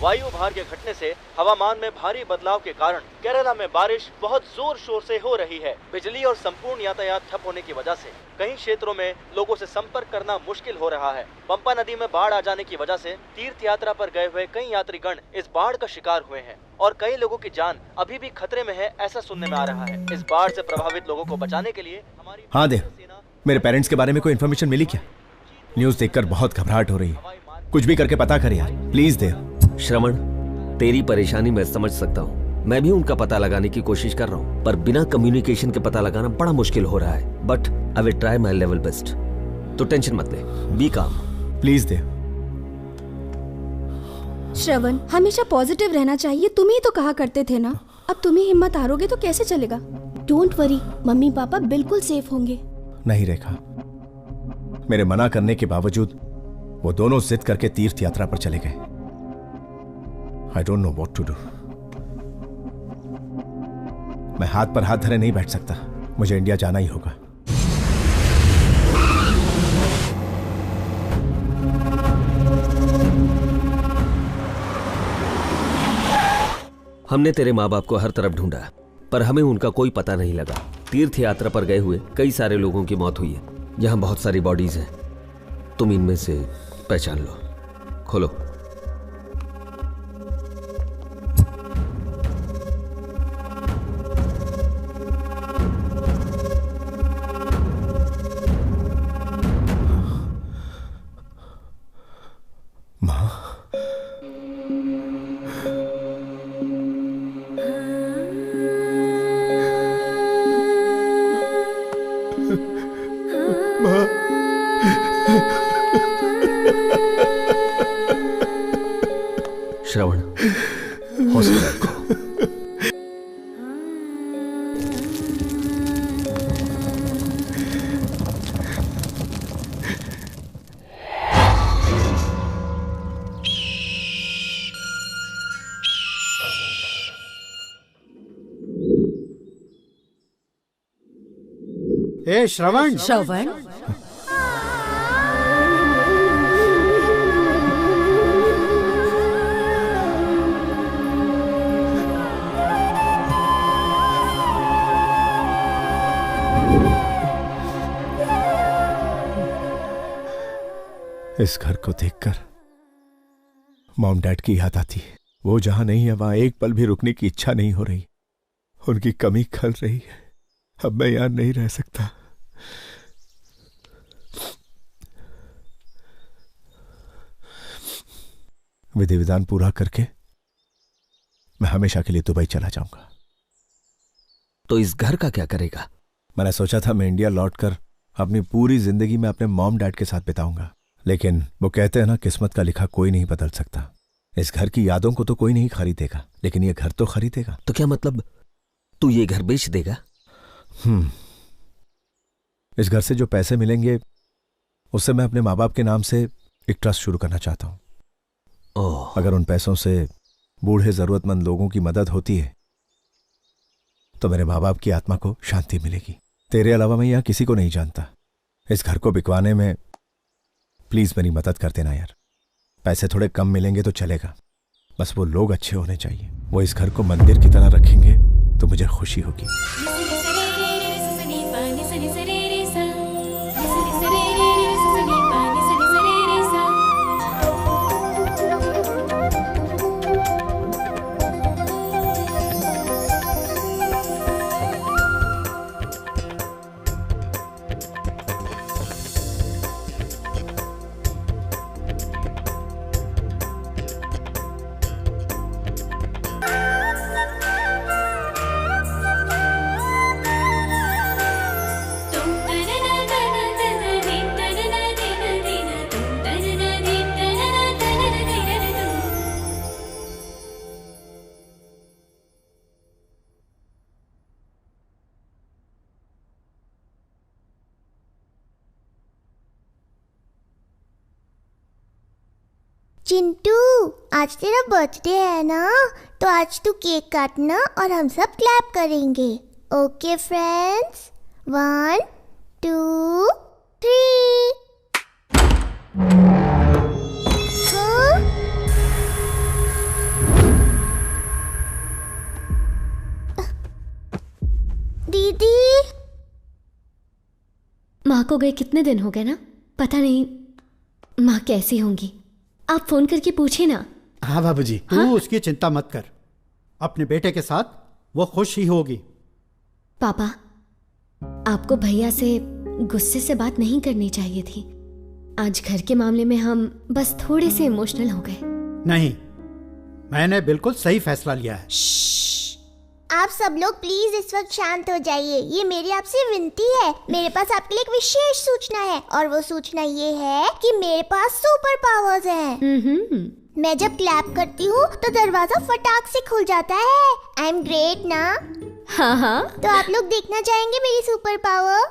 वायु भार के घटने से हवामान में भारी बदलाव के कारण केरला में बारिश बहुत जोर शोर से हो रही है। बिजली और संपूर्ण यातायात ठप होने की वजह से कई क्षेत्रों में लोगों से संपर्क करना मुश्किल हो रहा है। पंपा नदी में बाढ़ आ जाने की वजह से तीर्थ यात्रा पर गए हुए कई यात्रीगण इस बाढ़ का शिकार हुए हैं और कई लोगों की जान अभी भी खतरे में है, ऐसा सुनने में आ रहा है। इस बाढ़ से प्रभावित लोगों को बचाने के लिए हमारी हाँ देव, मेरे पेरेंट्स के बारे में कोई इन्फॉर्मेशन मिली क्या? न्यूज देखकर बहुत घबराहट हो रही है। कुछ भी करके पता कर यार, प्लीज देव। श्रवण, तेरी परेशानी मैं समझ सकता हूँ। मैं भी उनका पता लगाने की कोशिश कर रहा हूँ, पर बिना कम्युनिकेशन के पता लगाना बड़ा मुश्किल हो रहा है। But I will try my level best. तो टेंशन मत ले, बी काम। प्लीज देव। श्रवण, हमेशा पॉजिटिव रहना चाहिए, तुम ही तो कहा करते थे ना। अब तुम ही हिम्मत हारोगे तो कैसे चलेगा। डोंट वरी, मम्मी पापा बिल्कुल सेफ होंगे। नहीं रेखा, मेरे मना करने के बावजूद वो दोनों जिद करके तीर्थ यात्रा पर चले गए। I don't know what to do. मैं हाथ पर हाथ धरे नहीं बैठ सकता, मुझे इंडिया जाना ही होगा। हमने तेरे माँ बाप को हर तरफ ढूंढा, पर हमें उनका कोई पता नहीं लगा। तीर्थ यात्रा पर गए हुए कई सारे लोगों की मौत हुई है। यहाँ बहुत सारी बॉडीज हैं, तुम इनमें से पहचान लो। खोलो। श्रवण, हौसला रखो। ए श्रवण, श्रवण, इस घर को देखकर मॉम डैड की याद आती है। वो जहां नहीं है वहां एक पल भी रुकने की इच्छा नहीं हो रही। उनकी कमी खल रही है। अब मैं यहां नहीं रह सकता। विधि विधान पूरा करके मैं हमेशा के लिए दुबई चला जाऊंगा। तो इस घर का क्या करेगा? मैंने सोचा था मैं इंडिया लौटकर अपनी पूरी जिंदगी में अपने मॉम डैड के साथ बिताऊंगा, लेकिन वो कहते हैं ना, किस्मत का लिखा कोई नहीं बदल सकता। इस घर की यादों को तो कोई नहीं खरीदेगा, लेकिन ये घर तो खरीदेगा। तो क्या मतलब तू ये घर बेच देगा? इस घर से जो पैसे मिलेंगे उससे मैं अपने माँ बाप के नाम से एक ट्रस्ट शुरू करना चाहता हूं। अगर उन पैसों से बूढ़े जरूरतमंद लोगों की मदद होती है तो मेरे माँ बाप की आत्मा को शांति मिलेगी। तेरे अलावा मैं यहां किसी को नहीं जानता। इस घर को बिकवाने में प्लीज मेरी मदद कर देना यार। पैसे थोड़े कम मिलेंगे तो चलेगा, बस वो लोग अच्छे होने चाहिए। वो इस घर को मंदिर की तरह रखेंगे तो मुझे खुशी होगी। चिंटू, आज तेरा बर्थडे है ना, तो आज तू केक काटना और हम सब क्लैप करेंगे। Okay friends, 1 2 3। हाँ? दीदी। माँ को गए कितने दिन हो गए ना, पता नहीं माँ कैसी होंगी। आप फोन करके पूछे ना। हाँ बाबूजी, तू उसकी चिंता मत कर, अपने बेटे के साथ वो खुश ही होगी। पापा, आपको भैया से गुस्से से बात नहीं करनी चाहिए थी। आज घर के मामले में हम बस थोड़े से इमोशनल हो गए। नहीं, मैंने बिल्कुल सही फैसला लिया है। आप सब लोग प्लीज इस वक्त शांत हो जाइए। ये मेरी आपसे विनती है। मेरे पास आपके लिए एक विशेष सूचना है, और वो सूचना ये है कि मेरे पास सुपर पावर्स हैं। मैं जब क्लैप करती हूँ तो दरवाजा फटाक से खुल जाता है। आई एम ग्रेट ना? हाँ हाँ। तो आप लोग देखना चाहेंगे मेरी सुपर पावर?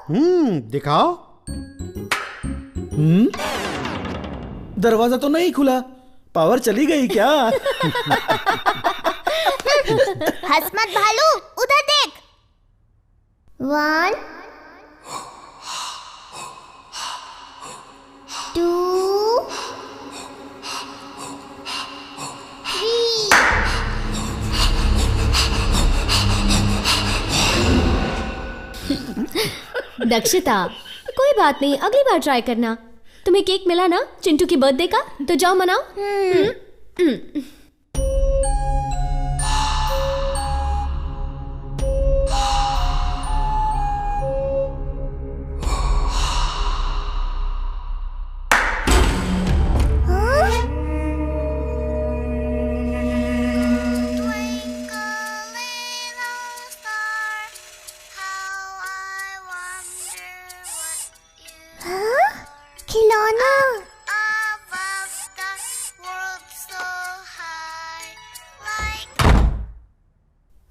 दिखाओ। दरवाजा तो नहीं खुला, पावर चली गई क्या? हंस मत भालू, उधर देख। 1 2 3। दक्षिता, कोई बात नहीं, अगली बार ट्राई करना। तुम्हें केक मिला ना चिंटू की बर्थडे का, तो जाओ मनाओ। खिलौना।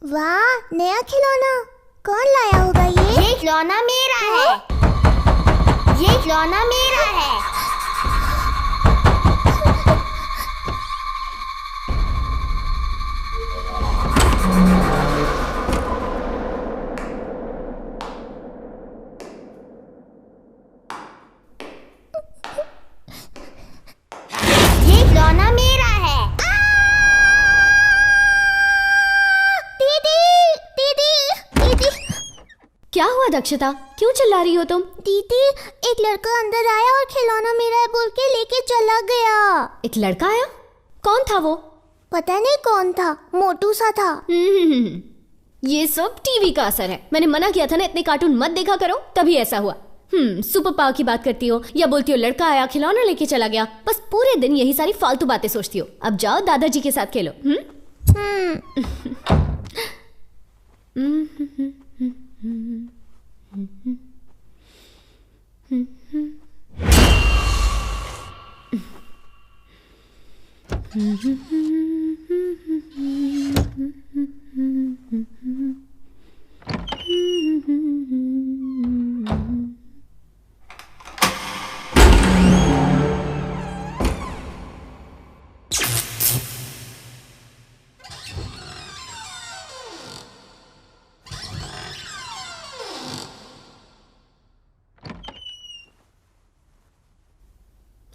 वाह, नया खिलौना। कौन लाया होगा ये खिलौना मेरा है। ये खिलौना मेरा है। ये खिलौना मेरा है। क्या हुआ दक्षिता, क्यों चिल्ला रही हो तुम? दीदी, एक लड़का अंदर आया और खिलौना मेरा है बोल के लेके चला गया। एक लड़का आया? कौन था वो? पता नहीं कौन था, मोटू सा था। ये सब टीवी का असर है। मैंने मना किया था ना, इतने कार्टून मत देखा करो, तभी ऐसा हुआ। सुपर पावर की बात करती हो या बोलती हो लड़का आया खिलौना लेके चला गया। बस पूरे दिन यही सारी फालतू बातें सोचती हो। अब जाओ दादाजी के साथ खेलो।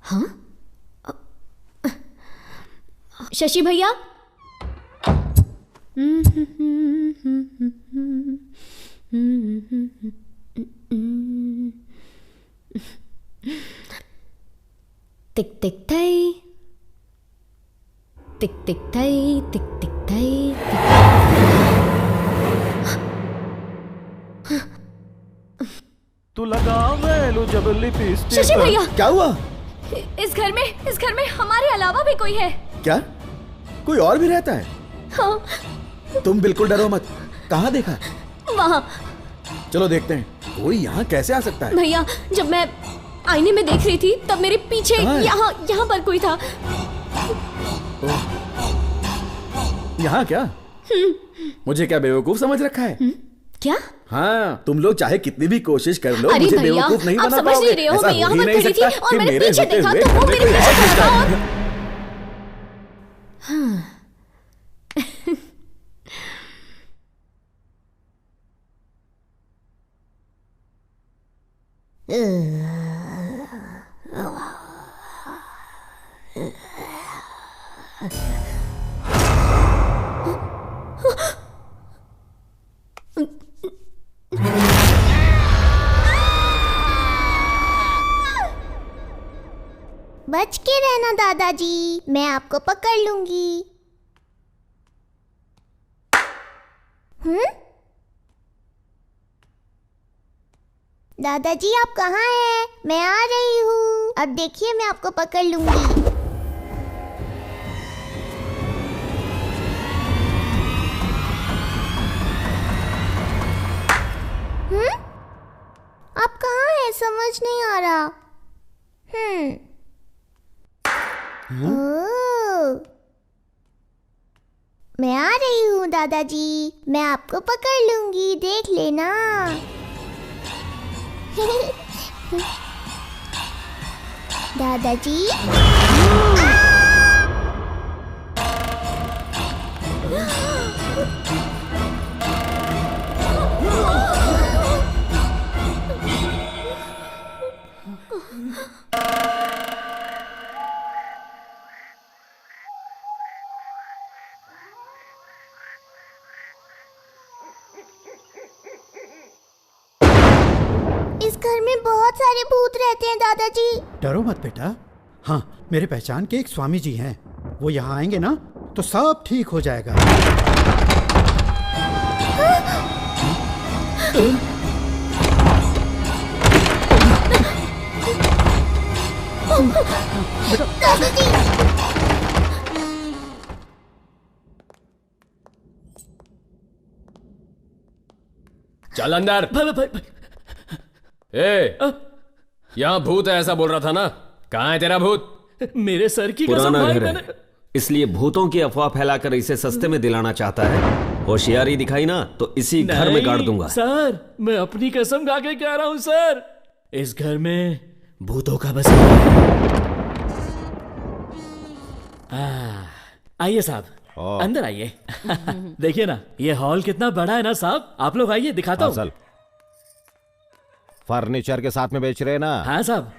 हाँ? शशि भैया, टिक टिक थई, टिक टिक थई, टिक टिक थई। तू लगा वेलू जब लिपस्टिक। शशि भैया, क्या हुआ? इस घर में हमारे अलावा भी कोई है। क्या कोई और भी रहता है? हाँ। तुम बिल्कुल डरो मत। कहाँ देखा? वहाँ। चलो देखते हैं कोई यहाँ कैसे आ सकता है। भैया, जब मैं आईने में देख रही थी तब मेरे पीछे यहाँ पर कोई था। यहाँ क्या? मुझे क्या बेवकूफ समझ रखा है? क्या? हाँ, तुम लोग चाहे कितनी भी कोशिश कर लो, अरे मुझे भैया, बेवकूफ नहीं आप बना समझ पाओगे। नहीं रहे हो, ऐसा मैं हो यहाँ ही पर नहीं खड़ी थी सकता और कि मैंने मेरे पीछे होते देखा हुए तो वो घर में मेरे कोई पीछे और खड़ा था घुसता है। और बच के रहना दादाजी, मैं आपको पकड़ लूंगी। दादाजी आप कहाँ हैं? मैं आ रही हूँ। अब देखिए मैं आपको पकड़ लूंगी। आप कहाँ हैं? समझ नहीं आ रहा। ओह, मैं आ रही हूँ दादाजी, मैं आपको पकड़ लूंगी, देख लेना। दादाजी इस घर में बहुत सारे भूत रहते हैं दादाजी। डरो मत बेटा। हाँ, मेरे पहचान के एक स्वामी जी हैं, वो यहाँ आएंगे ना तो सब ठीक हो जाएगा। दादाजी चल अंदर। ए, यहाँ भूत है ऐसा बोल रहा था ना, कहाँ है तेरा भूत? मेरे सर की कसम पुराना भाई, घर है, इसलिए भूतों की अफवाह फैलाकर इसे सस्ते में दिलाना चाहता है। होशियारी दिखाई ना तो इसी घर में गाड़ दूंगा। सर मैं अपनी कसम खा के कह रहा हूँ सर, इस घर में भूतों का बस है। आइए साहब, अंदर आइए। देखिए ना ये हॉल कितना बड़ा है ना साहब, आप लोग आइए दिखाता हूँ। फर्नीचर के साथ में बेच रहे हैं ना? हाँ साहब।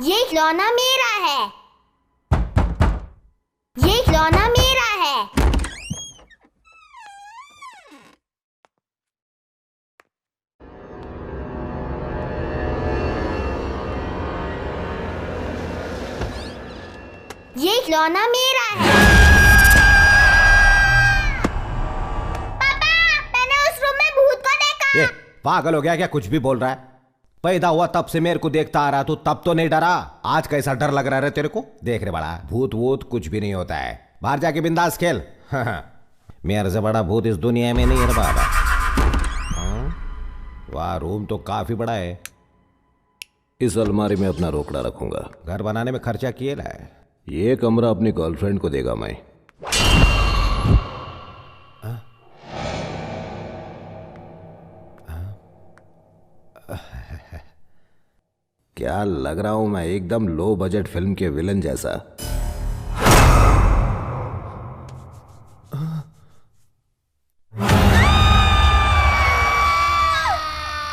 ये खिलौना मेरा है, ये खिलौना मेरा है। ये खिलौना मेरा है। पापा, मैंने उस रूम में भूत को देखा। ये पागल हो गया क्या? कुछ भी बोल रहा है। पैदा हुआ तब से मेरे को देखता आ रहा, तू तब तो नहीं डरा, आज कैसा डर लग रहा है तेरे को? देख रे बड़ा, भूत वूत कुछ भी नहीं होता है, बाहर जाके बिंदास खेल। मेरे से बड़ा भूत इस दुनिया में नहीं है बाबा। वाह, रूम तो काफी बड़ा है। इस अलमारी में अपना रोकड़ा रखूंगा। घर बनाने में खर्चा किए ला है। ये कमरा अपनी गर्लफ्रेंड को देगा मैं। क्या लग रहा हूं मैं? एकदम लो बजट फिल्म के विलन जैसा।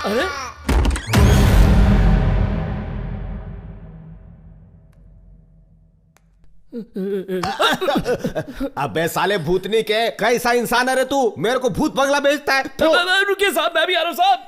अरे अबे साले भूतनी के, कैसा इंसान है रे तू? मेरे को भूत बंगला बेचता है। रुकिए साहब, मैं भी आ रहा हूं साहब।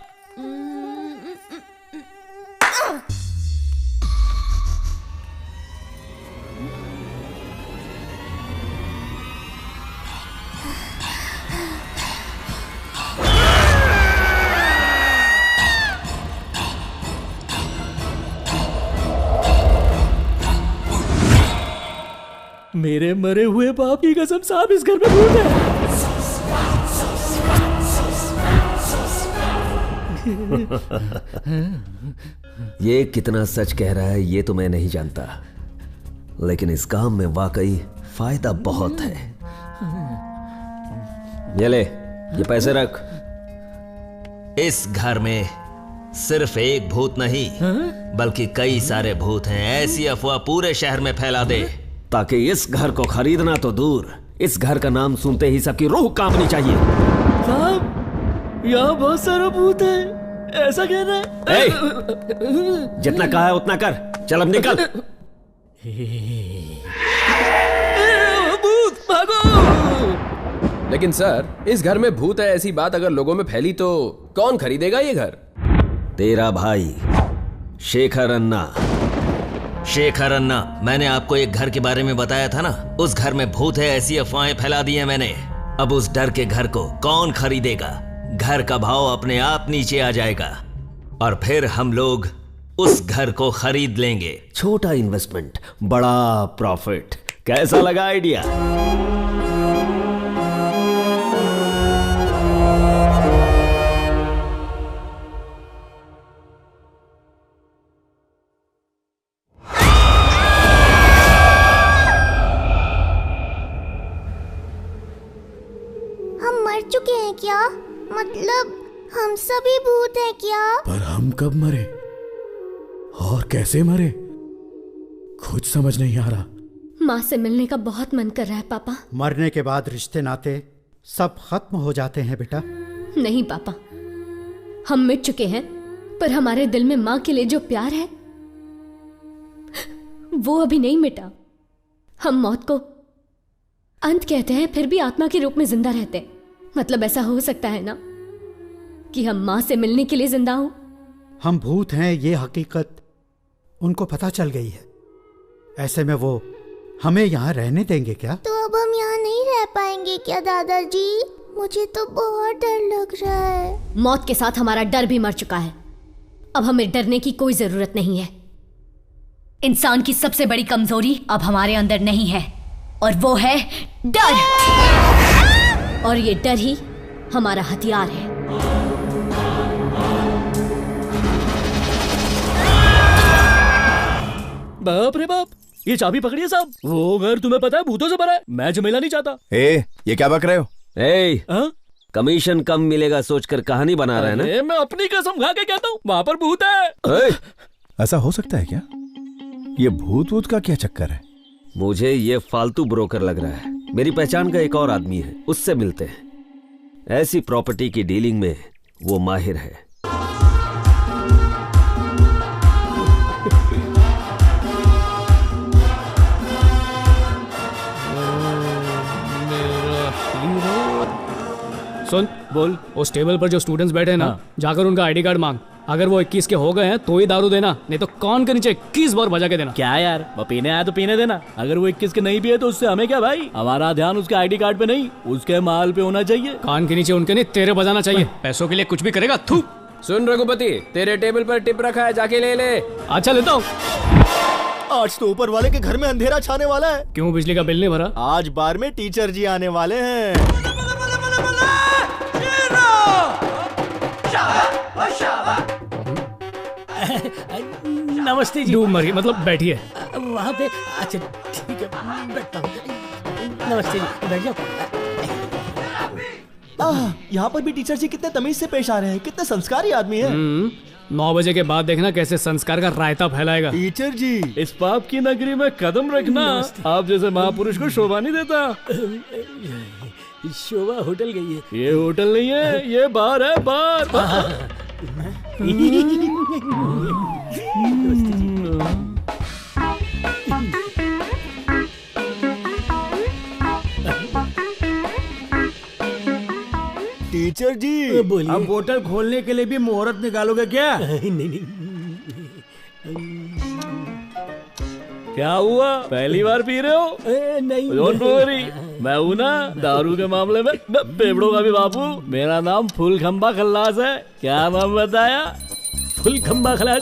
मेरे मरे हुए बाप की कसम साहब, इस घर में भूत है। ये कितना सच कह रहा है ये तो मैं नहीं जानता, लेकिन इस काम में वाकई फायदा बहुत है। ये ले, ये पैसे रख। इस घर में सिर्फ एक भूत नहीं बल्कि कई सारे भूत हैं, ऐसी अफवाह पूरे शहर में फैला दे ताकि इस घर को खरीदना तो दूर, इस घर का नाम सुनते ही सबकी रूह कांपनी चाहिए। साहब यहाँ बहुत सारा भूत है, ऐसा कह रहा है। जितना कहा है उतना कर, चल अब निकल। भूत भागो। लेकिन सर, इस घर में भूत है ऐसी बात अगर लोगों में फैली तो कौन खरीदेगा ये घर? तेरा भाई शेखर अन्ना। शेखर अन्ना, मैंने आपको एक घर के बारे में बताया था ना, उस घर में भूत है ऐसी अफवाहें फैला दी है मैंने। अब उस डर के घर को कौन खरीदेगा? घर का भाव अपने आप नीचे आ जाएगा और फिर हम लोग उस घर को खरीद लेंगे। छोटा इन्वेस्टमेंट, बड़ा प्रॉफिट। कैसा लगा आइडिया? हम मर चुके हैं क्या? मतलब हम सभी भूत हैं क्या? पर हम कब मरे और कैसे मरे, कुछ समझ नहीं आ रहा। माँ से मिलने का बहुत मन कर रहा है पापा। मरने के बाद रिश्ते नाते सब खत्म हो जाते हैं बेटा। नहीं पापा, हम मिट चुके हैं, पर हमारे दिल में माँ के लिए जो प्यार है वो अभी नहीं मिटा। हम मौत को अंत कहते हैं, फिर भी आत्मा के रूप में जिंदा रहते हैं। मतलब ऐसा हो सकता है ना कि हम माँ से मिलने के लिए जिंदा हूं? हम भूत हैं ये हकीकत उनको पता चल गई है। ऐसे में वो हमें यहाँ रहने देंगे क्या? तो अब हम यहाँ नहीं रह पाएंगे क्या दादाजी? मुझे तो बहुत डर लग रहा है। मौत के साथ हमारा डर भी मर चुका है। अब हमें डरने की कोई जरूरत नहीं है। इंसान की सबसे बड़ी कमजोरी अब हमारे अंदर नहीं है, और वो है डर। और ये डर ही हमारा हथियार है। बाप रे बाप, ये चाबी पकड़िए साहब। वो घर तुम्हें पता है भूतों से भरा है। मैं झमेला नहीं चाहता। ये क्या बक रहे हो? कमीशन कम मिलेगा सोचकर कहानी बना रहे हैं ना? मैं अपनी कसम खा के कहता हूँ, वहाँ पर भूत है। ऐसा हो सकता है क्या? ये भूत वूत का क्या चक्कर है? मुझे ये फालतू ब्रोकर लग रहा है। मेरी पहचान का एक और आदमी है, उससे मिलते हैं। ऐसी प्रॉपर्टी की डीलिंग में वो माहिर है। सुन, बोल, उस टेबल पर जो स्टूडेंट्स बैठे हैं ना, जाकर उनका आईडी कार्ड मांग। अगर वो 21 के हो गए हैं तो ही दारू देना, नहीं तो कान के नीचे 21 बार बजा के देना। क्या यार, वो पीने आया तो पीने देना। अगर वो 21 के नहीं पिए तो उससे हमें क्या भाई? हमारा ध्यान उसके आईडी कार्ड पे नहीं, उसके माल पे होना चाहिए। कान के नीचे उनके नहीं, तेरे बजाना चाहिए। पैसों के लिए कुछ भी करेगा। थू। सुन रघुपति, तेरे टेबल पर टिप रखा है, जाके ले ले। अच्छा, लेता हूँ। आज तो ऊपर वाले के घर में अंधेरा छाने वाला है। क्यों, बिजली का बिल नहीं भरा? आज बार में टीचर जी आने वाले हैं। नमस्ते जी। डूब मरी, मतलब बैठिए वहाँ पे। अच्छा ठीक है, बैठता हूँ। नमस्ते जी, बैठ जाओ। यहाँ पर भी टीचर जी कितने तमीज से पेश आ रहे हैं, कितने संस्कारी आदमी है। 9 बजे के बाद देखना कैसे संस्कार का रायता फैलाएगा। टीचर जी, इस पाप की नगरी में कदम रखना। आप जैसे महापुरुष को शोभा नहीं देता। शोभा होटल गई है। ये होटल नहीं है, ये बार है, बार। टीचर जी, बोलिए। अब बोतल खोलने के लिए भी मुहूर्त निकालोगे क्या? नहीं। क्या हुआ, पहली बार पी रहे हो? नहीं। डोंट वरी, मैं हूं ना दारू के मामले में पेपड़ों का भी बापू। मेरा नाम फूलखंबा खल्लास है। क्या नाम बताया? फूलखंबा खल्लास।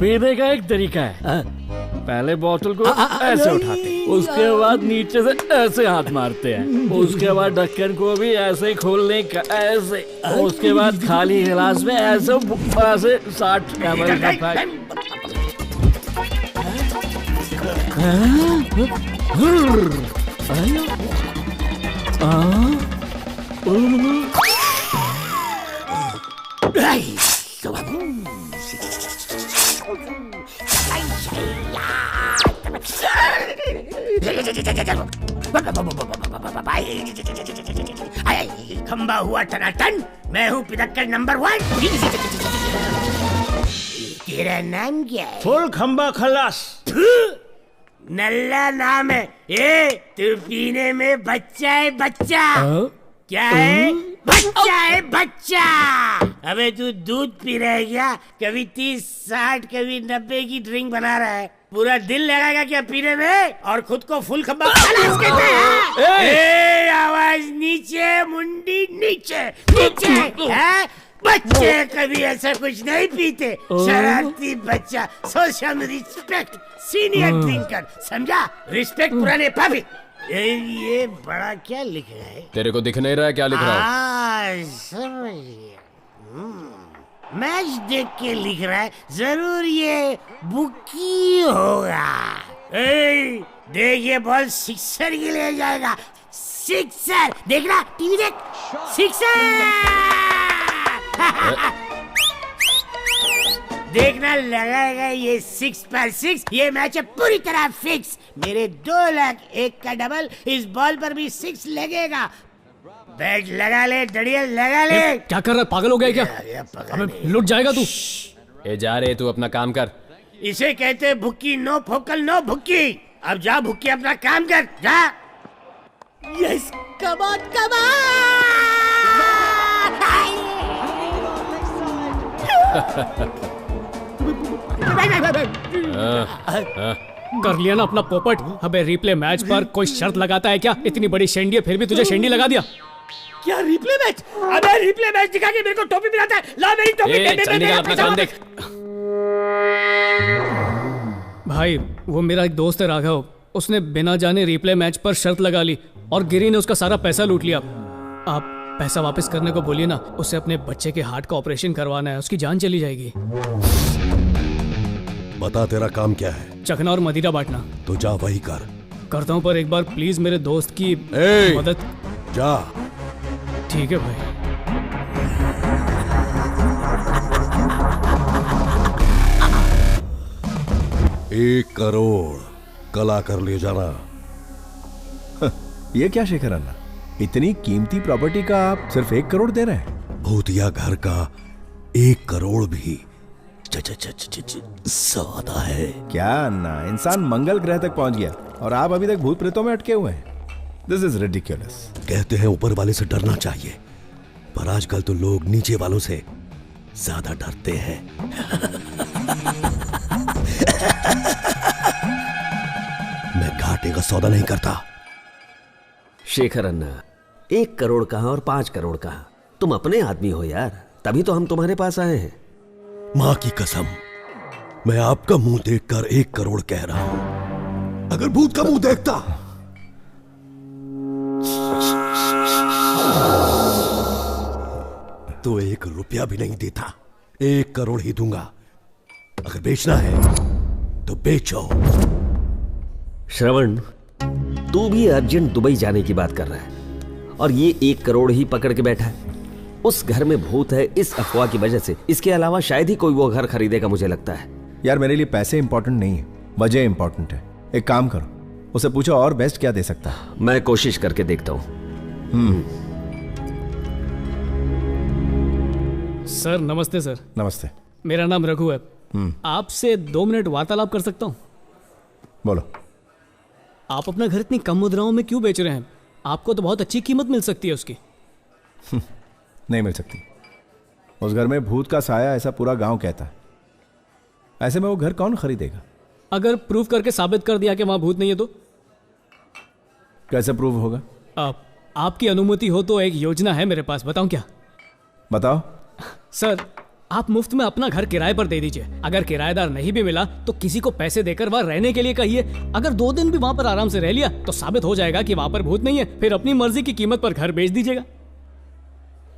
पीने का एक तरीका है, पहले बोतल को ऐसे उठाते, उसके बाद नीचे से ऐसे हाथ मारते हैं, उसके बाद ढक्कन को भी ऐसे खोलने का, ऐसे, उसके बाद खाली गिलास में ऐसे 60 ml का पैक। खंबा हुआ टनाटन, मैं हूँ पिदक्कड़ नंबर 1। तेरा नाम क्या है? फुल खंबा खल्लास। नल्ला नाम है। तू पीने में बच्चा है बच्चा। क्या है? बच्चा है बच्चा। अबे तू दूध पी रहा है क्या? कभी 30, 60, कभी 90 की ड्रिंक बना रहा है। पूरा दिल लगाएगा क्या पीने में? और खुद को फुल खंबा कहता है। आवाज नीचे, मुंडी नीचे नीचे है। बच्चे कभी ऐसा कुछ नहीं पीते। शरारती बच्चा। Show some respect senior drinker, समझा? रिस्पेक्ट पुराने पापी। ये बड़ा क्या लिख रहा है? तेरे को दिख नहीं रहा है क्या लिख रहा है? समझ गया। मैच देख के लिख रहा है। जरूर ये बुकी होगा। देख ये बॉल सिक्सर के लिए जाएगा। सिक्सर देखना, टीवी देख। सिक्सर देखना, लगाएगा ये 6 पर 6। ये मैच है पूरी तरह फिक्स। मेरे 2 लाख 1 का डबल। इस बॉल पर भी 6 लगेगा। बैट लगा ले डड़िया, लगा ले। क्या कर रहा है, पागल हो गया क्या? अबे लुट जाएगा तू। जा रे, तू अपना काम कर। इसे कहते हैं भुक्की। नो फोकल नो भुक्की। अब जा भुक्की, अपना काम कर जा। यस, कमान कर लिया ना अपना पोपट। अबे रिप्ले मैच पर कोई शर्त लगाता है क्या? इतनी बड़ी शेंडी है फिर भी तुझे शेंडी लगा दिया। क्या रिप्ले मैच? अबे रिप्ले मैच दिखा के मेरे को टोपी पिलाता है। ला मेरी टोपी। चल निकल, अपना काम देख। भाई वो मेरा एक दोस्त है राघव। उसने बिना जाने रिप्ले मैच पर शर्त लगा ली और गिरी ने उसका सारा पैसा लूट लिया। आप पैसा वापस करने को बोलिए ना। उसे अपने बच्चे के हार्ट का ऑपरेशन करवाना है, उसकी जान चली जाएगी। बता तेरा काम क्या है? चखना और मदिरा बांटना। तो जा वही कर। करता हूँ, पर एक बार प्लीज मेरे दोस्त की मदद। जा। ठीक है भाई। 1 करोड़ कल आकर ले जाना। ये क्या शेखर अन्ना, इतनी कीमती प्रॉपर्टी का आप सिर्फ 1 करोड़ दे रहे हैं? भूतिया घर का 1 करोड़ भी ज्यादा है। क्या अन्ना, इंसान मंगल ग्रह तक पहुंच गया और आप अभी तक भूत प्रेतों में अटके हुए हैं। This is ridiculous. कहते हैं ऊपर वाले से डरना चाहिए, पर आजकल तो लोग नीचे वालों से ज्यादा डरते हैं। मैं घाटे का सौदा नहीं करता। शेखर अन्ना, 1 करोड़ कहां और 5 करोड़ कहां? तुम अपने आदमी हो यार, तभी तो हम तुम्हारे पास आए हैं। मां की कसम, मैं आपका मुंह देखकर 1 करोड़ कह रहा हूं। अगर भूत का मुंह देखता तो 1 रुपया भी नहीं देता। 1 करोड़ ही दूंगा। अगर बेचना है तो बेचो। श्रवण, तू भी अर्जेंट दुबई जाने की बात कर रहा है और ये 1 करोड़ ही पकड़ के बैठा है। उस घर में भूत है इस अफवाह की वजह से। इसके अलावा शायद ही कोई वो घर खरीदेगा, मुझे लगता है। यार मेरे लिए पैसे इंपॉर्टेंट नहीं है, वजह इंपॉर्टेंट है। एक काम करो, उसे पूछो और बेस्ट क्या दे सकता है। मैं कोशिश करके देखता हूं। सर नमस्ते। सर नमस्ते। मेरा नाम रघु है। आपसे 2 मिनट वार्तालाप कर सकता हूं? बोलो। आप अपना घर इतनी कम मुद्राओं में क्यों बेच रहे हैं? आपको तो बहुत अच्छी कीमत मिल सकती है उसकी। नहीं मिल सकती। उस घर में भूत का साया, ऐसा पूरा गांव कहता है। ऐसे में वो घर कौन खरीदेगा? अगर प्रूव करके साबित कर दिया कि वहां भूत नहीं है तो? कैसे प्रूव होगा? आपकी अनुमति हो तो एक योजना है मेरे पास, बताऊं क्या? बताओ। सर, आप मुफ्त में अपना घर किराए पर दे दीजिए। अगर किराएदार नहीं भी मिला तो किसी को पैसे देकर वहां रहने के लिए कहिए। अगर 2 दिन भी वहां पर आराम से रह लिया तो साबित हो जाएगा कि वहां पर भूत नहीं है। फिर अपनी मर्जी की कीमत पर घर बेच दीजिएगा।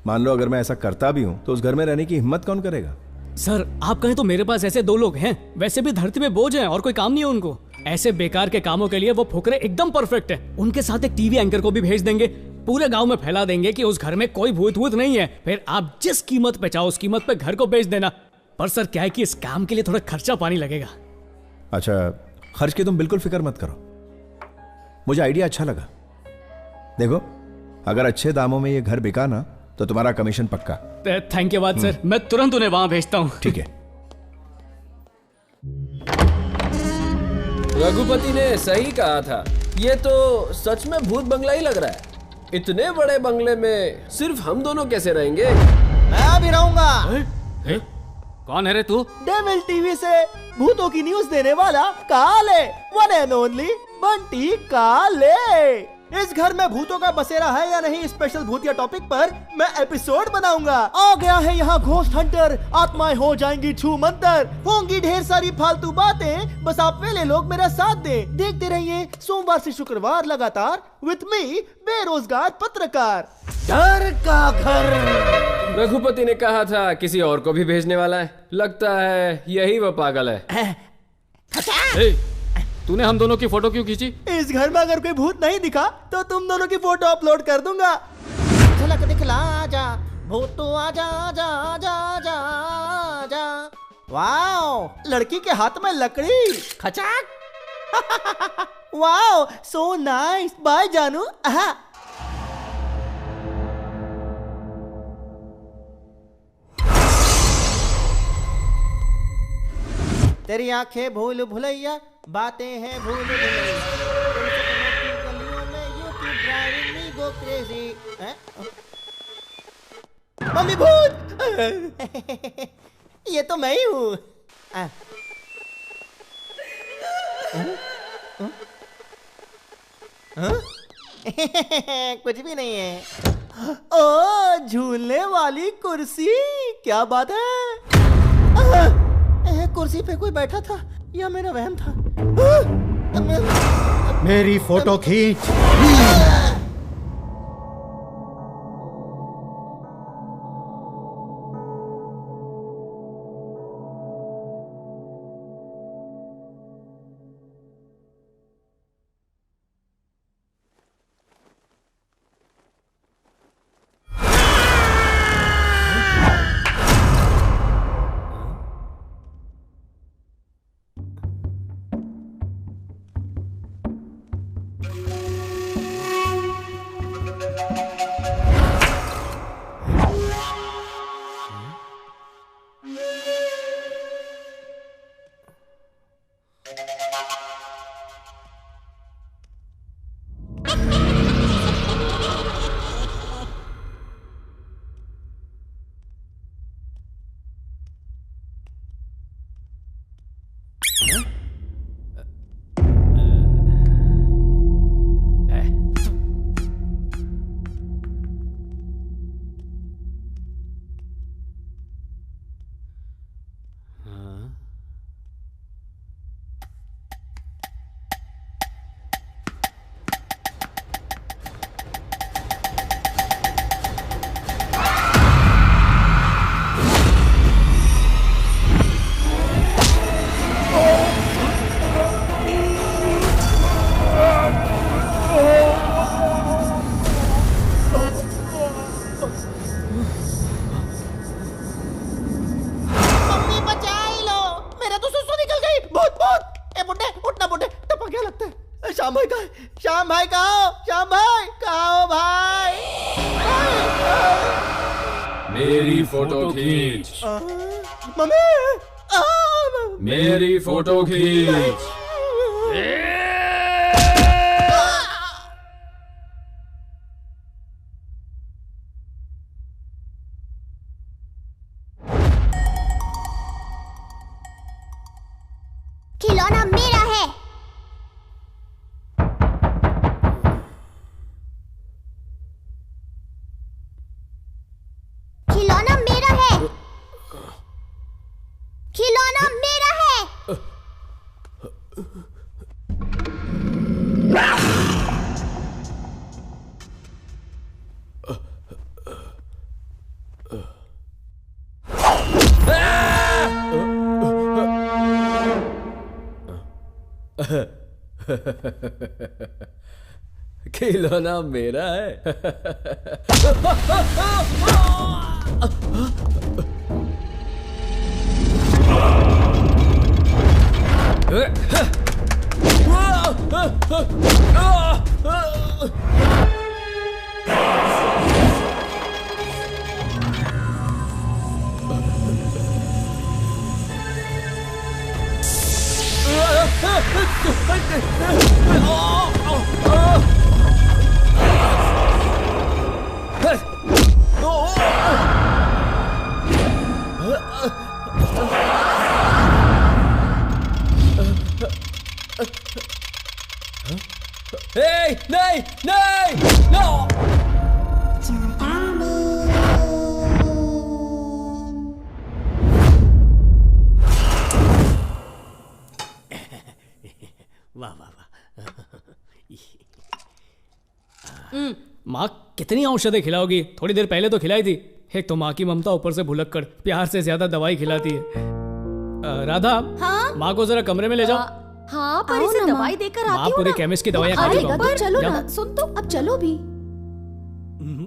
मान लो अगर मैं ऐसा करता भी हूं तो उस घर में रहने की हिम्मत कौन करेगा? सर, आप कहें तो मेरे पास ऐसे 2 लोग हैं। वैसे भी धरती में बोझ हैं और कोई काम नहीं है उनको। ऐसे बेकार के कामों के लिए वो फुकरे एकदम परफेक्ट है। उनके साथ एक टीवी एंकर को भी भेज देंगे। पूरे गांव में फैला देंगे कि उस घर में कोई भूत भूत नहीं है। फिर आप जिस कीमत पे चाहो उस कीमत पे घर को बेच देना। पर सर क्या है कि इस काम के लिए थोड़ा खर्चा पानी लगेगा। अच्छा, खर्च की तुम बिल्कुल फिक्र मत करो। मुझे आइडिया अच्छा लगा। देखो, अगर अच्छे दामों में ये घर बिका ना तो तुम्हारा कमीशन पक्का। धन्यवाद सर, मैं तुरंत उन्हें वहां भेजता हूं। ठीक है। रघुपति ने सही कहा था, ये तो सच में भूत बंगला ही लग रहा है। इतने बड़े बंगले में सिर्फ हम दोनों कैसे रहेंगे? मैं भी रहूंगा। कौन है रे तू? डेविल टीवी से भूतों की न्यूज देने वाला काले, वन एंड ओनली बंटी काले। इस घर में भूतों का बसेरा है या नहीं, स्पेशल भूतिया टॉपिक पर मैं एपिसोड बनाऊंगा। आ गया है यहाँ घोस्ट हंटर, आत्माएं हो जाएंगी छू मंतर, होंगी ढेर सारी फालतू बातें, बस आप वेले लोग मेरा साथ दें। देखते रहिए सोमवार से शुक्रवार लगातार विथ मी बेरोजगार पत्रकार। डर का घर। रघुपति ने कहा था किसी और को भी भेजने वाला है, लगता है यही वो पागल है। तूने हम दोनों की फोटो क्यों खींची? इस घर में अगर कोई भूत नहीं दिखा तो तुम दोनों की फोटो अपलोड कर दूंगा। झलक दिखला जा भूतू, आजा आजा आजा आजा आजा। वाओ, लड़की के हाथ में लकड़ी, खचाक। वाओ, सो नाइस, बाय जानू। तेरी आंखें भूल भुलैया, बातें हैं भूल भुलैया, गलियों में you keep driving me go crazy। Mummy भूत। ये तो मैं ही हूँ। कुछ भी नहीं है। ओ, झूलने वाली कुर्सी, क्या बात है। कुर्सी पे कोई बैठा था या मेरा वहम था? मेरी फोटो खींच। श्याम भाई कहाँ? श्याम भाई कहाँ भाई? मेरी फोटो खींच। मम्मी, मेरी फोटो खींच। खिलौना मेरा है। खिलौना मेरा है। खिलौना मेरा है। खिलौना मेरा है। नहीं नहीं नो। वाह वाह वाह। माँ कितनी औषधें खिलाओगी? थोड़ी देर पहले तो खिलाई थी। एक तो माँ की ममता, ऊपर से भुलक्कड़ प्यार से ज्यादा दवाई खिलाती है। राधा, हाँ? माँ को जरा कमरे में ले जाओ। हाँ पर इसे दवाई देकर माँ आती हूँ पूरे ना। केमिस्ट की दवाइयाँ खा चुका हूँ। चलो जा। ना, सुन तो अब चलो भी।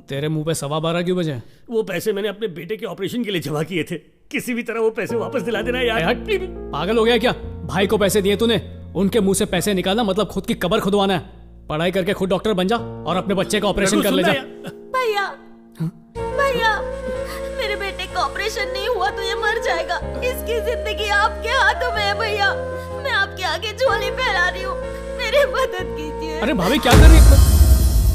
तेरे मुंह पे 12:15 क्यों बजे? वो पैसे मैंने अपने बेटे के ऑपरेशन के लिए जमा किए थे। किसी भी तरह वो पैसे वापस दिला देना यार। पागल हो गया क्या? भाई को पैसे दिए तूने, उनके मुंह से पैसे निकालना मतलब खुद की कब्र खुदवाना है। पढ़ाई करके खुद डॉक्टर बन जा और अपने बच्चे का ऑपरेशन कर ले जा। भैया भैया, मेरे बेटे का ऑपरेशन नहीं हुआ तो ये मर जाएगा। इसकी जिंदगी आपके हाथों में है भैया। मैं आपके आगे झोली फैला रही हूँ, मेरी मदद कीजिए। अरे भाभी क्या कर रही है?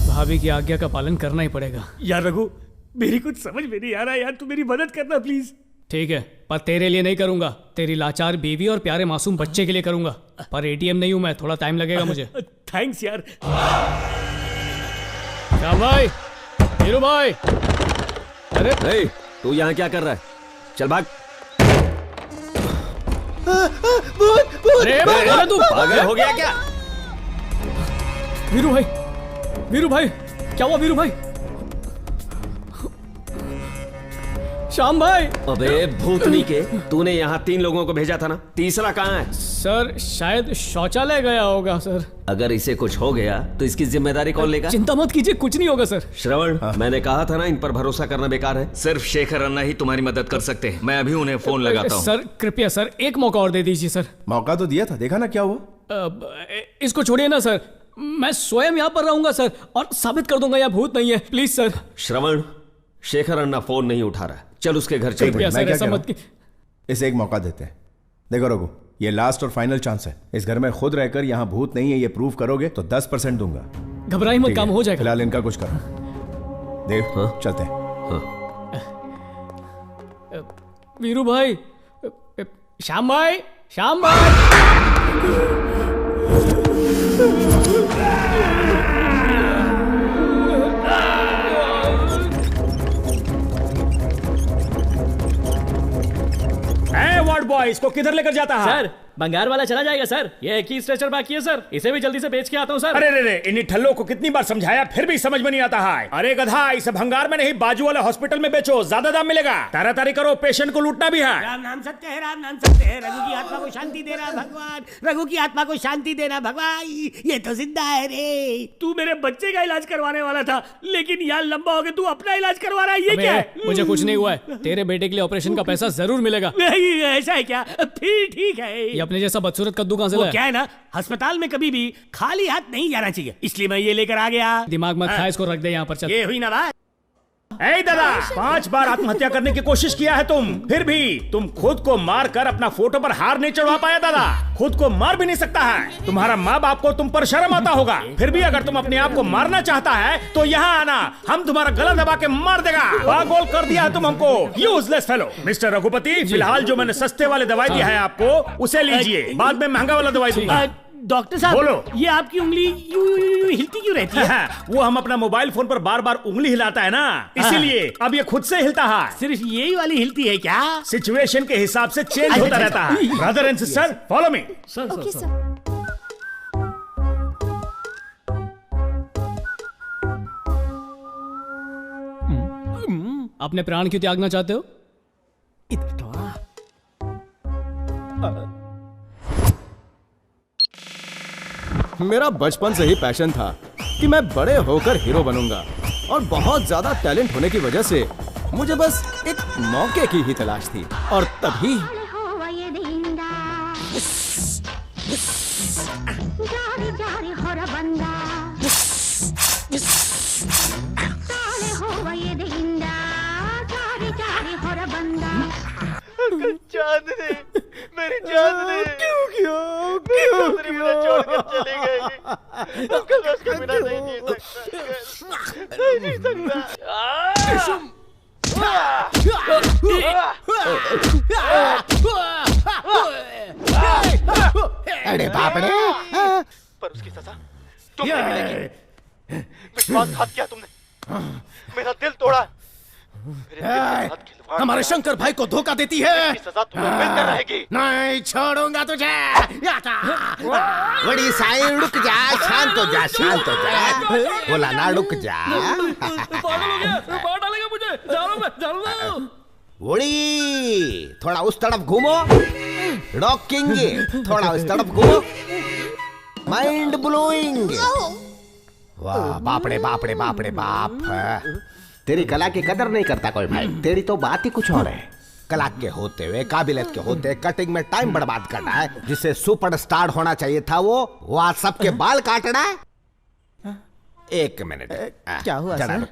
भाभी की आज्ञा का पालन करना ही पड़ेगा। यार रघु, मेरी कुछ समझ में नहीं आ रहा यार, तू मेरी मदद करना प्लीज। ठीक है, पर तेरे लिए नहीं करूंगा, तेरी लाचार बीवी और प्यारे मासूम बच्चे के लिए करूंगा। पर एटीएम नहीं हूं मैं, थोड़ा टाइम लगेगा मुझे। थैंक्स यार। श्याम भाई, हीरू भाई। अरे तू यहाँ क्या कर रहा है? चल भाग। अरे तू पागल हो गया क्या? वीरू भाई क्या हुआ? वीरू भाई, श्याम भाई। अबे भूतनी के, तूने यहाँ 3 लोगों को भेजा था ना, तीसरा कहाँ है? सर शायद शौचालय गया होगा सर। अगर इसे कुछ हो गया तो इसकी जिम्मेदारी कौन लेगा? चिंता मत कीजिए, कुछ नहीं होगा सर। श्रवण, मैंने कहा था ना इन पर भरोसा करना बेकार है। सिर्फ शेखर अन्ना ही तुम्हारी मदद कर सकते हैं। मैं अभी उन्हें फोन लगाता हूँ। सर कृपया सर, एक मौका और दे दीजिए सर। मौका तो दिया था, देखा ना क्या हुआ। इसको छोड़िए ना सर, मैं स्वयं यहाँ पर रहूंगा सर और साबित कर दूंगा यहाँ भूत नहीं है। Please sir. Shravan, Shekhar Anna phone नहीं उठा रहा है, चल उसके घर चल। इसे एक मौका देते हैं। देखो रघु, ये लास्ट और फाइनल चांस है। इस घर में खुद रहकर यहाँ भूत नहीं है ये प्रूव करोगे तो 10% दूंगा। घबराई मत, काम हो जाएगा। फिलहाल इनका कुछ करो। देव, हाँ? चलते हैं। वीरू भाई, श्याम भाई, श्याम भाई। वार्ड बॉय, इसको किधर लेकर जाता है? सर बंगार वाला चला जाएगा सर, ये एक ही स्ट्रेचर बाकी है सर, इसे भी जल्दी से बेच के आता हूँ सर। अरे रे, इन्हीं ठल्लों को कितनी बार समझाया फिर भी समझ में नहीं आता है। अरे गधा, इसे भंगार में नहीं बाजू वाले हॉस्पिटल में बेचो, ज्यादा दाम मिलेगा। तारी करो, पेशेंट को लूटना भी है। राम नाम सत्य है, राम नाम सत्य है। रघु की आत्मा को शांति देना भगवान, रघु की आत्मा को शांति देना भगवान। ये तो जिंदा है रे। तू मेरे बच्चे का इलाज करवाने वाला था, लेकिन यार लंबा हो गया, तू अपना इलाज करवा रहा है। ये क्या है? मुझे कुछ नहीं हुआ है, तेरे बेटे के लिए ऑपरेशन का पैसा जरूर मिलेगा। नहीं ऐसा है क्या? फिर ठीक है। ये अपने जैसा बदसूरत कद्दू कहां से लाया? क्या है ना, अस्पताल में कभी भी खाली हाथ नहीं जाना चाहिए, इसलिए मैं ये लेकर आ गया। दिमाग मत खा, इसको रख दे यहाँ पर। चल। ये हुई ना बात। ऐ दादा, 5 बार आत्महत्या करने की कोशिश किया है तुम, फिर भी तुम खुद को मार कर अपना फोटो पर हार नहीं चढ़वा पाया। दादा खुद को मार भी नहीं सकता है। तुम्हारा माँ बाप को तुम पर शर्म आता होगा, फिर भी अगर तुम अपने आप को मारना चाहता है तो यहाँ आना, हम तुम्हारा गला दबा के मार देगा। पागल कर दिया है तुम हमको, यूजलेस फेलो। मिस्टर रघुपति, फिलहाल जो मैंने सस्ते वाले दवाई दिया है आपको, उसे लीजिए, बाद में महंगा वाला दवाई दूंगा। डॉक्टर साहब बोलो, ये आपकी उंगली यूं हिलती क्यों रहती है? वो हम अपना मोबाइल फोन पर बार बार उंगली हिलाता है ना, इसीलिए अब ये खुद से हिलता है। सिर्फ यही वाली हिलती है क्या? सिचुएशन के हिसाब से चेंज होता रहता है। Brother and sister, follow me. अपने प्राण क्यों त्यागना चाहते हो? मेरा बचपन से ही पैशन था कि मैं बड़े होकर हीरो बनूंगा, और बहुत ज्यादा टैलेंट होने की वजह से मुझे बस एक मौके की ही तलाश थी। और तभी चांदनी, मेरी चांदनी, क्यों अंकल मैं उसके बिना नहीं जी सकता, नहीं जी सकता। अरे बाप रे, पर उसकी सजा तुमने मिलेगी। विश्वासघात किया तुमने, मेरा दिल तोड़ा, हमारे शंकर भाई को धोखा देती है। सजा तुम्हें मिलकर रहेगी। नहीं छोड़ूंगा तुझे। बड़ी साई रुक जा, शांत हो जा, शांत हो जा, बोला ना रुक जा। बड़ी थोड़ा उस तरफ घूमो, रॉकिंग, थोड़ा उस तरफ घूमो, माइंड ब्लोइंग। वाह बाप रे बाप रे बाप रे बाप। तेरी कला की कदर नहीं करता कोई भाई, तेरी तो बात ही कुछ और है। कला के होते हुए, काबिलियत के होते कटिंग में टाइम बर्बाद करना है। जिसे सुपरस्टार होना चाहिए था वो आज सबके बाल काट रहा है। एक मिनट, क्या हुआ सर?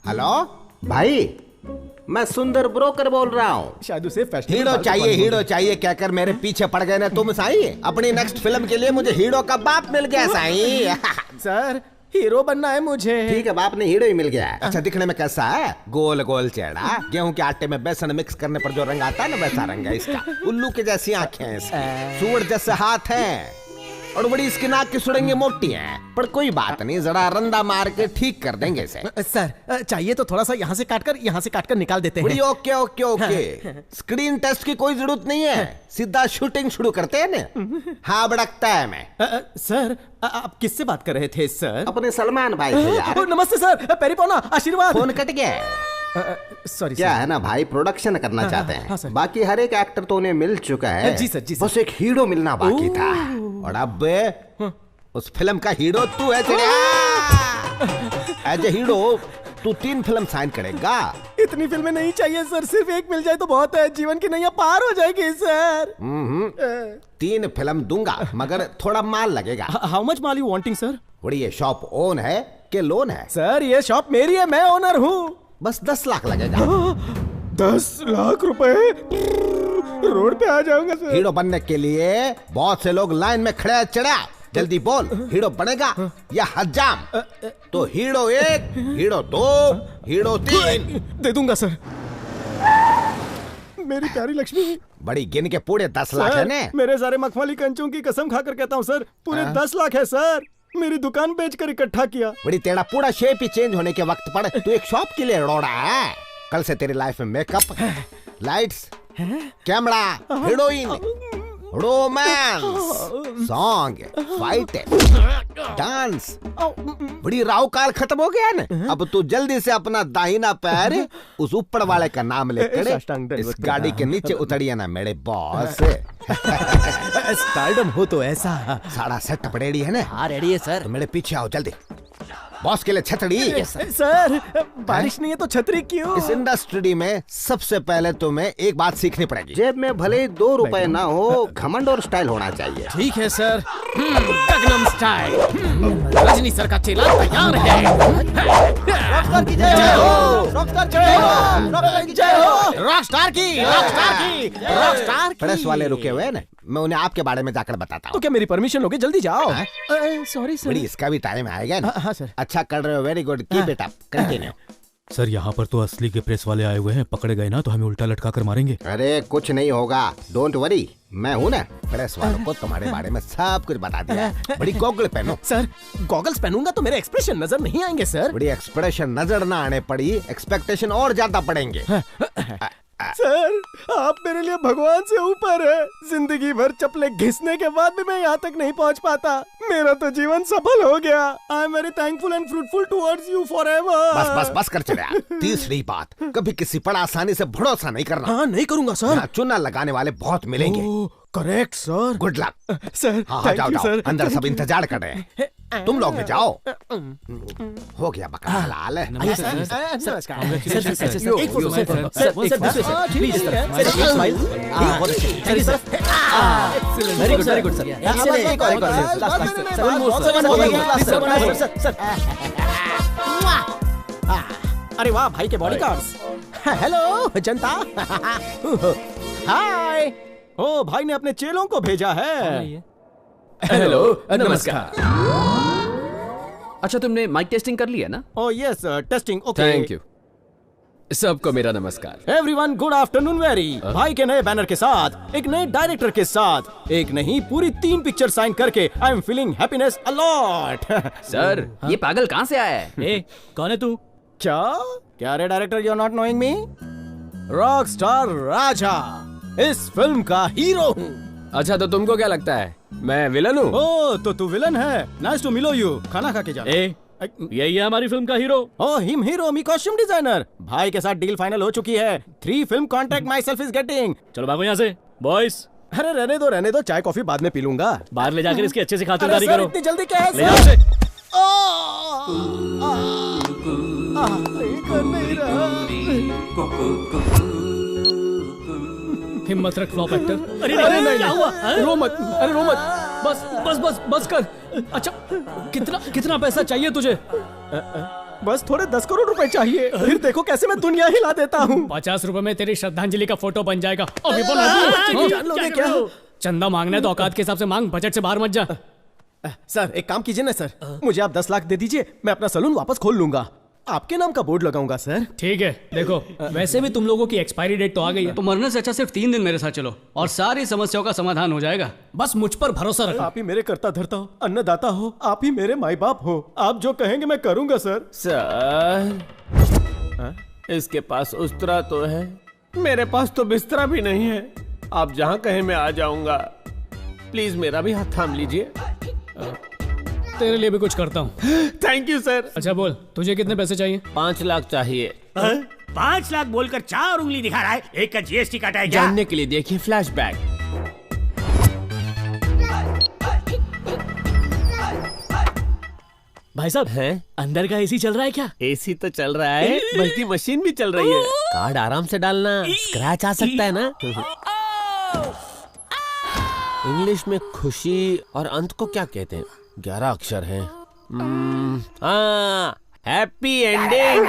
हेलो भाई, मैं सुंदर ब्रोकर बोल रहा हूँ। शायद उसे हीरो चाहिए, हीरो चाहिए कहकर मेरे पीछे पड़ गए ना तुम साई। अपनी नेक्स्ट फिल्म के लिए मुझे हीरो का बाप मिल गया साई। सर हीरो बनना है मुझे। ठीक है, बाप ने हीरो ही मिल गया। अच्छा दिखने में कैसा है? गोल गोल चेहरा, गेहूं के आटे में बेसन मिक्स करने पर जो रंग आता है ना वैसा रंग है इसका। उल्लू की जैसी आंखें हैं इसकी, सूअर जैसे हाथ हैं, और बड़ी इसकी नाक की सुड़ंगे मोटी हैं। पर कोई बात नहीं, जरा रंदा मार के ठीक कर देंगे इसे। सर चाहिए तो थोड़ा सा यहाँ से काटकर निकाल देते हैं। Okay okay okay, screen test की कोई जरूरत नहीं है, सीधा शूटिंग शुरू करते हैं ना। हाँ बड़कता है मैं। सर आप किससे बात कर रहे थे सर? अपने सलमान भाई से यार। नमस्ते सर, पेरीपोना आशीर्वाद। फोन कट गया। सॉरी क्या है ना भाई, प्रोडक्शन करना चाहते हैं। हाँ सर। बाकी हर एक एक्टर तो उन्हें मिल चुका है। जी सर, जी सर। बस एक हीरो मिलना बाकी था, और अब उस फिल्म का हीरो तू है। एज ए हीरो तू 3 फिल्म साइन करेगा। इतनी फिल्में नहीं चाहिए सर, सिर्फ एक मिल जाए तो बहुत है। जीवन की नैया पार हो जाएगी सर। 3 फिल्म दूंगा, मगर थोड़ा माल लगेगा। How much mall you wanting sir? बड़ी ये शॉप ओन है कि लोन है? सर ये शॉप मेरी है, मैं ओनर हूँ। बस 10 लाख लगेगा। 10 लाख रुपए? रोड पे आ जाऊंगा सर। हीरो बनने के लिए बहुत से लोग लाइन में खड़े हैं। चढ़ा जल्दी बोल, हीरो बनेगा या हज्जाम? तो हीरो 1, हीरो 2, हीरो 3 दे दूंगा सर। मेरी प्यारी लक्ष्मी। बड़ी गिन के पूरे 10 लाख है ने? मेरे सारे मखमली कंचों की कसम खाकर कहता हूँ सर, पूरे 10 लाख है सर। मेरी दुकान बेचकर इकट्ठा किया। बड़ी तेरा पूरा शेप ही चेंज होने के वक्त पर तू एक शॉप के लिए रोड़ा है। कल से तेरी लाइफ में makeup, lights, camera, heroine, romance, song, fight, dance. बड़ी राव काल खत्म हो गया ना। अब तू जल्दी से अपना दाहिना पैर उस ऊपर वाले का नाम लेकर इस गाड़ी के नीचे उतरिए ना मेरे बॉस। स्टारडम हो तो ऐसा। सारा सेटअप रेडी है ना? हाँ रेडी है सर। तो मेरे पीछे आओ जल्दी। बॉस के लिए छतरी। सर बारिश नहीं है तो छतरी क्यों? इस इंडस्ट्री में सबसे पहले तुम्हें एक बात सीखनी पड़ेगी। जेब में भले 2 रुपए ना हो, घमंड और स्टाइल होना चाहिए। ठीक है sir. Gangnam style. Rajni sir का चेला तैयार है। रॉकस्टार की जय हो, रॉकस्टार की जय हो, रॉकस्टार की जय हो, रॉकस्टार की, रॉकस्टार की, रॉकस्टार की। प्रेस वाले रुके हुए हैं ना, मैं उन्हें आपके बारे में जाकर बताता हूँ। तो क्या मेरी परमिशन लोगे? जल्दी जाओ। Sorry sir. बड़ी इसका भी टाइम आएगा ना। हाँ सर। अच्छा कर रहे हो, very good, keep it up, continue. Sir यहाँ पर तो असली के प्रेस वाले आए हुए हैं, पकड़े गए ना तो हमें उल्टा लटका कर मारेंगे। अरे कुछ नहीं होगा, डोंट वरी, मैं हूँ ना। प्रेस वालों को तुम्हारे बारे में सब कुछ बता दिया। बड़ी गॉगल पहनो। सर गॉगल्स पहनूंगा तो मेरे एक्सप्रेशन नजर नहीं आएंगे सर। बड़ी एक्सप्रेशन नजर ना आने पड़ी, एक्सपेक्टेशन और ज्यादा पड़ेंगे। सर आप मेरे लिए भगवान से ऊपर है। जिंदगी भर चप्पलें घिसने के बाद भी मैं यहाँ तक नहीं पहुँच पाता। मेरा तो जीवन सफल हो गया। I am very thankful and fruitful towards you forever. बस बस बस कर चला। तीसरी बात, कभी किसी पर आसानी से भरोसा नहीं करना। हाँ नहीं करूँगा सर। चुना लगाने वाले बहुत मिलेंगे। Correct sir. Good luck sir. हाँ जाओ जाओ, अंदर सब इंतजार कर रहे हैं। तुम लोग भी जाओ। हो गया बका लाल। Very good sir. अरे वाह भाई के बॉडीगार्ड्स। हेलो जनता। हाय। ओ भाई ने अपने चेलों को भेजा है। हेलो नमस्कार। अच्छा, तुमने माइक टेस्टिंग कर लिया ना? Oh yes, testing. Okay, thank you. सबको मेरा नमस्कार। Everyone good afternoon very. भाई के नए बैनर के साथ, एक नए डायरेक्टर के साथ, एक नहीं पूरी 3 पिक्चर साइन करके I am feeling happiness a lot. Sir, ये पागल कहाँ से आया है? ए, कौन है तू? क्या रे director, you are not knowing me? Rock star Raja, इस फिल्म का हीरो हूँ। अच्छा, तो तुमको क्या लगता है मैं विलन हूँ? ओह, तो तू विलन है। नाइस टू मिलो यू। खाना खा के जा। यही है हमारी फिल्म का हीरो। ओह, हिम हीरो, मी कॉस्ट्यूम डिजाइनर। भाई के साथ डील फाइनल हो चुकी है। 3 film contract my self is getting. चलो भागो यहाँ से बॉयज। अरे रहने दो, चाय कॉफी बाद में पी लूंगा। बाहर ले जाकर इसकी अच्छे से खातिरदारी करो। इतनी जल्दी क्या है? ले जाओ इसे। हिम्मत रख फ्लॉप एक्टर। अरे नहीं, क्या हुआ? रो मत, अरे रो मत। बस कर। अच्छा, कितना पैसा चाहिए तुझे? बस थोड़े 10 करोड़ रुपए चाहिए, फिर देखो कैसे मैं दुनिया हिला देता हूँ। 50 रुपए में तेरी श्रद्धांजलि का फोटो बन जाएगा। अभी जान लोगे क्या? चंदा मांगना है तो औकात के हिसाब से मांग, बजट से बाहर मत जा। सर एक काम कीजिए ना सर, मुझे आप 10 लाख दे दीजिए, मैं अपना सलून वापस खोल लूंगा। आपके नाम का बोर्ड लगाऊंगा सर। ठीक है, देखो वैसे भी तुम लोगों की एक्सपायरी डेट तो आ गई है, तो मरने से अच्छा सिर्फ 3 दिन मेरे साथ चलो और सारी समस्याओं का समाधान हो जाएगा। बस मुझ पर भरोसा रखो। आप ही मेरे कर्ता धर्ता हो, अन्नदाता हो, आप ही मेरे माई बाप हो। आप जो कहेंगे मैं करूंगा सर। सर, इसके पास उस्तरा तो है, मेरे पास तो बिस्तरा भी नहीं है। आप जहाँ कहें मैं आ जाऊंगा। प्लीज मेरा भी हाथ थाम लीजिए। तेरे लिए भी कुछ करता हूँ। Thank you sir. अच्छा बोल, तुझे कितने पैसे चाहिए? 5 लाख चाहिए। 5 लाख बोलकर 4 उंगली दिखा रहा है। एक का जीएसटी काटा है क्या? जानने के लिए देखिए फ्लैशबैक। भाई साहब हैं? अंदर का एसी चल रहा है क्या? एसी तो चल रहा है, बल्कि मशीन भी चल रही है। कार्ड आराम से डालना, स्क्रैच आ सकता है ना। इंग्लिश में खुशी और अंत को क्या कहते हैं? 11 अक्षर हैं। Happy ending.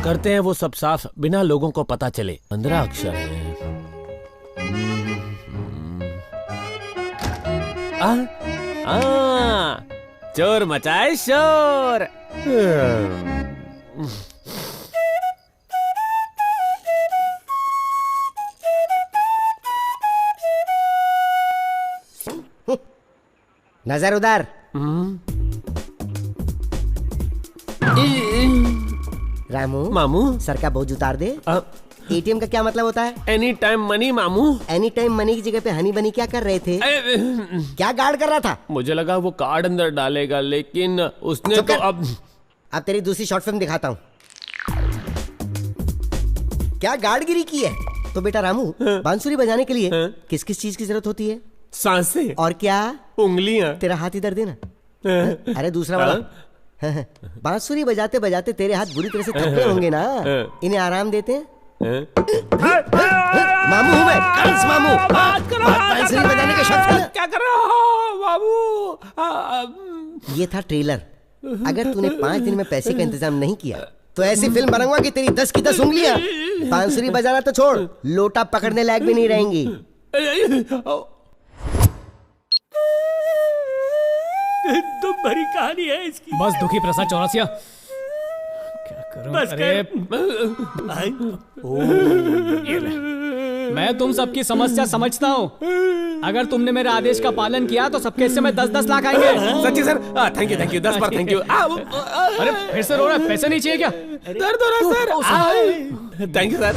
करते हैं वो सब साफ, बिना लोगों को पता चले। 15 अक्षर हैं। चोर मचाए शोर। नजर उधर। रामू, मामू, सर का बोझ उतार दे। एटीएम का क्या मतलब होता है? एनी टाइम मनी मामू। एनी टाइम मनी की जगह पे हनी बनी क्या कर रहे थे? क्या गार्ड कर रहा था? मुझे लगा वो कार्ड अंदर डालेगा, लेकिन उसने तो अब तेरी दूसरी शॉर्ट फिल्म दिखाता हूँ। क्या गार्डगिरी की है? तो बेटा रामू, बांसुरी बजाने के लिए किस किस चीज की जरूरत होती है? सांसें। और क्या? उंगलियां। तेरा हाथ इधर देना। अरे दूसरा वाला। बांसुरी बजाते बजाते तेरे हाथ बुरी तरह से थके होंगे ना, इन्हें आराम देते हैं। मामू हूँ मैं, कंस मामू। बांसुरी बजाने के शौक। क्या कर रहे हो बाबू? ये था ट्रेलर। अगर तूने 5 दिन में पैसे का इंतजाम नहीं किया तो ऐसी फिल्म बनाऊंगा कि तेरी 10 की 10 उंगलियां बांसुरी बजाना तो छोड़, लोटा पकड़ने लायक भी नहीं रहेंगी। दुख भरी कहानी है इसकी। बस दुखी प्रसाद चौरसिया, क्या करूं? बस अरे मैं तुम सबकी समस्या समझता हूँ। अगर तुमने मेरे आदेश का पालन किया तो सबके हिस्से में 10-10 लाख आएंगे। सच्ची sir? Thank you 10 bar thank you. अरे फिर से रो रहा है? पैसे नहीं चाहिए क्या? दर्द हो रहा है सर। Thank you sir.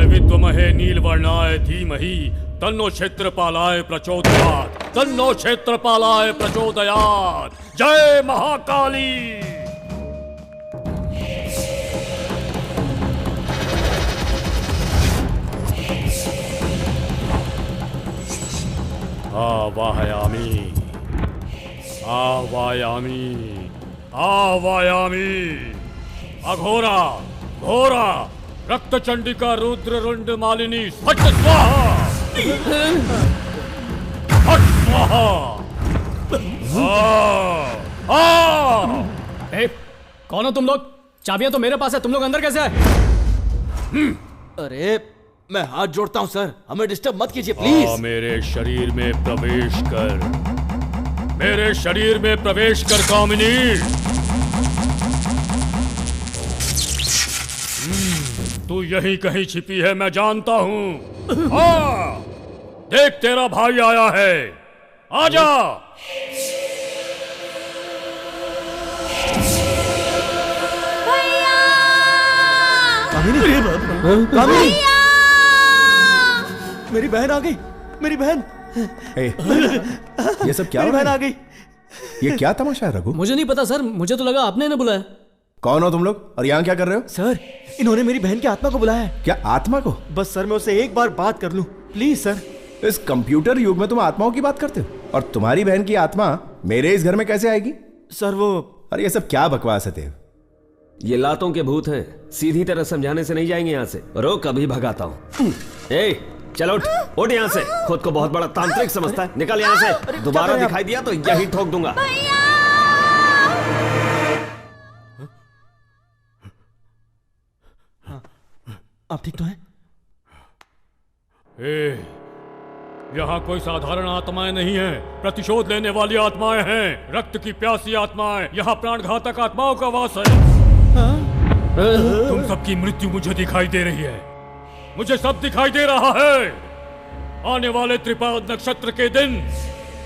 विद्महे नीलवर्णाय धीमहि तन्नो क्षेत्रपालाय प्रचोदयात्। तन्नो क्षेत्रपालाय प्रचोदयात्। जय महाकाली। आवायामी आवायामी आवायामी। अघोरा घोरा रक्त चंडिका रुद्र रुंड मालिनी फट स्वाहा फट स्वाहा। कौन हो तुम लोग? चाबियां तो मेरे पास है, तुम लोग अंदर कैसे आए? अरे मैं हाथ जोड़ता हूं सर, हमें डिस्टर्ब मत कीजिए प्लीज। मेरे शरीर में प्रवेश कर, मेरे शरीर में प्रवेश कर कामिनी। तू यहीं कहीं छिपी है, मैं जानता हूं। हाँ, देख तेरा भाई आया है, आजा। कामिनी, मेरी बहन आ गई, मेरी बहन। ये सब क्या? मेरी बहन आ गई। ये क्या तमाशा है रघु? मुझे नहीं पता सर, मुझे तो लगा आपने ना बुलाया। कौन हो तुम लोग और यहाँ क्या कर रहे हो? सर, इन्होंने मेरी बहन की आत्मा को बुलाया है। क्या आत्मा को? बस सर मैं उससे एक बार बात कर लूं प्लीज सर। इस कंप्यूटर युग में तुम आत्माओं की बात करते हो, और तुम्हारी बहन की आत्मा मेरे इस घर में कैसे आएगी? सर वो, अरे ये सब क्या बकवास है देव? ये लातों के भूत हैं, सीधी तरह समझाने से नहीं जाएंगे यहाँ से। रोक, अभी भगाता हूँ। ए, चलो उठ, उठ यहाँ से। खुद को बहुत बड़ा तांत्रिक समझता है, निकल यहाँ से। दोबारा दिखाई दिया तो यही ठोक दूंगा। आप ठीक तो हैं? यहाँ कोई साधारण आत्माएं नहीं हैं, प्रतिशोध लेने वाली आत्माएं हैं, रक्त की प्यासी आत्माएं। यहाँ प्राणघातक आत्माओं का वास है। तुम सबकी मृत्यु मुझे दिखाई दे रही है, मुझे सब दिखाई दे रहा है। आने वाले त्रिपाद नक्षत्र के दिन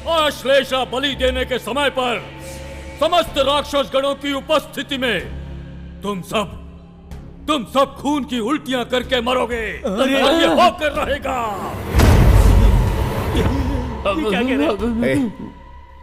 आश्लेषा बलि देने के समय पर समस्त राक्षस गणों की उपस्थिति में तुम सब खून की उल्टियां करके मरोगे। और ये होकर रहेगा। क्या कह रहे हैं?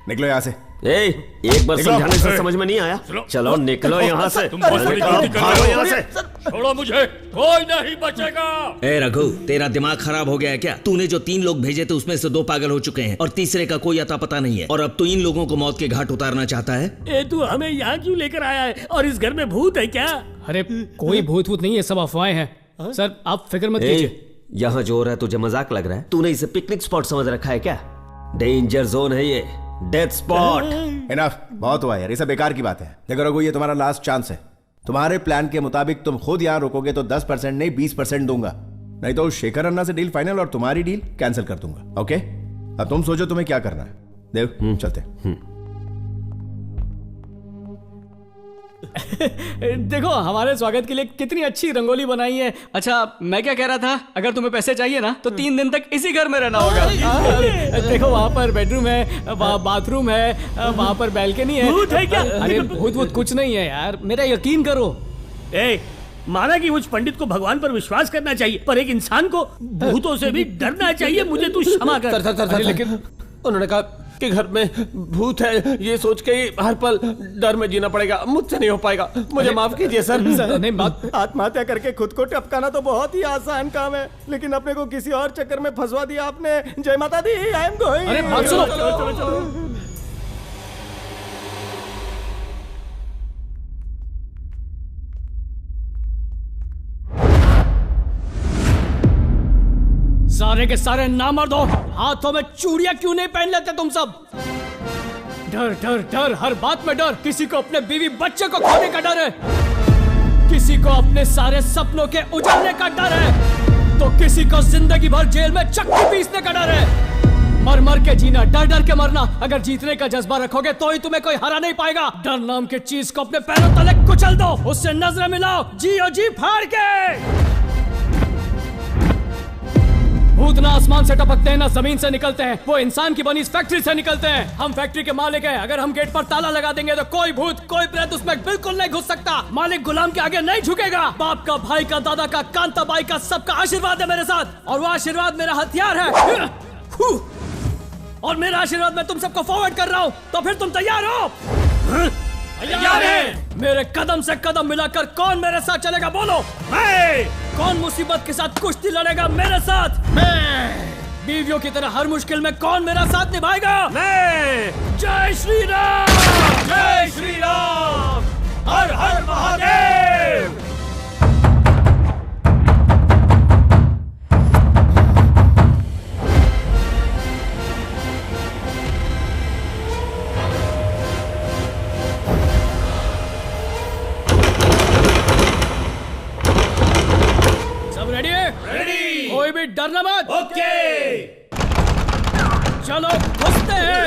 निकलो यहाँ से। एक बार समझाने से समझ में नहीं आया? चलो निकलो यहाँ से। भागो यहाँ से। छोड़ो मुझे, कोई नहीं बचेगा। ए रघु, तेरा दिमाग खराब हो गया है क्या? तूने जो 3 लोग भेजे थे उसमें से 2 पागल हो चुके हैं और तीसरे का कोई अता पता नहीं है, और अब तू इन लोगों को मौत के घाट उतारना चाहता है। तू हमें यहाँ क्यों लेकर आया है? और इस घर में भूत है क्या? अरे कोई भूत वूत नहीं है, सब अफवाहें हैं। सर आप फिक्र मत कीजिए। यहाँ जो हो रहा है तुझे मजाक लग रहा है? तूने इसे पिकनिक स्पॉट समझ रखा है क्या? डेंजर जोन है ये, डेथ स्पॉट। इनफ, बहुत हुआ यार, ये सब बेकार की बात है। देखो रघु, ये तुम्हारा लास्ट चांस है। तुम्हारे प्लान के मुताबिक तुम खुद यहाँ रुकोगे तो 10% नहीं 20% दूंगा, नहीं तो शेखर अन्ना से डील फाइनल और तुम्हारी डील कैंसिल कर दूंगा। ओके, अब तुम सोचो तुम्हें क्या करना है। देव चलते। देखो हमारे स्वागत के लिए कितनी अच्छी रंगोली बनाई है। अच्छा मैं क्या कह रहा था, अगर तुम्हें पैसे चाहिए ना तो 3 दिन तक इसी घर में रहना होगा। देखो वहाँ पर बेडरूम है, वहाँ बाथरूम है, वहाँ पर बैल्कनी है। भूत है क्या? अरे भूत कुछ नहीं है यार, मेरा यकीन करो। माना कि मुझ पंडित को भगवान पर विश्वास करना चाहिए, पर एक इंसान को भूतों से भी डरना चाहिए। मुझे तू क्षमा कर। लेकिन उन्होंने कहा कि घर में भूत है, ये सोच के ही हर पल डर में जीना पड़ेगा। मुझसे नहीं हो पाएगा, मुझे माफ कीजिए सर। नहीं बात, आत्महत्या करके खुद को टपकाना तो बहुत ही आसान काम है, लेकिन अपने को किसी और चक्कर में फंसवा दिया आपने। जय माता दी, आई एम गोइंग। अरे बात सुनो। चलो। सारे के सारे नामर्द हो, हाथों में चूड़ियां क्यों नहीं पहन लेते तुम सब? डर डर डर, हर बात में डर। किसी को अपने बीवी बच्चे को खोने का डर है, किसी को अपने सारे सपनों के उजाड़ने का डर है, तो किसी को जिंदगी भर जेल में चक्की पीसने का डर है। मर मर के जीना, डर डर के मरना। अगर जीतने का जज्बा रखोगे तो ही तुम्हें कोई हरा नहीं पाएगा। डर नाम की चीज को अपने पैरों तले कुचल दो, उससे नजरें मिलाओ, जियो जी फाड़ के। भूत ना आसमान से टपकते हैं ना जमीन से निकलते हैं, वो इंसान की बनी इस फैक्ट्री से निकलते हैं। हम फैक्ट्री के मालिक हैं, अगर हम गेट पर ताला लगा देंगे तो कोई भूत कोई प्रेत उसमें बिल्कुल नहीं घुस सकता। मालिक गुलाम के आगे नहीं झुकेगा। बाप का, भाई का, दादा का, कांता बाई का, सबका आशीर्वाद है मेरे साथ, और वो आशीर्वाद मेरा हथियार है। और मेरा आशीर्वाद मैं तुम सबको फॉरवर्ड कर रहा हूँ, तो फिर तुम तैयार हो? तैयार है। मेरे कदम से कदम मिलाकर कौन मेरे साथ चलेगा बोलो? मैं। कौन मुसीबत के साथ कुश्ती लड़ेगा मेरे साथ? मैं। बीवियों की तरह हर मुश्किल में कौन मेरा साथ निभाएगा? मैं। जय श्री राम, जय श्री राम, हर हर महादेव। रेडी है? रेडी। कोई भी डरना मत। ओके। चलो घुसते हैं।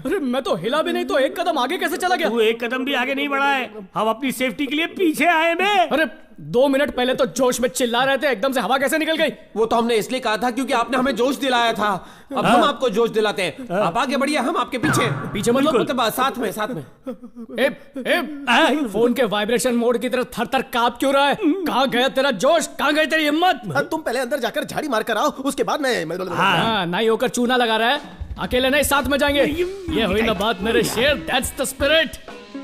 अरे मैं तो हिला भी नहीं तो एक कदम आगे कैसे चला गया? तू एक कदम भी आगे नहीं बढ़ा है, हम अपनी सेफ्टी के लिए पीछे आए में। अरे 2 मिनट पहले तो जोश में चिल्ला रहे थे, एकदम से हवा कैसे निकल गई? वो तो हमने इसलिए कहा था क्योंकि आपने हमें जोश दिलाया था। अब हम आपको जोश दिलाते हैं। आप आगे बढ़िए, हम आपके पीछे। पीछे मतलब साथ में साथ में। फोन के वाइब्रेशन मोड की तरह थर थर कांप क्यों रहा है? कहाँ गया तेरा जोश, कहाँ गई तेरी हिम्मत? तुम पहले अंदर जाकर झाड़ी मार कर आओ, उसके बाद मैं हाँ, नाई होकर चूना लगा रहा है। अकेले नहीं, साथ में जाएंगे। ये हुई ना बात मेरे शेर, दैट्स द स्पिरिट।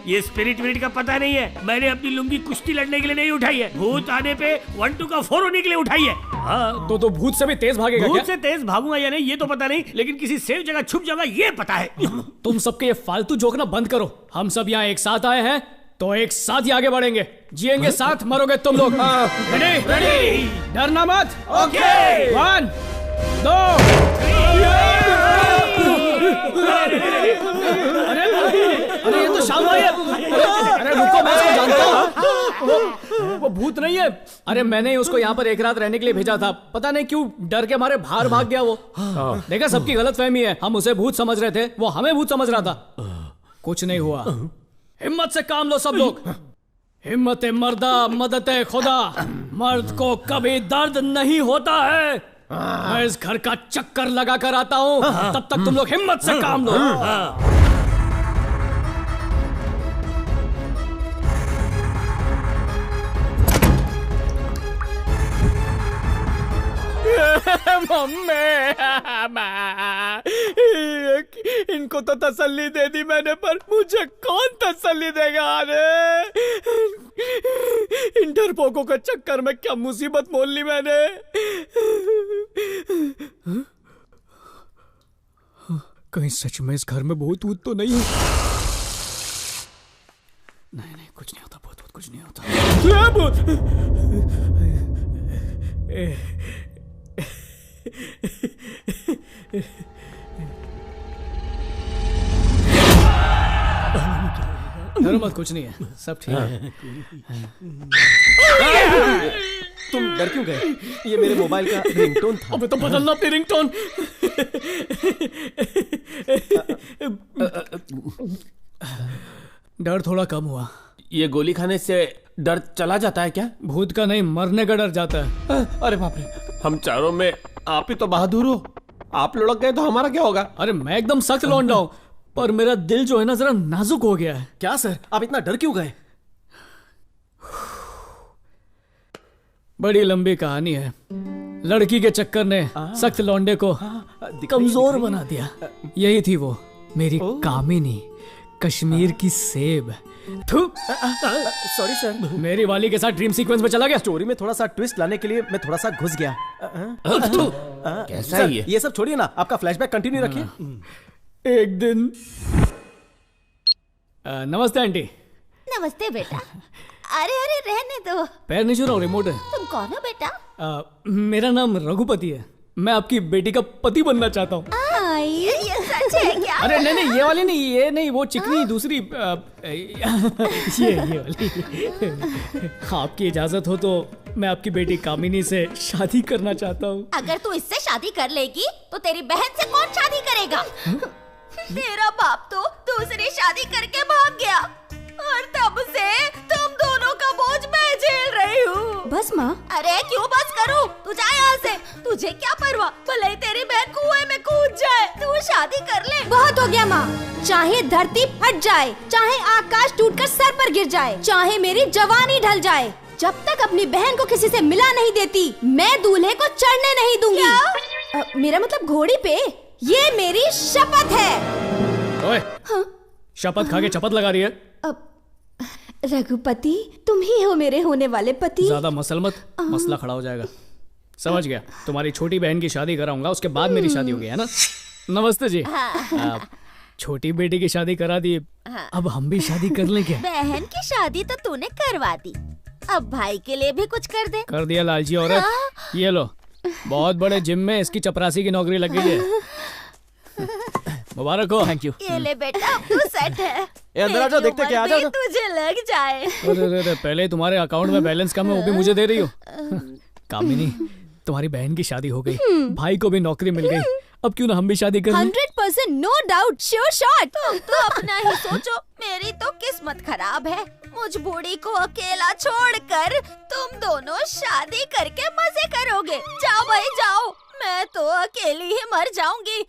ये स्पिरिट का पता नहीं है। मैंने अपनी लुंगी कुश्ती लड़ने के लिए नहीं उठाई है, भूत आने पे 1-2 का 4 होने के लिए उठाई है। हाँ, तो भूत से भी तेज भागेगा क्या? भूत से तेज भागूंगा या नहीं ये तो पता नहीं, लेकिन किसी सेफ जगह छुप जाऊंगा ये पता है। तुम सबके ये फालतू जोकना बंद करो। हम सब यहाँ एक साथ आए हैं तो एक साथ ही आगे बढ़ेंगे, जिएंगे साथ, मरोगे तुम लोग। रेडी? रेडी। डरना मत। ओके। 1 2 अरे ये तो शाम है। अरे रुको, मैं इसको जानता हूँ। वो भूत नहीं है। अरे मैंने ही उसको यहाँ पर एक रात रहने के लिए भेजा था। पता नहीं क्यों डर के मारे बाहर भाग गया वो। देखा, सबकी गलतफहमी है। हम उसे भूत समझ रहे थे, वो हमें भूत समझ रहा था। कुछ नहीं हुआ। हिम्मत से काम लो सब लोग। हिम्मत मर्दा मदद खुदा। मर्द को कभी दर्द नहीं होता है। मैं इस घर का चक्कर लगा कर आता हूँ, तब तक तुम लोग हिम्मत से काम लो। इनको तो तसल्ली दे दी मैंने, पर मुझे कौन तसल्ली देगा? इन डरपोकों के चक्कर में क्या मुसीबत मोल ली मैंने। कहीं सच में इस घर में भूत वूत तो नहीं है? नहीं, कुछ नहीं होता, भूत कुछ नहीं होता। डरो मत, कुछ नहीं है, सब ठीक है। तुम डर क्यों गए? ये मेरे मोबाइल का रिंगटोन था। अबे तो बदलना अपनी रिंगटोन। डर थोड़ा कम हुआ। ये गोली खाने से डर चला जाता है क्या? भूत का नहीं, मरने का डर जाता है। अरे बाप रे, हम चारों में आप ही तो बहादुर हो। आप लुढ़क गए तो हमारा क्या होगा? अरे मैं एकदम सख्त लौंडा हूं, पर मेरा दिल जो है ना जरा नाजुक हो गया है। क्या सर, आप इतना डर क्यों गए? बड़ी लंबी कहानी है। लड़की के चक्कर ने सख्त लौंडे को कमजोर बना दिया। यही थी वो, मेरी कामिनी, कश्मीर की सेब। सॉरी सर, मेरी वाली के साथ ड्रीम सीक्वेंस में चला गया। स्टोरी में थोड़ा सा ट्विस्ट लाने के लिए मैं थोड़ा सा घुस गया। कैसा है ये सब छोड़िए ना, आपका फ्लैशबैक कंटिन्यू रखिए। एक दिन नमस्ते आंटी। नमस्ते बेटा। अरे रहने दो। पैर नहीं छू रहा हूँ, रिमोट है। तुम कौन हो बेटा? मेरा नाम रघुपति है। मैं आपकी बेटी का पति बनना चाहता हूँ। ये सच है क्या? अरे नहीं, ये वाली नहीं, ये नहीं, वो चिकनी दूसरी। ये वाली। आपकी इजाजत हो तो मैं आपकी बेटी कामिनी से शादी करना चाहता हूँ। अगर तू इससे शादी कर लेगी तो तेरी बहन से कौन शादी करेगा? तेरा बाप तो दूसरी शादी करके भाग गया और तब से तुम दोनों का बोझ मैं झेल रही हूँ। बस माँ। अरे क्यों बस करूँ? तू जा यहाँ से। तुझे क्या परवाह, भले ही तेरी बहन कुएं में कूद जाए, तू शादी कर ले। बहुत हो गया माँ। चाहे धरती फट जाए, चाहे आकाश टूटकर सर पर गिर जाए, चाहे मेरी जवानी ढल जाए, जब तक अपनी बहन को किसी से मिला नहीं देती, मैं दूल्हे को चढ़ने नहीं दूंगी। मेरा मतलब घोड़ी पे। ये मेरी शपथ है। ओए, शपथ खा के चपत लगा रही है। रघुपति, तुम ही हो मेरे होने वाले पति। ज्यादा मसल मत, मसला खड़ा हो जाएगा। समझ गया, तुम्हारी छोटी बहन की शादी कराऊंगा, उसके बाद मेरी शादी होगी, है ना? नमस्ते जी। छोटी बेटी की शादी करा दी, अब हम भी शादी कर लें क्या? बहन की शादी तो तूने करवा दी, अब भाई के लिए भी कुछ कर दे। कर दिया लालची औरत। ये लो, बहुत बड़े जिम में इसकी चपरासी की नौकरी लग गई है। मुबारक हो। Thank you. ये ले बेटा, अब तू सेट है। अंदर आ जाओ, देखते क्या, आ जाओ। तुझे लग जाए। अरे पहले तुम्हारे अकाउंट में बैलेंस कम है, वो भी मुझे दे रही हो। कामिनी, तुम्हारी बहन की शादी हो गई, भाई को भी नौकरी मिल गई, अब क्यों ना हम भी शादी कर लें? 100% नो डाउट, श्योर शॉट। तुम तो अपना ही सोचो, मेरी तो किस्मत खराब है। मुझ बूढ़ी को अकेला छोड़कर तुम दोनों शादी करके मजे करोगे। जाओ भाई जाओ, मैं तो अकेली ही मर जाऊंगी।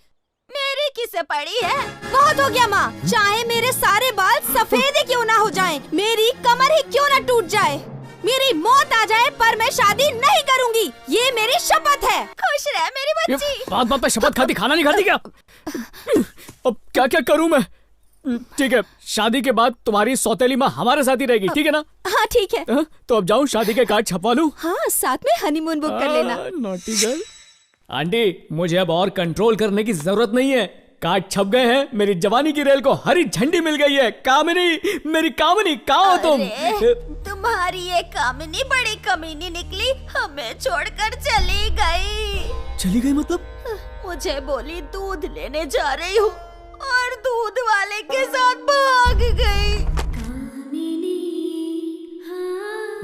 मेरी किसे पड़ी है? बहुत हो गया माँ, चाहे मेरे सारे बाल सफेद ही क्यों ना हो जाएं, मेरी कमर ही क्यों ना टूट जाए, मेरी मौत आ जाए, पर मैं शादी नहीं करूंगी, ये मेरी शपथ है। खुश रह मेरी बच्ची। बात बात पे शपथ खाती, खाना नहीं खाती क्या? अब क्या क्या करूं मैं? ठीक है, शादी के बाद तुम्हारी सौतेली माँ हमारे साथ ही रहेगी, ठीक है ना? हाँ ठीक है। तो अब जाऊं शादी के कार्ड छपवा लूं? हाँ, साथ में हनीमून बुक कर लेना। Naughty girl. आंटी, मुझे अब और कंट्रोल करने की जरूरत नहीं है, कार्ड छप गए हैं, मेरी जवानी की रेल को हरी झंडी मिल गई है। कामिनी, मेरी कामिनी, कहाँ हो तुम? तुम्हारी ये कामिनी बड़ी कमीनी निकली, हमें छोड़कर चली गई। चली गई मतलब? मुझे बोली दूध लेने जा रही हूँ, और दूध वाले के साथ भाग गई।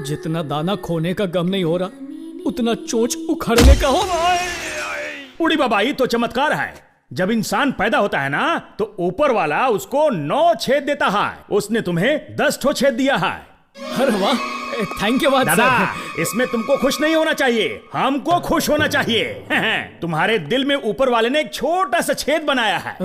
जितना दाना खोने का गम नहीं हो रहा, उतना चोंच उखड़ने का हो रहा है। उड़ी बाबा, ये तो चमत्कार है। जब इंसान पैदा होता है ना, तो ऊपर वाला उसको 9 छेद देता है। उसने तुम्हें 10 ठो छेद दिया है। अरे वाह, थैंक यू दादा, इसमें तुमको खुश नहीं होना चाहिए, हमको खुश होना चाहिए। तुम्हारे दिल में ऊपर वाले ने एक छोटा सा छेद बनाया है।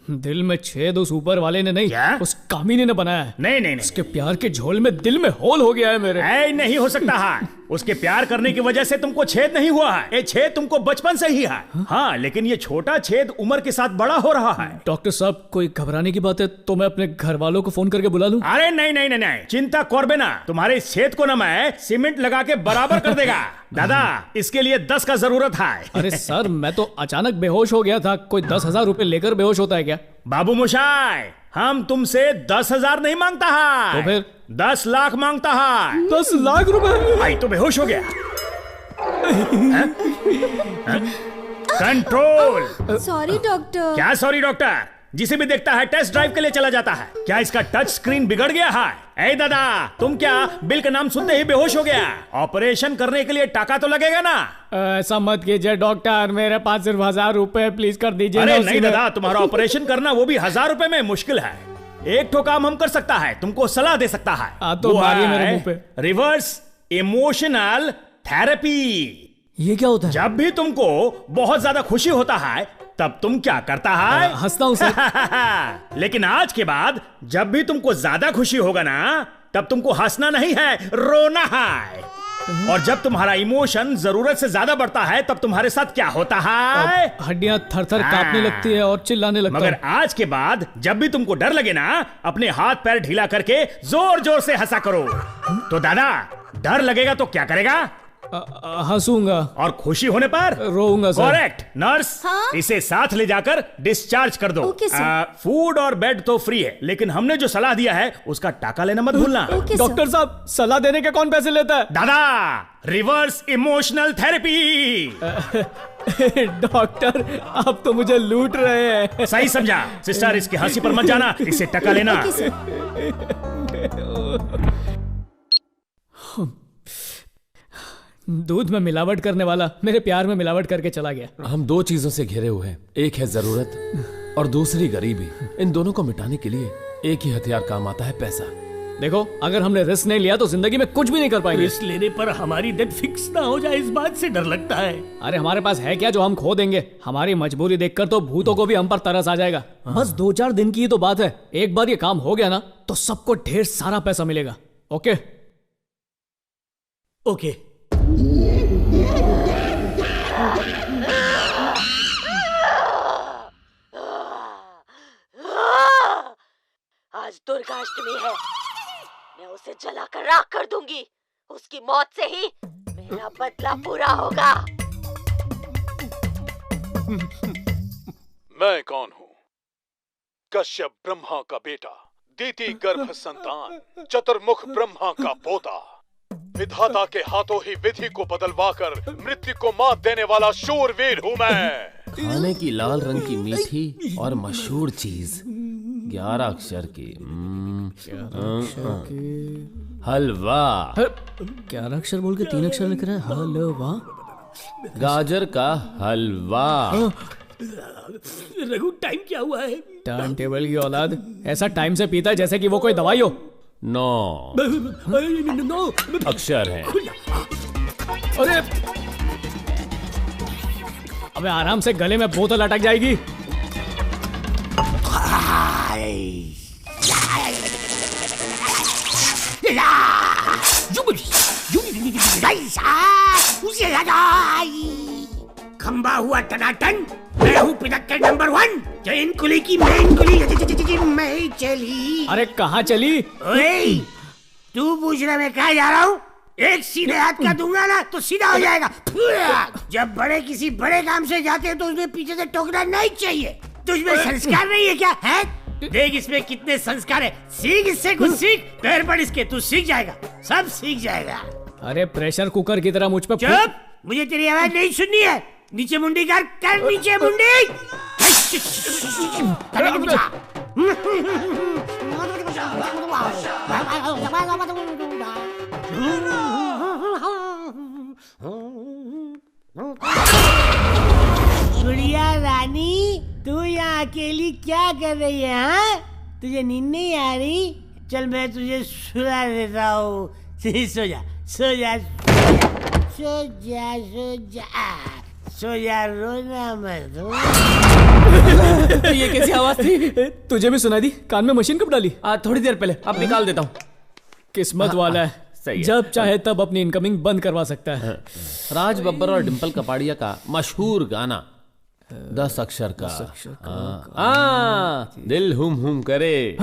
दिल में छेद उस ऊपर वाले ने नहीं, उस कामिनी ने बनाया है। नहीं, उसके प्यार के झोल में दिल में होल हो गया है मेरे। नहीं हो सकता है, उसके प्यार करने की वजह से तुमको छेद नहीं हुआ है, ये छेद तुमको बचपन से ही है। हाँ, लेकिन ये छोटा छेद उम्र के साथ बड़ा हो रहा है। डॉक्टर साहब, कोई घबराने की बात है तो मैं अपने घर वालों को फोन करके बुला लूं? अरे नहीं, चिंता करबे ना, तुम्हारे इस छेद को ना मैं सीमेंट लगा के बराबर कर देगा। दादा, इसके लिए 10 का जरूरत है। अरे सर, मैं तो अचानक बेहोश हो गया था, कोई 10,000 रुपए लेकर बेहोश होता है क्या? बाबू मोशाय, हम तुमसे 10,000 नहीं मांगता है, तो फिर 10 लाख मांगता है। 10 लाख रुपए? आई तो बेहोश हो गया। कंट्रोल। Sorry doctor. क्या सॉरी डॉक्टर? जिसे भी देखता है टेस्ट ड्राइव के लिए चला जाता है। क्या इसका टच स्क्रीन बिगड़ गया है? ए दादा, तुम क्या बिल का नाम सुनते ही बेहोश हो गया? ऑपरेशन करने के लिए टाका तो लगेगा ना? ऐसा मत कीजिए डॉक्टर, मेरे पास सिर्फ 1,000 रुपए प्लीज कर दीजिए। अरे नहीं दादा, तुम्हारा ऑपरेशन करना वो भी 1,000 रुपए में मुश्किल है। एक ठो काम हम कर सकता है, तुमको सलाह दे सकता है। तो मारिए मेरे मुंह पे। Reverse emotional therapy. ये क्या होता है? जब भी तुमको बहुत ज्यादा खुशी होता है, तब तुम क्या करता है? हंसता हूं सर। लेकिन आज के बाद जब भी तुमको ज्यादा खुशी होगा ना, तब तुमको हंसना नहीं है, रोना है। और जब तुम्हारा इमोशन जरूरत से ज्यादा बढ़ता है, तब तुम्हारे साथ क्या होता है? हड्डियां थर-थर कांपने लगती है और चिल्लाने लगता है। मगर आज के बाद जब भी तुमको डर लगे ना, अपने हाथ पैर ढीला करके जोर जोर से हंसा करो। तो दादा, डर लगेगा तो क्या करेगा? हंसूंगा। और खुशी होने पर रोऊंगा सर। करेक्ट। नर्स, इसे साथ ले जाकर डिस्चार्ज कर दो। फूड और बेड तो फ्री है, लेकिन हमने जो सलाह दिया है उसका टाका लेना मत भूलना। डॉक्टर साहब, सलाह देने के कौन पैसे लेता है? दादा, रिवर्स इमोशनल थेरेपी। डॉक्टर, आप तो मुझे लूट रहे हैं। सही समझा सिस्टर, इसकी हंसी पर मत जाना, इससे टका लेना। दूध में मिलावट करने वाला मेरे प्यार में मिलावट करके चला गया। हम 2 चीजों से घिरे हुए हैं, एक है जरूरत और दूसरी गरीबी। इन दोनों को मिटाने के लिए एक ही हथियार काम आता है, पैसा। देखो, अगर हमने रिस्क नहीं लिया तो जिंदगी में कुछ भी नहीं कर पाएंगे। रिस्क लेने पर हमारी डेथ फिक्स ना हो जाए, इस बात से डर लगता है। अरे हमारे पास है क्या जो हम खो देंगे? हमारी मजबूरी देखकर तो भूतों को भी हम पर तरस आ जाएगा। बस 2-4 दिन की ही तो बात है। एक बार ये काम हो गया ना, तो सबको ढेर सारा पैसा मिलेगा। Okay okay. आज दुर्गाष्टमी है, मैं उसे जलाकर राख कर दूंगी। उसकी मौत से ही मेरा बदला पूरा होगा। मैं कौन हूँ? कश्यप ब्रह्मा का बेटा, दीति गर्भ संतान, चतुर्मुख ब्रह्मा का पोता। विधाता के हाथों ही विधि को बदलवाकर मृत्यु को मात देने वाला शूरवीर हूँ मैं। खाने की लाल रंग की मीठी और मशहूर चीज, 11 अक्षर की हलवा। 11 अक्षर बोल के 3 अक्षर लिख रहा है, हलवा। गाजर का हलवा। रघु टाइम क्या हुआ है? टाइम टेबल की औलाद, ऐसा टाइम से पीता है जैसे कि वो कोई दवाई हो। 9 अक्षर है। अरे अबे आराम से, गले में बोतल अटक जाएगी। खंबा हुआ टनाटन, मैं हूँ पिनक्कड़ नंबर 1। जैन कुली की मेन कुली मैं चली। अरे कहाँ चली? ओए, तू पूछ रहा मैं कहाँ जा रहा हूँ? एक सीधे हाथ का दूंगा ना तो सीधा हो जाएगा। जब बड़े किसी बड़े काम से जाते हैं तो उसमें पीछे से टोकना नहीं चाहिए। तुझमें संस्कार नहीं है क्या? है? देख इसमें कितने संस्कार है। सीख इससे कुछ सीख, पैर पड़ इसके, तू सीख जाएगा, सब सीख जाएगा। अरे प्रेशर कुकर की तरह मुझ पे चुप, मुझे तेरी आवाज नहीं सुननी है। नीचे मुंडी कर नीचे मुंडी। गुड़िया रानी, तू यहाँ अकेली क्या कर रही है? हाँ, तुझे नींद नहीं आ रही? चल मैं तुझे सुला देता हूँ। सो जा सो जा सो जा सो जा सो जा, रोना मत। ये कैसी आवाज थी? तुझे भी सुना दी? कान में मशीन कब डाली? थोड़ी देर पहले। अब निकाल देता हूँ। किस्मत वाला है, सही है। जब चाहे तब अपनी इनकमिंग बंद करवा सकता है। राज बब्बर और डिम्पल कपाड़िया का मशहूर गाना 10 अक्षर का। दिल हुम करे।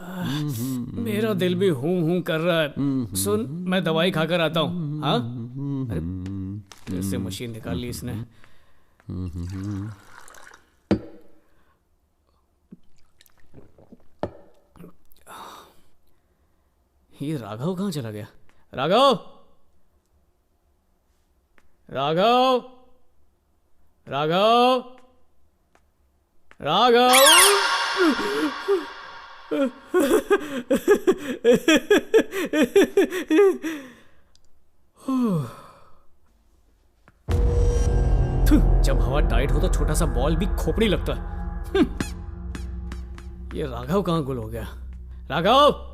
मेरा दिल भी हूं कर रहा है। सुन, मैं दवाई खाकर आता हूँ। हाँ, फिर से मशीन निकाल ली इसने। ये राघव कहाँ चला गया? राघव, राघव, राघव, राघव। जब हवा टाइट हो तो छोटा सा बॉल भी खोपड़ी लगता है। ये राघव कहाँ गुल हो गया? राघव!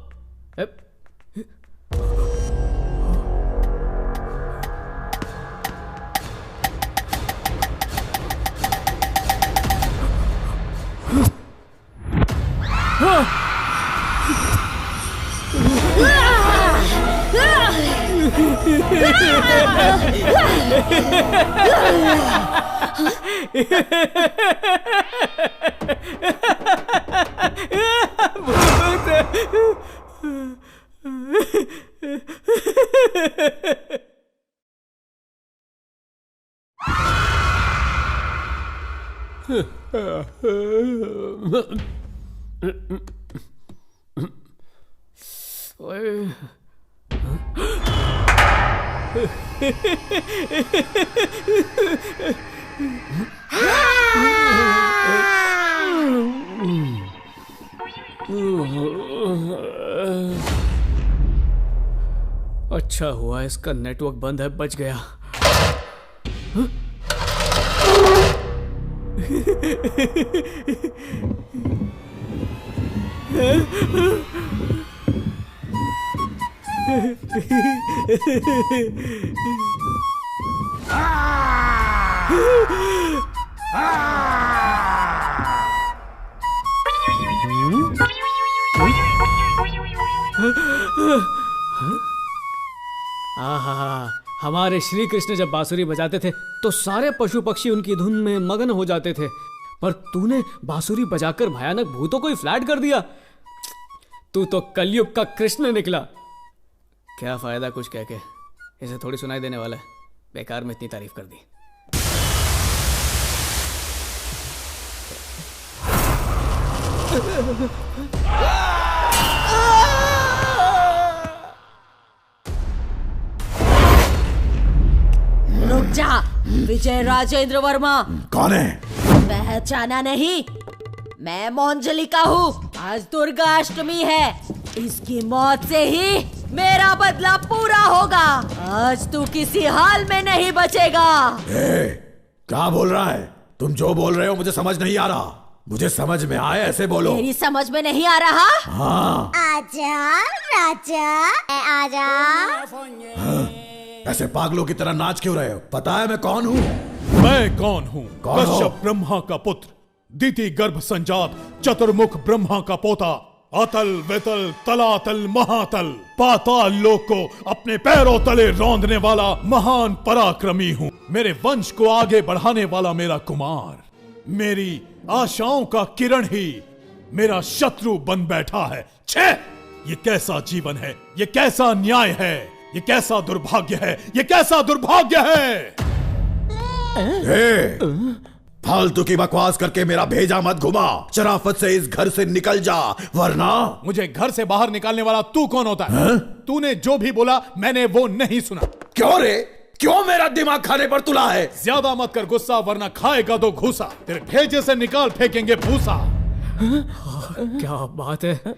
अच्छा हुआ इसका नेटवर्क बंद है, बच गया। आहा, हमारे श्री कृष्ण जब बांसुरी बजाते थे तो सारे पशु पक्षी उनकी धुन में मगन हो जाते थे, पर तूने बांसुरी बजाकर भयानक भूतों को ही फ्लैट कर दिया। तू तो कलयुग का कृष्ण निकला। क्या फायदा कुछ कह के, इसे थोड़ी सुनाई देने वाला है, बेकार में इतनी तारीफ कर दी। रुक जा, विजय राजेंद्र वर्मा। कौन है? पहचाना नहीं? मैं मोंजलिका हूँ। आज दुर्गाष्टमी है, इसकी मौत से ही मेरा बदला पूरा होगा। आज तू किसी हाल में नहीं बचेगा। क्या बोल रहा है? तुम जो बोल रहे हो मुझे समझ नहीं आ रहा। मुझे समझ में आए ऐसे बोलो। मेरी समझ में नहीं आ रहा? हाँ। आजा राजा, आजा। हाँ। ऐसे पागलों की तरह नाच क्यों रहे हो? पता है मैं कौन हूँ? मैं कौन हूँ? कश्यप ब्रह्मा का पुत्र, दिति गर्भ संजात, चतुर्मुख ब्रह्मा का पोता, अतल वेतल तलातल महातल, पाताल लोक को अपने पैरों तले रौंदने वाला महान पराक्रमी हूँ। मेरे वंश को आगे बढ़ाने वाला मेरा कुमार, मेरी आशाओं का किरण ही मेरा शत्रु बन बैठा है। छे! ये कैसा जीवन है, ये कैसा न्याय है, ये कैसा दुर्भाग्य है, ये कैसा दुर्भाग्य है। फालतू की बकवास करके मेरा भेजा मत घुमा। शराफत से इस घर से निकल जा, वरना। मुझे घर से बाहर निकालने वाला तू कौन होता है? तूने जो भी बोला मैंने वो नहीं सुना। क्यों रे? क्यों मेरा दिमाग खाने पर तुला है? ज्यादा मत कर गुस्सा, वरना खाएगा तो घूसा। तेरे भेजे से निकाल फेंकेंगे भूसा। क्या बात है,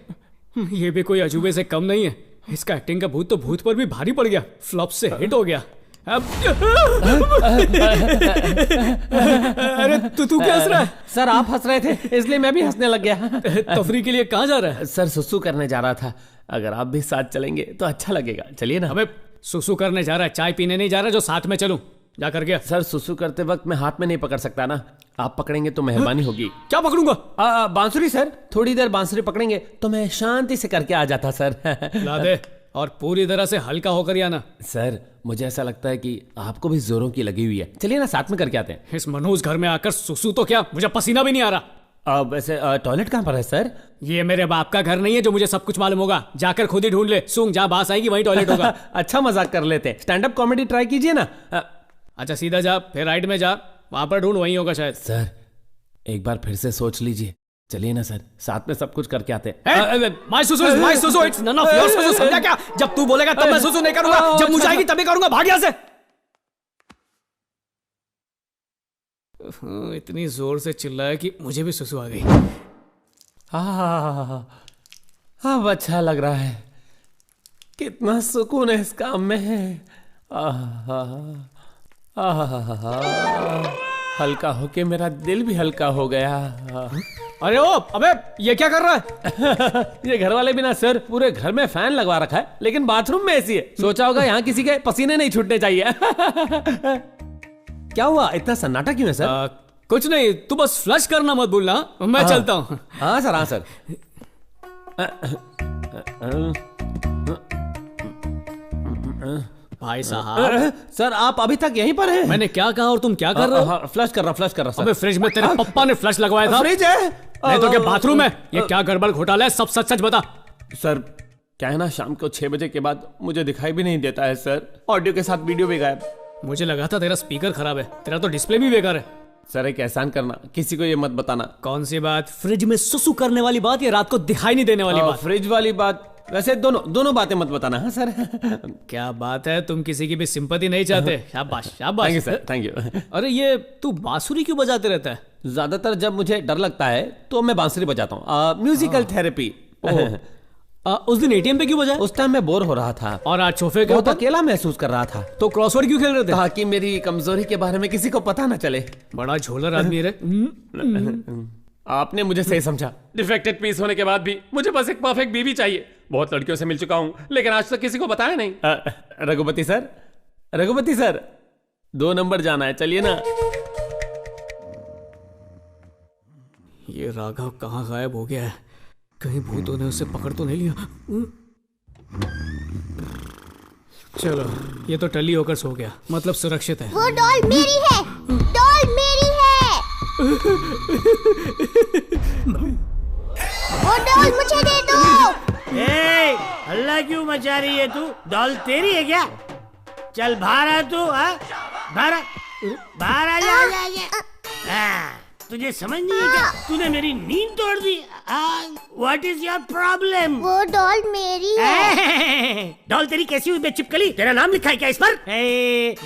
ये भी कोई अजूबे से कम नहीं है। इसका एक्टिंग का भूत तो भूत पर भी भारी पड़ गया, फ्लॉप से हिट हो गया। अरे तू क्या हंस रहा है? सर आप हंस रहे थे इसलिए मैं भी हंसने लग गया। तफरी के लिए कहाँ जा रहा है? सर सुसु करने जा रहा था, अगर आप भी साथ चलेंगे तो अच्छा लगेगा। चलिए ना। अबे सुसु करने जा रहा है, चाय पीने नहीं जा रहा जो साथ में चलूं? जा कर गया। सर सुसु करते वक्त मैं हाथ में नहीं पकड़ सकता ना, आप पकड़ेंगे तो मेहरबानी होगी। क्या पकड़ूंगा? बांसुरी सर, थोड़ी देर बांसुरी पकड़ेंगे तो मैं शांति से करके आ जाता सर। ला दे, और पूरी तरह से हल्का होकर ही आना। सर मुझे ऐसा लगता है कि आपको भी जोरों की लगी हुई है। चलिए ना साथ में करके आते हैं। इस मनोज घर में आकर सुसु तो क्या, मुझे पसीना भी नहीं आ रहा। वैसे टॉयलेट कहाँ पर है सर? ये मेरे बाप का घर नहीं है जो मुझे सब कुछ मालूम होगा। जाकर खुद ही ढूंढ ले, सूंघ जहाँ बास आएगी वहीं टॉयलेट होगा। अच्छा मजाक कर लेते, स्टैंड अप कॉमेडी ट्राई कीजिए ना। अच्छा सीधा जा, फिर राइट में जा, वहां पर ढूंढ, वहीं होगा शायद। सर एक बार फिर से सोच लीजिए। चलिए ना सर, साथ में सब कुछ करके आते हैं। माय सुसु, इट्स नन ऑफ योर सुसु, समझा क्या? जब तू बोलेगा तब मैं सुसु नहीं करूंगा, जब मुझे आएगी तभी करूंगा। भाग यहाँ से। इतनी जोर से चिल्लाया कि मुझे भी सुसु आ गई। अब अच्छा लग रहा है, कितना सुकून है इस काम में है। हल्का होके मेरा दिल भी हल्का हो गया। अरे ओ, अबे ये क्या कर रहा है? ये घर वाले भी ना सर, पूरे घर में फैन लगवा रखा है, लेकिन बाथरूम में ऐसी है। सोचा होगा यहाँ किसी के पसीने नहीं छूटने चाहिए। क्या हुआ, इतना सन्नाटा क्यों है सर? कुछ नहीं, तू बस फ्लश करना मत भूलना, मैं चलता हूँ। हाँ सर, हाँ सर। भाई साहब, सर आप अभी तक यहीं पर हैं? मैंने क्या कहा और तुम क्या कर रहे हो? फ्लश कर रहा सर। अबे फ्रिज में तेरे पप्पा ने फ्लश लगवाया था। फ्रिज है? नहीं तो क्या बाथरूम है? ये क्या गड़बड़ घोटाला है? सब सच सच बता। सर क्या है ना, शाम को 6 बजे के बाद मुझे दिखाई भी नहीं देता है सर, ऑडियो के साथ वीडियो भी गायब। मुझे लगा था तेरा स्पीकर खराब है, तेरा तो डिस्प्ले भी बेकार है। सर एक एहसान करना, किसी को ये मत बताना। कौन सी बात? फ्रिज में सुसु करने वाली बात या रात को दिखाई नहीं देने वाली बात? फ्रिज वाली बात, वैसे दोनों बातें मत बताना। हाँ सर। क्या बात है, तुम किसी की भी सिंपैथी नहीं चाहते। शाबाश शाबाश। Thank you sir, thank you. अरे ये तू बांसुरी क्यों बजाते रहता है? ज्यादातर जब मुझे डर लगता है तो मैं बांसुरी बजाता हूँ, म्यूजिकल थेरेपी। उस दिन एटीएम पे क्यों बजाया? उस टाइम मैं बोर हो रहा था। और आज सोफे के ऊपर अकेला महसूस कर रहा था। तो क्रॉसवर्ड क्यों खेल रहे थे? ताकि मेरी कमजोरी के बारे में किसी को पता ना चले। बड़ा झोलर आदमी है। आपने मुझे सही समझा। डिफेक्टेड पीस होने के बाद भी मुझे बस एक परफेक्ट बीवी चाहिए। बहुत लड़कियों से मिल चुका हूं, लेकिन आज तक किसी को बताया नहीं। रघुपति सर 2 नंबर जाना है, चलिए ना। ये राघव कहाँ गायब हो गया है? कहीं भूतों ने उसे पकड़ तो नहीं लिया? चलो ये तो टली होकर सो गया, मतलब सुरक्षित है। वो डॉल मेरी है, डॉल मेरी है। वो डॉल मुझे दे दो। हल्ला क्यों मचा रही है तू? डॉल तेरी है क्या? चल बाहर आ तू, बाहर आ जा। तुझे समझ नहीं है क्या? तूने मेरी नींद तोड़ दी। What is your problem? वो डॉल मेरी है। डॉल तेरी कैसी हुई बेचिपकली? तेरा नाम लिखा है क्या इस पर?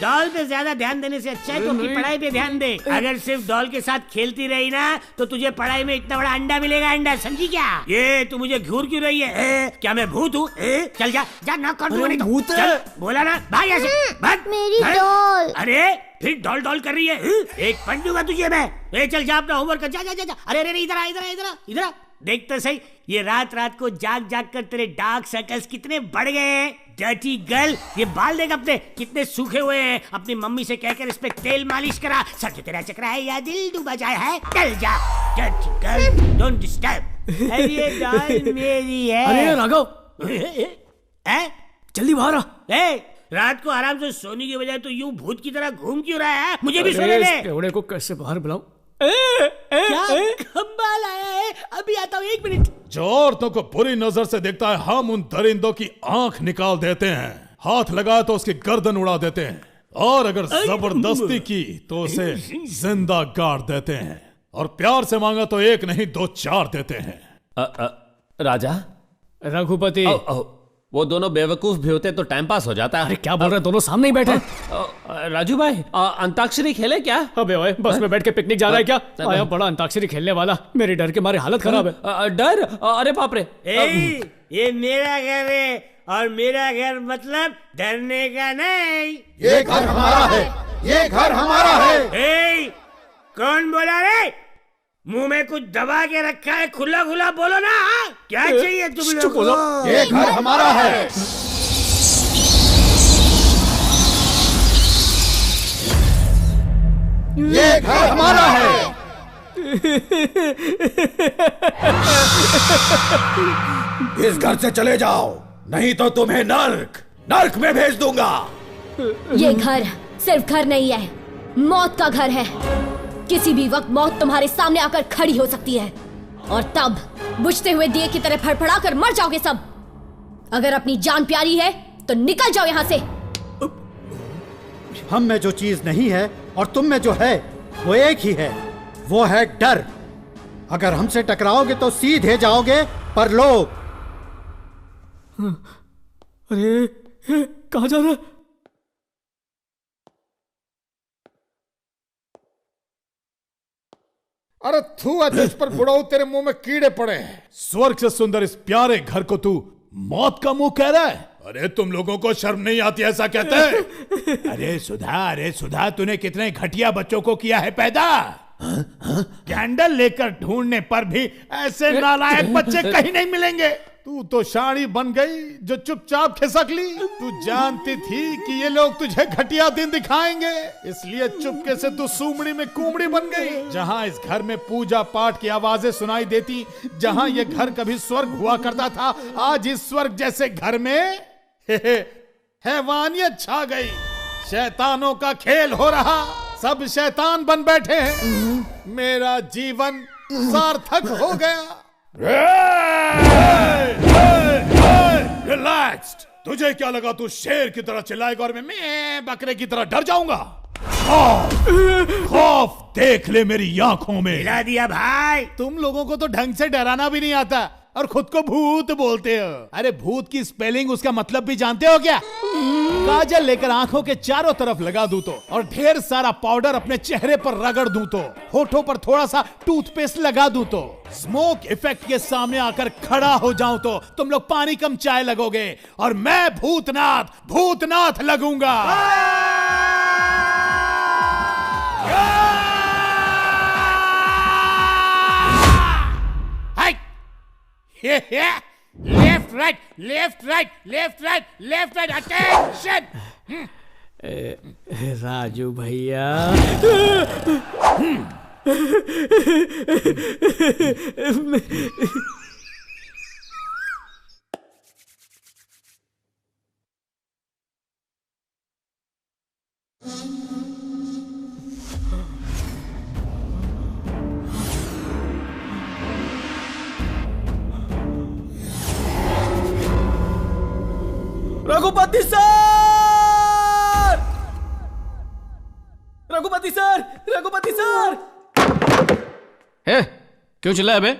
डॉल पे ज्यादा ध्यान देने से अच्छा है तो अपनी पढ़ाई पे ध्यान दे। अगर सिर्फ डॉल के साथ खेलती रही ना तो तुझे पढ़ाई में इतना बड़ा अंडा मिलेगा, अंडा, समझी क्या? ये तू मुझे घूर क्यों रही है? क्या मैं भूत हूँ? चल जा जा, ना कर भूत बोला ना, भाग यहाँ से, भाग। मेरी डॉल। अरे फिर डॉल डॉल कर रही है, एक पंच दूंगा तुझे मैं। चल जा अपना होमवर्क कर, जा जा जा। अरे अरे इधर आ, इधर आ, इधर आ, इधर आ। देख तो सही, ये रात रात को जाग जाग कर तेरे डार्क सर्कल्स कितने बढ़ गए हैं। डर्टी गर्ल, ये बाल देख अपने कितने सूखे हुए हैं। अपनी मम्मी से कहकर इस पे तेल मालिश करा। सर जो तेरा चक्रा है या दिल डूबा जाए है, चल जा। Dirty girl, don't disturb. ये डॉल मेरी है। अरे राघव, जल्दी बाहर आ। रात को आराम से सोने की बजाय तो यूं भूत की तरह घूम क्यों रहा है? मुझे भी सोने दे। पेवड़े को कैसे बाहर बुलाऊं? क्या खंबा लाया है? अभी आता हूँ, 1 मिनट। जो औरतों को बुरी नजर से देखता है, हम उन दरिंदों की आंख निकाल देते हैं। हाथ लगाए तो उसकी गर्दन उड़ा देते हैं, और अगर जबरदस्ती की तो उसे जिंदा गाड़ देते हैं, और प्यार से मांगा तो 1 नहीं 2 4 देते हैं। राजा, रघुपति, वो दोनों बेवकूफ भी होते तो टाइम पास हो जाता है। अरे क्या बोल रहे हैं, दोनों सामने ही बैठे। राजू भाई, अंताक्षरी खेले क्या? अबे ओए, बस में बैठ के पिकनिक जा रहा है क्या? आया बड़ा अंताक्षरी खेलने वाला, मेरी डर के मारे हालत खराब है। डर? अरे बाप रे। ये मेरा घर है, और मेरा घर मतलब डरने का नहीं। ये घर हमारा है, ये घर हमारा है। कौन बोला रे? मुंह में कुछ दबा के रखा है, खुला खुला बोलो ना। क्या चाहिए तुम लोग को? ये घर हमारा है। ये घर हमारा है। इस घर से चले जाओ, नहीं तो तुम्हें नर्क में भेज दूंगा। ये घर सिर्फ घर नहीं है, मौत का घर है। किसी भी वक्त मौत तुम्हारे सामने आकर खड़ी हो सकती है, और तब बुझते हुए दिए की तरह फड़फड़ा कर मर जाओगे सब। अगर अपनी जान प्यारी है तो निकल जाओ यहाँ से। हम में जो चीज नहीं है और तुम में जो है वो एक ही है, वो है डर। अगर हमसे टकराओगे तो सीधे जाओगे परलोक। अरे कहाँ जा रहा है? अरे तू तुझ पर बुढ़ाऊ, तेरे मुंह में कीड़े पड़े हैं। स्वर्ग से सुंदर इस प्यारे घर को तू मौत का मुंह कह रहा है? अरे तुम लोगों को शर्म नहीं आती ऐसा कहते हैं? अरे सुधा, तूने कितने घटिया बच्चों को किया है पैदा। कैंडल लेकर ढूंढने पर भी ऐसे नालायक बच्चे कहीं नहीं मिलेंगे। तू तो शाड़ी बन गई जो चुपचाप खिसक ली। तू जानती थी कि ये लोग तुझे घटिया दिन दिखाएंगे, इसलिए चुपके से तू सूमड़ी में कुमड़ी बन गई। जहां इस घर में पूजा पाठ की आवाजें सुनाई देती, जहां ये घर कभी स्वर्ग हुआ करता था, आज इस स्वर्ग जैसे घर में हैवानियत छा गई। शैतानों का खेल हो रहा, सब शैतान बन बैठे हैं। मेरा जीवन सार्थक हो गया। रिलैक्स्ड। तुझे क्या लगा तू शेर की तरह चिल्लाएगा और मैं बकरे की तरह डर जाऊंगा? खौफ देख ले मेरी आंखों में। हिला दिया भाई। तुम लोगों को तो ढंग से डराना भी नहीं आता और खुद को भूत बोलते हो। अरे भूत की स्पेलिंग, उसका मतलब भी जानते हो क्या? काजल लेकर आंखों के चारों तरफ लगा दूं तो, और ढेर सारा पाउडर अपने चेहरे पर रगड़ दूं तो, होठों पर थोड़ा सा टूथपेस्ट लगा दूं तो, स्मोक इफेक्ट के सामने आकर खड़ा हो जाऊं तो तुम लोग पानी कम चाय लगोगे, और मैं भूतनाथ लगूंगा। Left right left right left right left right, attention. Raju भैया, रघुपति साहब, क्यों चिल्लाया बे?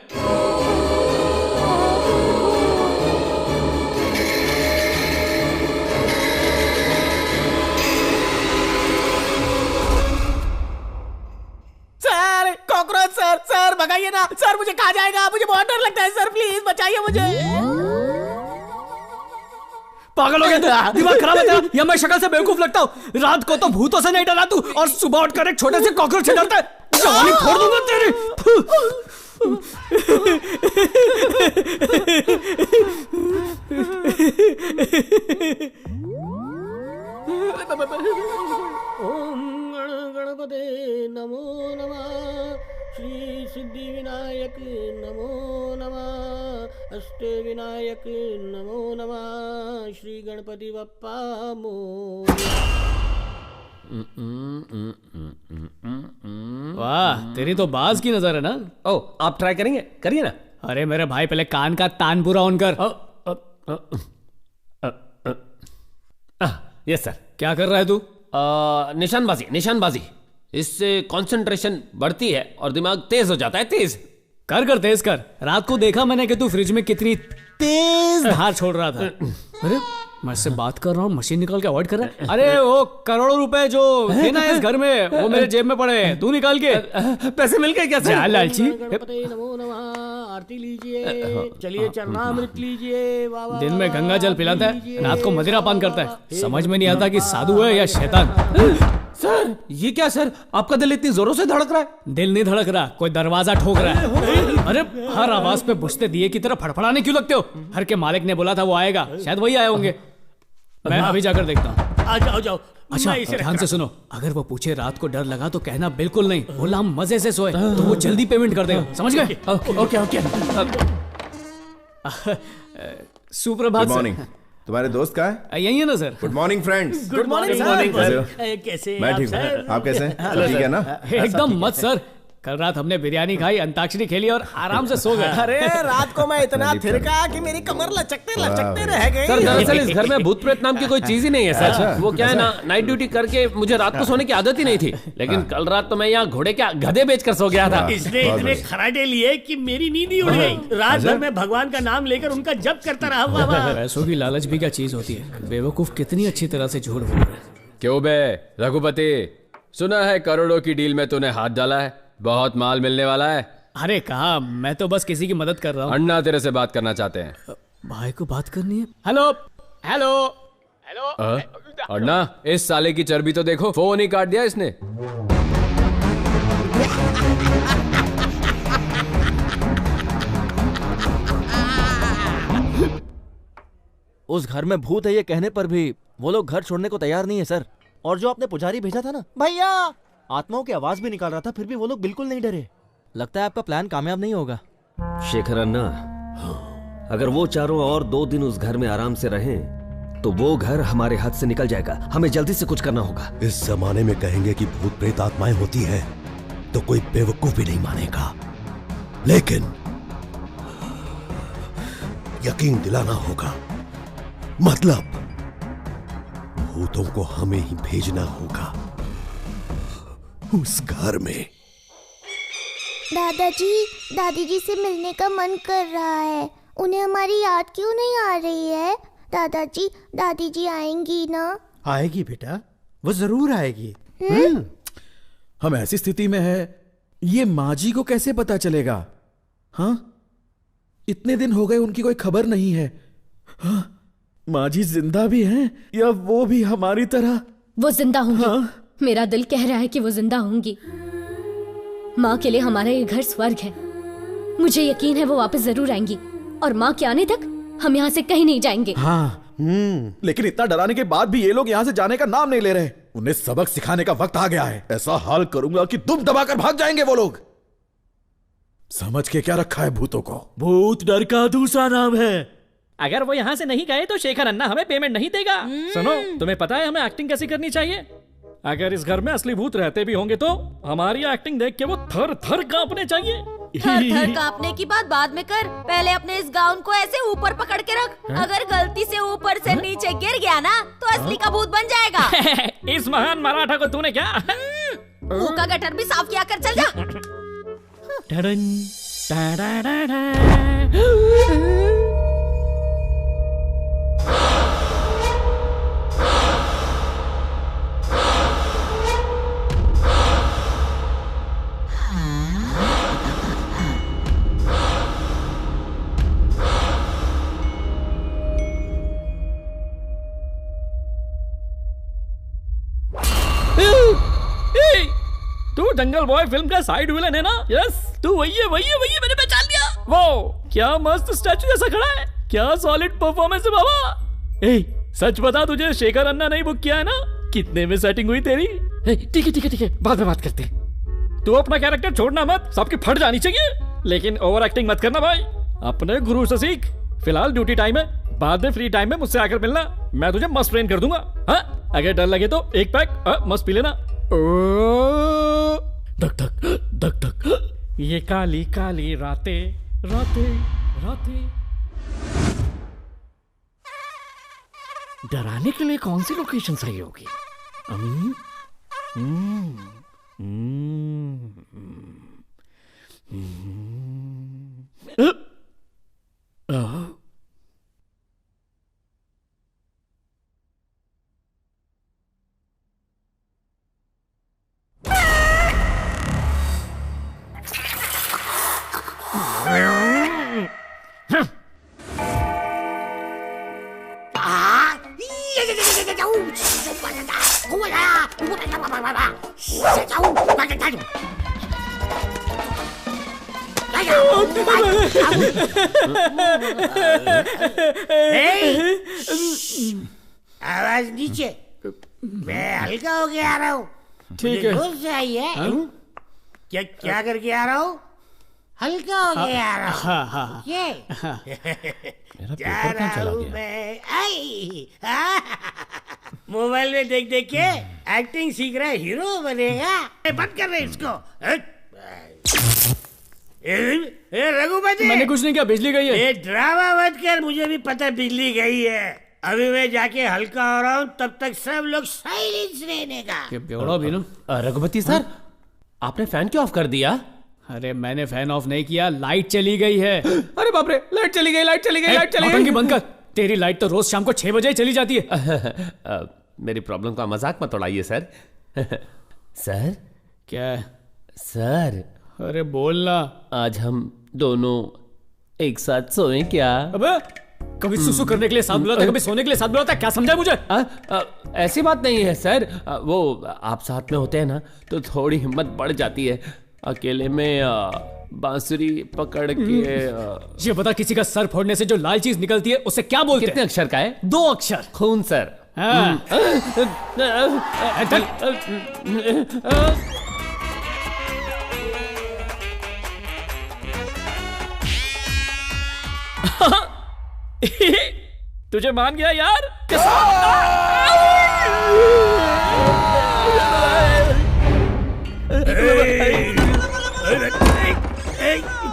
सर कॉकरोच सर, सर भगाइए ना सर, मुझे खा जाएगा, मुझे बहुत डर लगता है सर, प्लीज बचाइए मुझे। पागल हो गया तू? दिमाग खराब है तेरा? या मैं शक्ल से बेवकूफ लगता हूँ? रात को तो भूतों से नहीं डरा तू, और सुबह उठकर एक छोटे से कॉकरोच से डरता है? जवानी फोड़ दूंगा तेरी। ओम गणपते नमो नमः, श्री सिद्धि विनायक नमो नमः, अष्टे विनायक नमो नमः, श्री गणपति बप्पा मोरया। वाह, तेरी तो बाज की नजर है ना। ओ, आप ट्राई करेंगे? करिए ना। अरे मेरे भाई, पहले कान का तान पूरा ऑन कर। Yes sir. क्या कर रहा है तू? निशानबाजी, निशानबाजी। इससे कंसंट्रेशन बढ़ती है और दिमाग तेज हो जाता है। तेज कर तेज कर। रात को देखा मैंने कि तू फ्रिज में कितनी तेज धार छोड़ रहा था। अरे मैं इससे बात कर रहा हूँ, मशीन निकाल के अवॉइड कर रहा है। अरे वो करोड़ों रुपए जो है ना इस घर में, वो मेरे जेब में पड़े हैं, तू निकाल के। पैसे मिल गए क्या? जा लालची। गणपते नमो नमः, आरती लीजिए, चलिए चरणामृत लीजिए। वाह, दिन में गंगा जल पिलाता है, रात को मदिरा पान करता है। समझ में नहीं आता कि साधु है या शैतान। सर ये क्या सर, आपका दिल इतनी जोरों से धड़क रहा है? दिल नहीं धड़क रहा, कोई दरवाजा ठोक रहा है। अरे हर आवाज पे बुझते दिए की तरह फड़फड़ाने क्यों लगते हो? घर के मालिक ने बोला था वो आएगा, शायद वही आए होंगे। मैं अभी जाकर देखता हूँ। आ जाओ जाओ। अच्छा ध्यान से सुनो, अगर वो पूछे रात को डर लगा तो कहना बिल्कुल नहीं, बोला हम मजे से सोए, तो वो जल्दी पेमेंट कर देगा। समझ गए? ओके। सुप्रभात सर। तुम्हारे दोस्त कहाँ है? यही है ना sir. Good morning friends. Good morning sir. कैसे मैं ठीक हूँ, आप कैसे हैं? सब ठीक है ना? एकदम मत सर, कल रात हमने बिरयानी खाई, अंताक्षरी खेली और आराम से सो गए। अरे रात को मैं इतना थिरका कि मेरी कमर लचकते रह गई। सर दरअसल इस घर में भूत प्रेत नाम की कोई चीज ही नहीं है सर। वो क्या है ना, नाइट ड्यूटी करके मुझे रात को सोने की आदत ही नहीं थी, लेकिन कल रात तो मैं यहाँ घोड़े के गधे बेचकर सो गया था। इसने इतने खराटे लिए कि मेरी नींद ही उड़ गई। रात भर में भगवान का नाम लेकर उनका जप करता रहा। पैसों की लालच भी क्या चीज होती है, बेवकूफ कितनी अच्छी तरह से झूठ बोल रहे हैं। क्यों बे रघुपति, सुना है करोड़ों की डील में तूने हाथ डाला है, बहुत माल मिलने वाला है। अरे कहा, मैं तो बस किसी की मदद कर रहा हूँ। अन्ना तेरे से बात करना चाहते हैं। भाई को बात करनी है। Hello hello hello. अन्ना इस साले की चर्बी तो देखो, फोन ही काट दिया इसने। उस घर में भूत है ये कहने पर भी वो लोग घर छोड़ने को तैयार नहीं है सर। और जो आपने पुजारी भेजा था ना भैया, आत्माओं की आवाज भी निकाल रहा था, फिर भी वो लोग बिल्कुल नहीं डरे। लगता है आपका प्लान कामयाब नहीं होगा। शेखर अन्ना, अगर वो चारों और 2 दिन उस घर में आराम से रहें तो वो घर हमारे हाथ से निकल जाएगा। हमें जल्दी से कुछ करना होगा। इस जमाने में कहेंगे कि भूत प्रेत आत्माएं होती हैं तो कोई बेवकूफ भी नहीं मानेगा, लेकिन यकीन दिलाना होगा। मतलब भूतों को हमें ही भेजना होगा उस घर में। दादाजी, दादी जी से मिलने का मन कर रहा है। उन्हें हमारी याद क्यों नहीं आ रही है? दादाजी, दादी जी आएंगी ना? आएगी बेटा, वो जरूर आएगी। हम ऐसी स्थिति में है, ये माँ जी को कैसे पता चलेगा? हाँ, इतने दिन हो गए उनकी कोई खबर नहीं है। हाँ? माँ जी जिंदा भी हैं या वो भी हमारी तरह? वो जिंदा होंगी। हाँ? मेरा दिल कह रहा है कि वो जिंदा होंगी। माँ के लिए हमारा ये घर स्वर्ग है। मुझे यकीन है वो वापस जरूर आएंगी, और माँ के आने तक हम यहाँ से कहीं नहीं जाएंगे। हाँ, लेकिन इतना डराने के बाद भी ये लोग यहाँ से जाने का नाम नहीं ले रहे। उन्हें सबक सिखाने का वक्त आ गया है। ऐसा हाल करूंगा कि दुम दबाकर भाग जाएंगे वो लोग। समझ के क्या रखा है भूतों को? भूत डर का दूसरा नाम है। अगर वो यहाँ से नहीं गए तो शेखर अन्ना हमें पेमेंट नहीं देगा। सुनो, तुम्हें पता है हमें एक्टिंग कैसी करनी चाहिए? अगर इस घर में असली भूत रहते भी होंगे तो हमारी एक्टिंग देख के वो थर थर कांपने चाहिए। थर थर कांपने की बात बाद में कर, पहले अपने इस गाउन को ऐसे ऊपर पकड़ के रख। अगर गलती से ऊपर से नीचे गिर गया ना तो असली का भूत बन जाएगा। इस महान मराठा को तूने क्या मुंह का गटर भी साफ किया कर, चल जा। टडन, टाडाडाडा। तू जंगल बॉय फिल्म का साइड विलन है ना? यस, तू वही है मैंने पहचान लिया। वो क्या मस्त स्टैचू जैसा खड़ा है, क्या सॉलिड परफॉर्मेंस है बाबा। ए, सच बता, तुझे शेखर अन्ना नहीं बुक किया है ना? कितने में सेटिंग हुई तेरी? ठीक है, बाद में बात करते। तू अपना कैरेक्टर छोड़ना मत, सबकी फट जानी चाहिए, लेकिन ओवर एक्टिंग मत करना भाई। अपने गुरु से सीख। फिलहाल ड्यूटी टाइम है, बाद में फ्री टाइम में मुझसे आकर मिलना, मैं तुझे मस्त ट्रेन कर दूंगा। हाँ, अगर डर लगे तो एक पैक मस्त पी लेना। धक धक धक धक, ये काली काली रातें रातें रातें। डराने के लिए कौन सी लोकेशन सही होगी? आवाज नीचे, मैं हल्का होके आ रहा हूँ। ठीक है। घुस जाइए। क्या करके आ रहा हूँ? हल्का होके आ रहा हूँ। जा रहा हूँ मैं। मोबाइल में देख देख के एक्टिंग सीख रहा है, हीरो बनेगा। बंद कर रहे इसको। रघुपति, मैंने कुछ नहीं किया, बिजली गई है। ये ड्रामा मत कर, मुझे भी पता बिजली गई है। अभी मैं जाके हल्का हो रहा हूँ, तब तक सब लोग साइलेंस रहने का। रघुपति सर, आपने फैन क्यों ऑफ कर दिया? अरे मैंने फैन ऑफ नहीं किया, लाइट चली गई है। अरे बाप रे, लाइट चली गई। नौटंकी बंद कर। तेरी लाइट तो रोज शाम को 6 बजे चली जाती है। मेरी प्रॉब्लम का मजाक मत उड़ाइए सर। सर क्या? सर अरे बोलना। आज हम दोनों एक साथ सोएं क्या? अबे, कभी सुसु करने के लिए साथ बुलाता, कभी सोने के लिए साथ बुलाता, क्या समझा मुझे? ऐसी बात नहीं है सर, वो आप साथ में होते हैं ना तो थोड़ी हिम्मत बढ़ जाती है। अकेले में बांसुरी पकड़ के ये बता, किसी का सर फोड़ने से जो लाल चीज निकलती है उसे क्या बोलते हैं? कितने अक्षर का है? 2 अक्षर। खून सर। तुझे मान गया यार।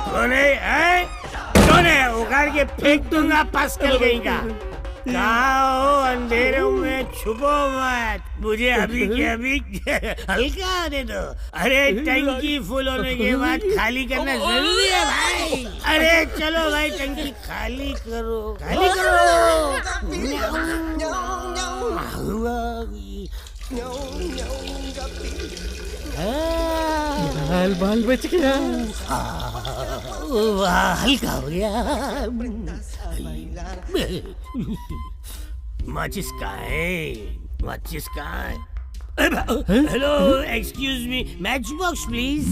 कौन है? उखाड़ के फेंक दूंगा पास्कल गई का। कहाँ हो? अंधेरों में छुपो मत, मुझे अभी के अभी हल्का होने दो। अरे टंकी फुल होने के बाद खाली करना जरूरी है भाई। अरे चलो भाई, टंकी खाली करो, खाली करो। बाल बच गया। हल्का हो गया। माचिस कहाँ है? माचिस कहाँ है? Hello, excuse me, match box please.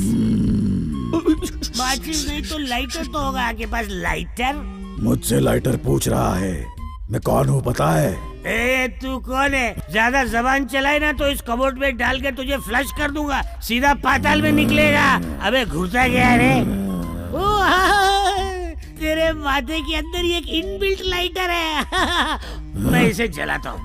माचिस नहीं तो लाइटर तो होगा आपके पास। लाइटर? मुझसे लाइटर पूछ रहा है, मैं कौन हूँ पता है? ए, तू कौन है? ज्यादा जबान चलाए ना तो इस कबोर्ड में डाल के तुझे फ्लश कर दूंगा, सीधा पाताल में निकलेगा। अबे घुसा गया रे। तेरे माथे के अंदर एक इनबिल्ट लाइटर है। मैं इसे जलाता हूँ।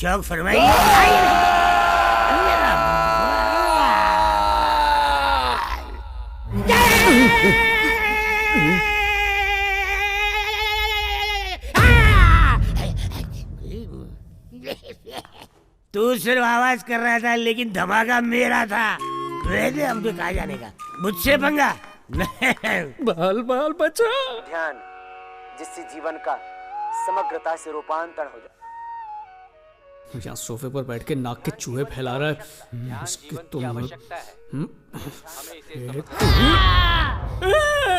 शौक फरमाइए। सिर्फ आवाज कर रहा था, लेकिन धमाका मेरा था। वैसे हमको कहा जाने का, मुझसे पंगा बाल बाल बचा। ध्यान जिससे जीवन का समग्रता से रूपांतरण हो जाए। यहाँ सोफे पर बैठ के नाक के चूहे फैला रहा है। इसकी तो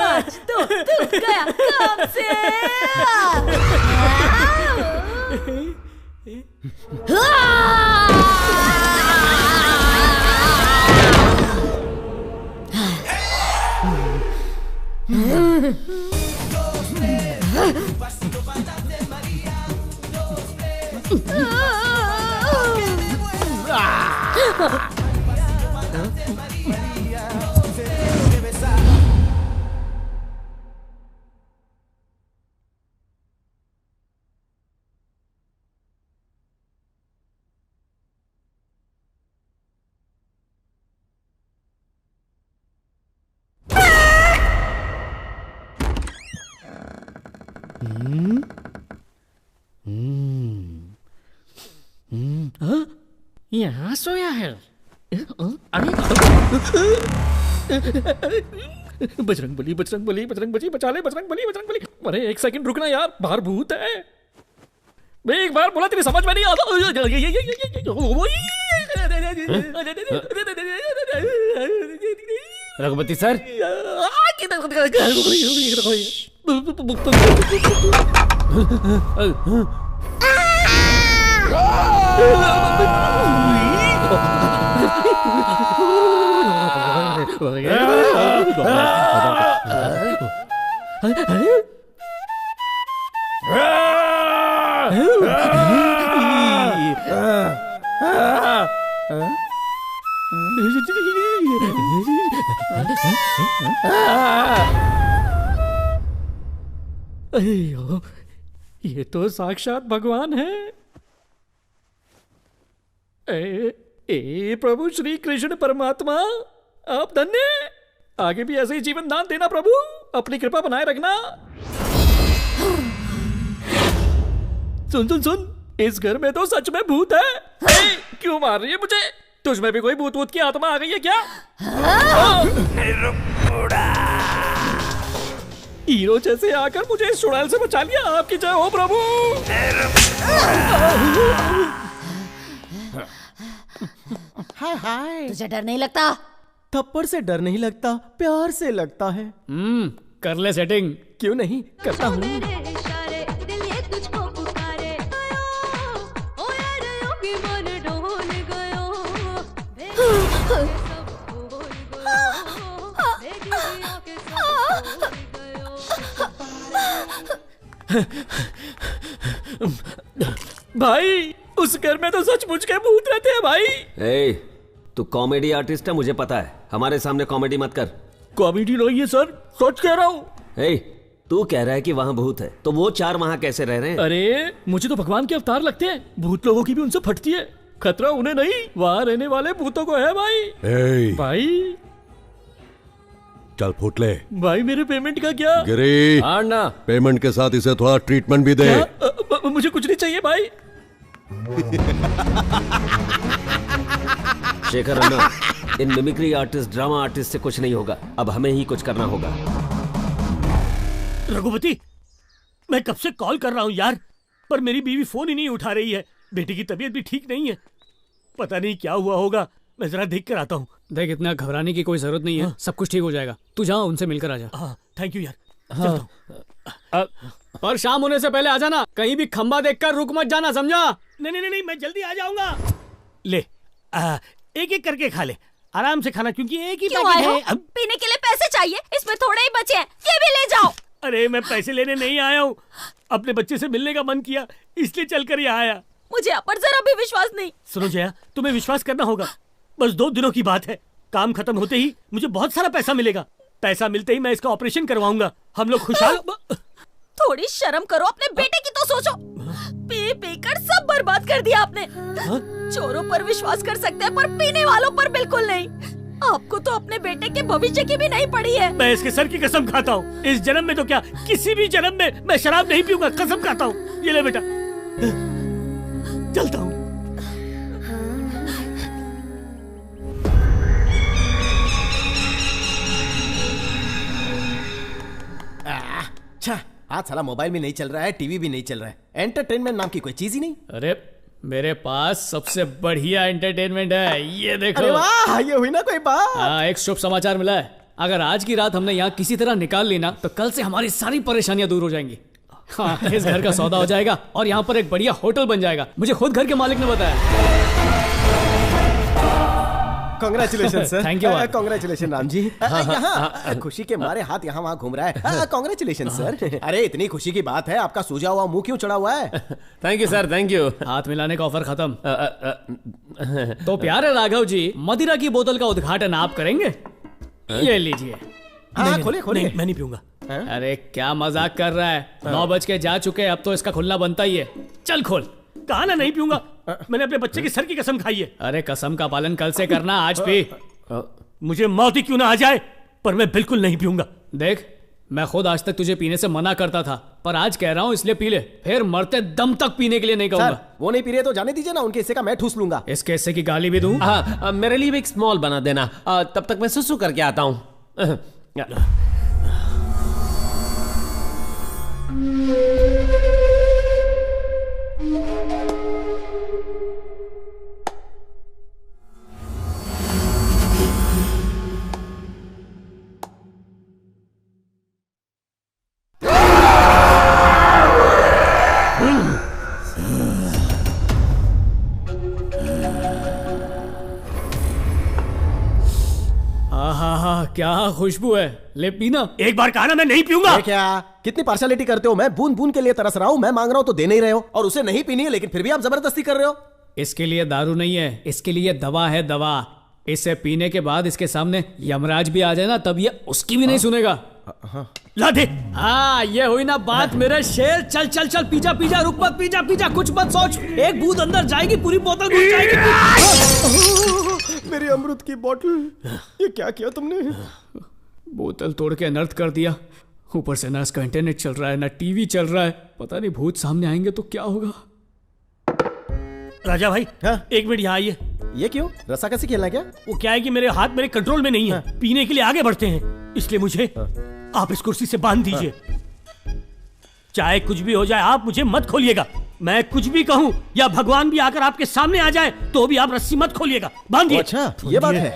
आज तो तू गया काम से। यहाँ सोया है। अरे बजरंग बली बजरंग बली बजरंग बली बचा ले, बजरंग बली बजरंग बली। अरे एक सेकंड रुकना यार, बाहर भूत है। मैं एक बार बोला तेरी समझ में नहीं आता। रघुपति सर, ये तो साक्षात भगवान है। प्रभु श्री कृष्ण परमात्मा, आप धन्य। आगे भी ऐसे ही जीवन दान देना प्रभु, अपनी कृपा बनाए रखना। सुन सुन सुन, इस घर में तो सच में भूत है। क्यों मार रही है मुझे? तुझ में भी कोई भूत वूत की आत्मा आ गई है क्या? हीरो जैसे आकर मुझे इस चुड़ैल से बचा लिया। आपकी जय हो प्रभु। हाय हाय। तुझे डर नहीं लगता? थप्पड़ से डर नहीं लगता, प्यार से लगता है। कर ले सेटिंग। क्यों नहीं, करता हूँ। भाई, उस घर में तो सचमुच के भूत रहते हैं भाई। ए, तू कॉमेडी आर्टिस्ट है, मुझे पता है। हमारे सामने कॉमेडी मत कर। कॉमेडी नहीं है सर, सच कह रहा हूँ। ए, तू कह रहा है कि वहाँ भूत है, तो वो चार वहाँ कैसे रह रहे हैं? अरे मुझे तो भगवान के अवतार लगते हैं। भूत लोगों की भी उनसे फटती है। खतरा उन्हें नहीं, वहाँ रहने वाले भूतों को है भाई। भाई चल फूट ले। भाई मेरे पेमेंट का क्या? गिरी, ना पेमेंट के साथ इसे थोड़ा ट्रीटमेंट भी दे। मुझे कुछ नहीं चाहिए भाई। शेखर अन्ना, इन मिमिक्री आर्टिस्ट, ड्रामा आर्टिस्ट से कुछ नहीं होगा। अब हमें ही कुछ करना होगा। रघुपति, मैं कब से कॉल कर रहा हूँ यार, पर मेरी बीवी फोन ही नहीं उठा रही है। बेटी की तबीयत भी ठीक नहीं है, पता नहीं क्या हुआ होगा। मैं जरा देख कर आता हूँ। देख, इतना घबराने की कोई जरूरत नहीं है। सब कुछ ठीक हो जाएगा। तू जा, उनसे मिलकर आ जा। हाँ, थैंक यू यार। और शाम होने से पहले आ जाना। कहीं भी खंबा देखकर रुक मत जाना, समझा? नहीं नहीं नहीं, मैं जल्दी आ जाऊंगा। ले, एक एक करके खा ले, आराम से खाना, क्योंकि एक ही पैकेट है। पीने के लिए पैसे चाहिए, इसमें थोड़े ही बचे हैं, ये भी ले जाओ। अरे मैं पैसे लेने नहीं आया हूँ, अपने बच्चे से मिलने का मन किया, इसलिए चलकर यहाँ आया। मुझे आप पर जरा भी विश्वास नहीं। सुनो जया, तुम्हें विश्वास करना होगा। बस 2 दिनों की बात है, काम खत्म होते ही मुझे बहुत सारा पैसा मिलेगा। पैसा मिलते ही मैं इसका ऑपरेशन करवाऊंगा। हम लोग खुशहाल। थोड़ी शर्म करो, अपने बेटे की तो सोचो। पी पी कर सब बर्बाद कर दिया आपने। चोरों पर विश्वास कर सकते हैं, पर पीने वालों पर बिल्कुल नहीं। आपको तो अपने बेटे के भविष्य की भी नहीं पड़ी है। मैं इसके सर की कसम खाता हूँ, इस जन्म में तो क्या, किसी भी जन्म में मैं शराब नहीं पीऊंगा, कसम खाता हूँ। ये ले बेटा, चलता हूँ। छा, आज साला मोबाइल भी नहीं चल रहा है, टीवी भी नहीं चल रहा है, एंटरटेनमेंट नाम की कोई चीज ही नहीं। अरे मेरे पास सबसे बढ़िया एंटरटेनमेंट है, ये देखो। अरे वाह, ये हुई ना कोई बात। हाँ, एक शुभ समाचार मिला है। अगर आज की रात हमने यहाँ किसी तरह निकाल ली ना, तो कल से हमारी सारी परेशानियां दूर हो जाएंगी। हाँ, इस घर का सौदा हो जाएगा और यहाँ पर एक बढ़िया होटल बन जाएगा। मुझे खुद घर के मालिक ने बताया। Congratulation sir. Thank you. Congratulation Ram ji. यहाँ खुशी के मारे हाथ यहाँ वहाँ घूम रहा है। Congratulation sir. अरे इतनी खुशी की बात है, आपका सूजा हुआ मुंह क्यों चढ़ा हुआ है? Thank you sir, thank you. हाथ मिलाने का ऑफर खत्म। तो प्यारे राघव जी, मदिरा की बोतल का उद्घाटन आप करेंगे? ये लीजिए। हाँ, खोले खोले। मैं नहीं पीऊंगा। अरे क्या मजाक कर रहा है? 9 बज के जा चुके, अब तो इसका खुलना बनता ही है। चल खोल। कहा ना नहीं पीऊंगा। मैंने अपने बच्चे के सर की कसम खाई है। अरे कसम का पालन कल से करना, आज पी। मुझे मौत ही क्यों ना आ जाए, पर मैं बिल्कुल नहीं पीऊंगा। देख, मैं खुद आज तक तुझे पीने से मना करता था, पर आज कह रहा हूँ इसलिए पी ले। फिर मरते दम तक पीने के लिए नहीं कहूंगा। वो नहीं पी रहे तो जाने दीजिए ना, उनके हिस्से का मैं ठूस लूंगा। इसके हिस्से की गाली भी दूं? हाँ, मेरे लिए भी एक स्मॉल बना देना। तब तक मैं सुसु करके आता हूँ। क्या खुशबू है, ले पीना। एक बार कहा ना मैं नहीं पीऊंगा। क्या कितनी पार्शलिटी करते हो? मैं बूंद बूंद के लिए तरस रहा हूँ, मैं मांग रहा हूँ तो दे नहीं रहे हो, और उसे नहीं पीनी है लेकिन फिर भी आप जबरदस्ती कर रहे हो। इसके लिए दारू नहीं है, इसके लिए दवा है, दवा। इसे पीने के बाद इसके सामने यमराज भी आ जाए ना, तब ये उसकी भी नहीं सुनेगा। ला दे। हाँ, ये हुई ना बात मेरे शेर। चल चल चल, पीजा पीजा, रुक मत, पीजा पीजा, कुछ मत सोच। एक बूंद अंदर जाएगी, पूरी बोतल घुस जाएगी। मेरी अमृत की बोतल, ये क्या किया तुमने? बोतल तोड़ के अनर्थ कर दिया। ऊपर से ना इसका इंटरनेट चल रहा है, ना टीवी चल रहा है। पता नहीं भूत सामने आएंगे तो क्या होगा। राजा भाई, एक मिनट यहाँ आइए। ये क्यों? रस्सा कैसे खेलना है क्या? वो क्या है कि मेरे हाथ मेरे कंट्रोल में नहीं है, पीने के लिए आगे बढ़ते हैं, इसलिए मुझे आप इस कुर्सी से बांध दीजिए। चाहे कुछ भी हो जाए, आप मुझे मत खोलिएगा। मैं कुछ भी कहूँ या भगवान भी आकर आपके सामने आ जाए तो भी आप रस्सी मत खोलिएगा। बांधिए। अच्छा, ये बात है।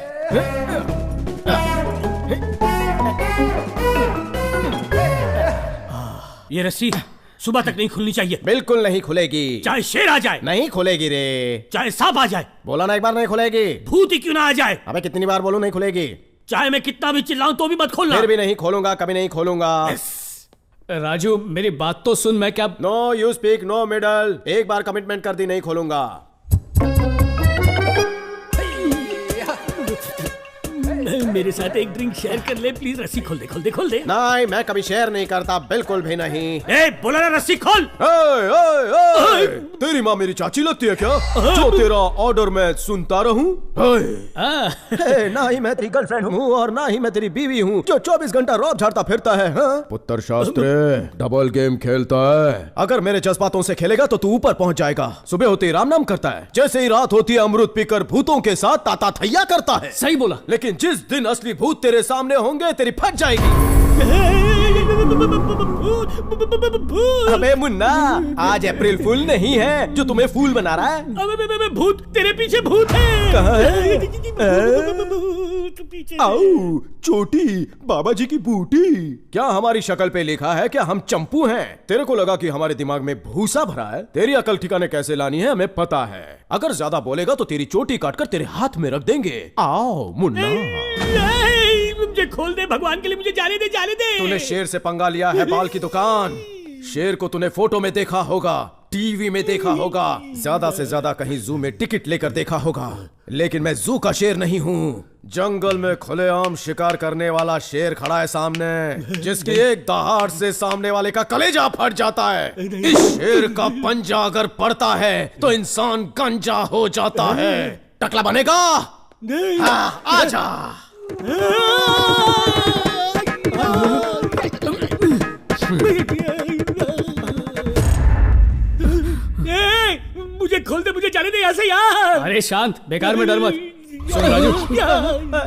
ये रस्सी सुबह तक नहीं खुलनी चाहिए। बिल्कुल नहीं खुलेगी। चाहे शेर आ जाए नहीं खुलेगी रे। चाहे सांप आ जाए, बोला ना एक बार नहीं खुलेगी। भूत ही क्यों ना आ जाए। अबे कितनी बार बोलूं नहीं खुलेगी। चाहे मैं कितना भी चिल्लाऊं तो भी मत खोलना। फिर भी नहीं खोलूंगा, कभी नहीं खोलूंगा। राजू मेरी बात तो सुन। मैं क्या? No you speak, no middle. एक बार कमिटमेंट कर दी, नहीं खोलूंगा। मेरे साथ एक ड्रिंक शेयर कर ले प्लीज। रस्सी खोल दे, खोल दे, खोल दे। नहीं, मैं कभी शेयर नहीं करता, बिल्कुल भी नहीं। ए, बोला ना रस्सी खोल। ओए, ओए, ओए। तेरी माँ मेरी चाची लगती है क्या, जो तेरा ऑर्डर मैं सुनता रहूं? ना ही मैं तेरी गर्लफ्रेंड हूँ और ना ही मैं तेरी बीवी हूँ जो 24 घंटा रौब झाड़ता फिरता है। पुत्र शास्त्री डबल गेम खेलता है। अगर मेरे जज्बातों से खेलेगा तो तू ऊपर पहुँच जाएगा। सुबह होते ही राम नाम करता है, जैसे ही रात होती है अमृत पीकर भूतों के साथ ताता थैया करता है। सही बोला। लेकिन जिस दिन असली भूत तेरे सामने होंगे, तेरी फट जाएगी। अबे मुन्ना, आज अप्रैल फूल नहीं है जो तुम्हें फूल बना रहा है। अबे भूत, तेरे पीछे भूत है। कहाँ है? आओ, चोटी बाबा जी की बूटी। क्या हमारी शक्ल पे लिखा है क्या हम चंपू हैं? तेरे को लगा कि हमारे दिमाग में भूसा भरा है? तेरी अकल ठिकाने कैसे लानी है हमें पता है। अगर ज्यादा बोलेगा तो तेरी चोटी काटकर तेरे हाथ में रख देंगे। आओ मुन्ना। मुझे खोल दे भगवान के लिए, मुझे जाने दे, जाने दे। तूने शेर से पंगा लिया है, बाल की दुकान। शेर को तूने फोटो में देखा होगा, टीवी में देखा होगा, ज्यादा से ज्यादा कहीं जू में टिकट लेकर देखा होगा, लेकिन मैं जू का शेर नहीं हूँ। जंगल में खुलेआम शिकार करने वाला शेर खड़ा है सामने, जिसकी एक दहाड़ से सामने वाले का कलेजा फट जाता है। इस शेर का पंजा अगर पड़ता है तो इंसान गंजा हो जाता है। टकला बनेगा? हाँ, आजा। मुझे खोल दे, मुझे जाने दे यहाँ से यार। अरे शांत, बेकार में डर मत। सुन राजू,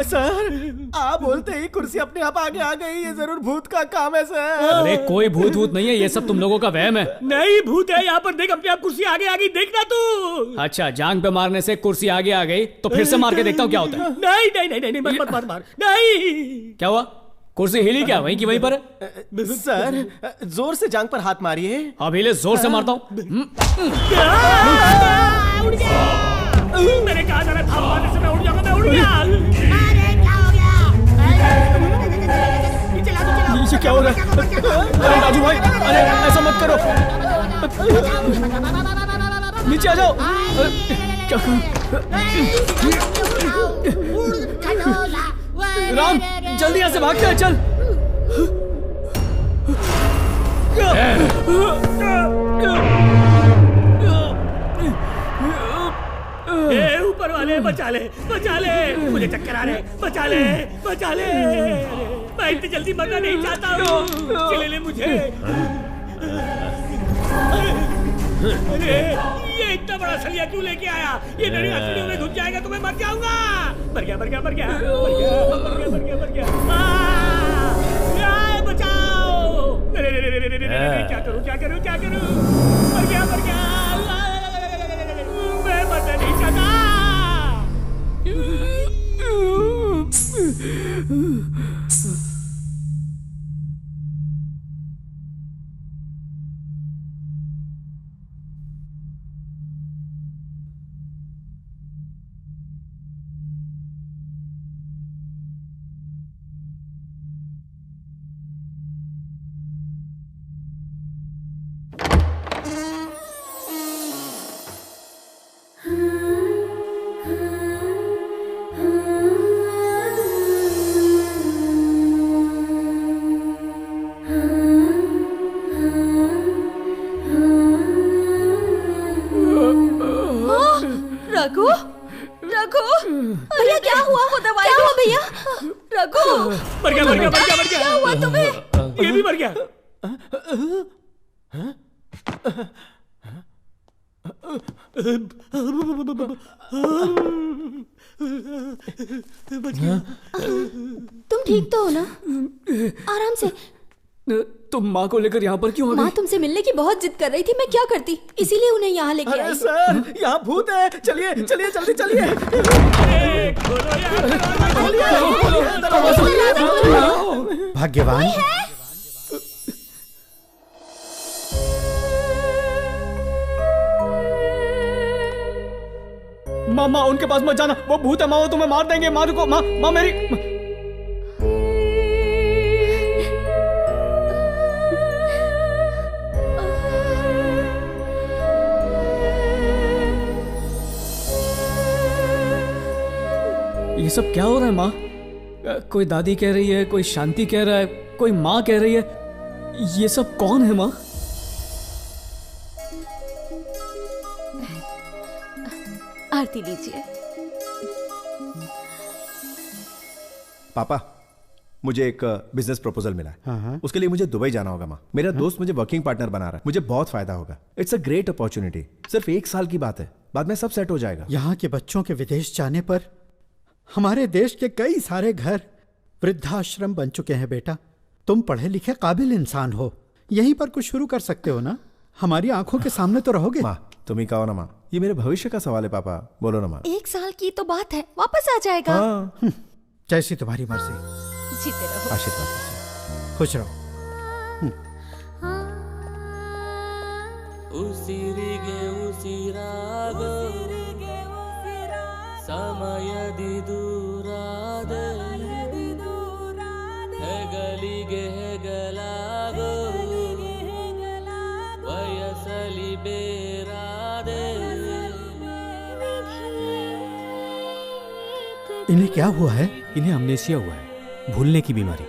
सर आप बोलते ही कुर्सी अपने आप आगे आ गई। ये जरूर भूत का काम है सर। अरे कोई भूत भूत नहीं है, ये सब तुम लोगों का वहम है। नहीं भूत है यहाँ पर, देख अपने आप कुर्सी आगे आ गई, देखना तू। अच्छा, जांग पे मारने से कुर्सी आगे आ गई तो फिर से मार के देखता हूँ क्या होता है। नहीं नहीं नहीं नहीं, मत मार मार, नहीं। क्या हुआ? कुर्सी हिली क्या? वहीं की वहीं पर है? सर जोर से जांग पर हाथ मारिए। अब हिले, जोर से मारता हूँ। मैंने कहा था ना, थाप मारने से मैं उड़ जाऊंगा, मैं उड़ गया। ये क्या हो रहा है? अरे राजू भाई, अरे ऐसा मत करो, नीचे आ जाओ। क्या राम, जल्दी यहाँ से भागते हैं, चल। ऊपर वाले बचा ले, बचा ले, मुझे चक्कर आ रहे, बचा ले, बचा ले। मैं इतनी जल्दी मरना नहीं चाहता हूँ, चले ले मुझे। अरे ये इतना बड़ा सलिया क्यों लेके आया? ये मेरी हथेलियों में घुस जाएगा तो मैं मर जाऊंगा। मर गया, मर गया, मर गया, मर गया, मर गया, मर गया, मर गया। बचाओ! क्या करूं, क्या करूं, क्या करूं? मर गया, मर गया। मैं मरना नहीं चाहता। रघु, रघु, भैया क्या हुआ? वो दवाई क्या हुआ भैया? रघु मर गया, मर गया, मर गया, मर गया। क्या हुआ तुम्हें? ये भी मर गया। तुम ठीक तो हो ना? आराम से। तुम माँ को लेकर यहाँ पर क्यों आ गई? माँ तुमसे मिलने की बहुत जिद कर रही थी, मैं क्या करती, इसीलिए उन्हें यहाँ लेके आई। सर यहाँ भूत है, चलिए चलिए जल्दी चलिए। भाग्यवान माँ, माँ उनके पास मत जाना, वो भूत है माँ, वो तुम्हें मार देंगे। माँ रुको, माँ, माँ मेरी। ये सब क्या हो रहा है माँ? कोई दादी कह रही है, कोई शांति कह रहा है, कोई माँ कह रही है। ये सब कौन है माँ? आरती लीजिए। पापा, मुझे एक बिजनेस प्रपोजल मिला है। हाँ। उसके लिए मुझे दुबई जाना होगा माँ। मेरा दोस्त मुझे वर्किंग पार्टनर बना रहा है, मुझे बहुत फायदा होगा। It's a great opportunity. सिर्फ 1 साल की बात है, बाद में सब सेट हो जाएगा। यहाँ के बच्चों के विदेश जाने पर हमारे देश के कई सारे घर वृद्धाश्रम बन चुके हैं। बेटा, तुम पढ़े लिखे काबिल इंसान हो, यहीं पर कुछ शुरू कर सकते हो ना? हमारी आंखों के सामने तो रहोगे। माँ तुम ही कहो ना माँ, ये मेरे भविष्य का सवाल है। पापा बोलो ना माँ। 1 साल की तो बात है, वापस आ जाएगा। हाँ। जैसी तुम्हारी मर्जी। जीते रहो। आशीर्वाद, खुश रहो। ಉಸಿರಿಗೆ ಉಸಿರಾಗ ಸಮಯದಿ ದೂರಾದ ಹೆಗಲಿಗೆ ಹೆಗಲಾಗ ವಯಸಲಿ ಬೇರಾದೆ। इन्हें क्या हुआ है? इन्हें अमनेसिया हुआ है, भूलने की बीमारी।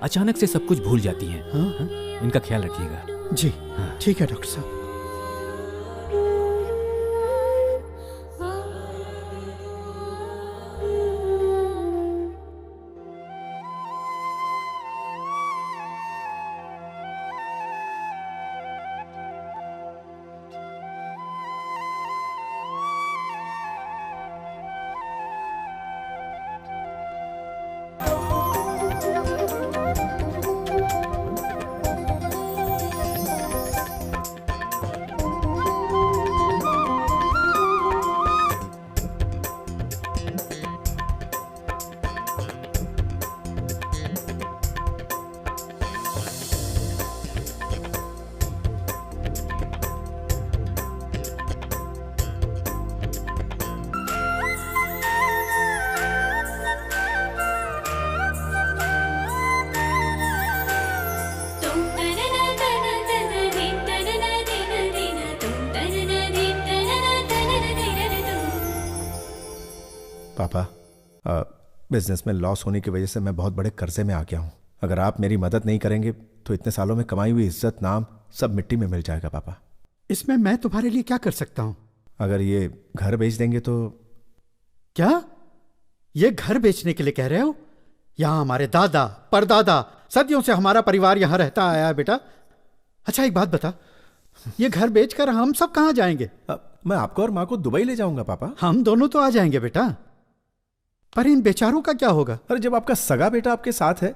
अचानक से सब कुछ भूल जाती हैं। हाँ? इनका ख्याल रखिएगा। जी ठीक है डॉक्टर साहब। बिजनेस में लॉस होने की वजह से मैं बहुत बड़े कर्जे में आ गया हूँ। अगर आप मेरी मदद नहीं करेंगे तो इतने सालों में कमाई हुई इज्जत, नाम सब मिट्टी में मिल जाएगा पापा। इसमें मैं तुम्हारे लिए क्या कर सकता हूं? अगर ये घर बेच देंगे तो। क्या ये घर बेचने के लिए कह रहे हो? यहां हमारे दादा परदादा सदियों से हमारा परिवार यहां रहता आया है बेटा। अच्छा एक बात बता, ये घर बेचकर हम सब कहां जाएंगे? मैं आपको और माँ को दुबई ले जाऊंगा पापा। हम दोनों तो आ जाएंगे बेटा, पर इन बेचारों का क्या होगा? अरे जब आपका सगा बेटा आपके साथ है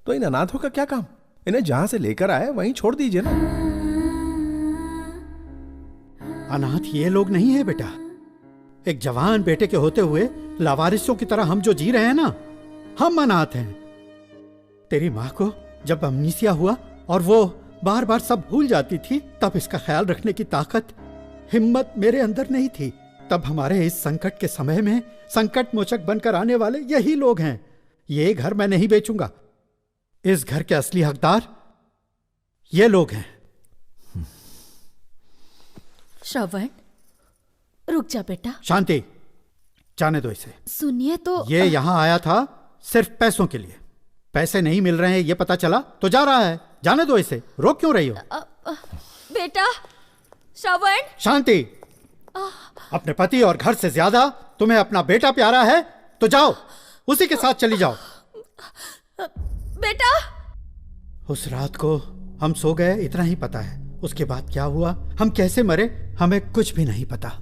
तो इन अनाथों का क्या काम? इन्हें जहां से लेकर आए वहीं छोड़ दीजिए ना। अनाथ ये लोग नहीं है बेटा। एक जवान बेटे के होते हुए लावारिसों की तरह हम जो जी रहे हैं ना, हम अनाथ हैं। तेरी माँ को जब अमनीसिया हुआ और वो बार बार सब भूल जाती थी, तब इसका ख्याल रखने की ताकत, हिम्मत मेरे अंदर नहीं थी। तब हमारे इस संकट के समय में संकट मोचक बनकर आने वाले यही लोग हैं। ये घर मैं नहीं बेचूंगा। इस घर के असली हकदार ये लोग हैं। श्रवण, रुक जा बेटा। शांति, जाने दो इसे। सुनिए तो ये यहां आया था सिर्फ पैसों के लिए। पैसे नहीं मिल रहे हैं ये पता चला तो जा रहा है। जाने दो इसे, रोक क्यों रही हो? बेटा श्रवण। शांति, अपने पति और घर से ज्यादा तुम्हें अपना बेटा प्यारा है तो जाओ, उसी के साथ चली जाओ। बेटा, उस रात को हम सो गए इतना ही पता है। उसके बाद क्या हुआ, हम कैसे मरे, हमें कुछ भी नहीं पता।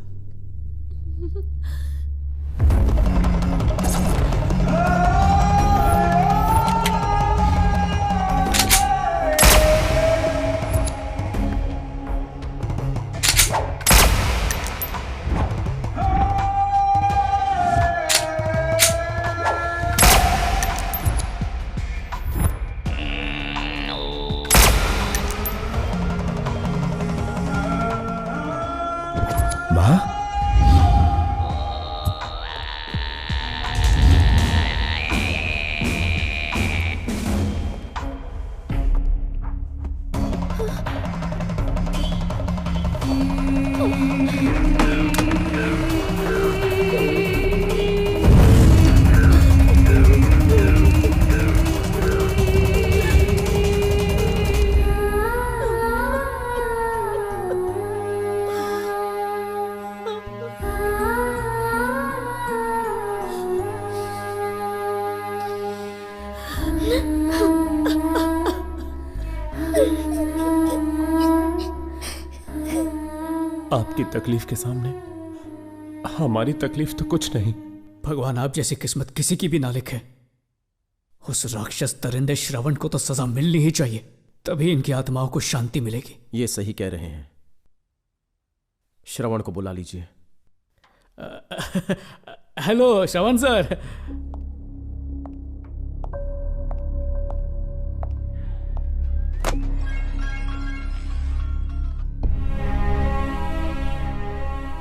आपकी तकलीफ के सामने हमारी तकलीफ तो कुछ नहीं। भगवान आप जैसी किस्मत किसी की भी ना लिखे। उस राक्षस दरिंदे श्रवण को तो सजा मिलनी ही चाहिए, तभी इनकी आत्माओं को शांति मिलेगी। ये सही कह रहे हैं। श्रवण को बुला लीजिए। हेलो श्रवण सर।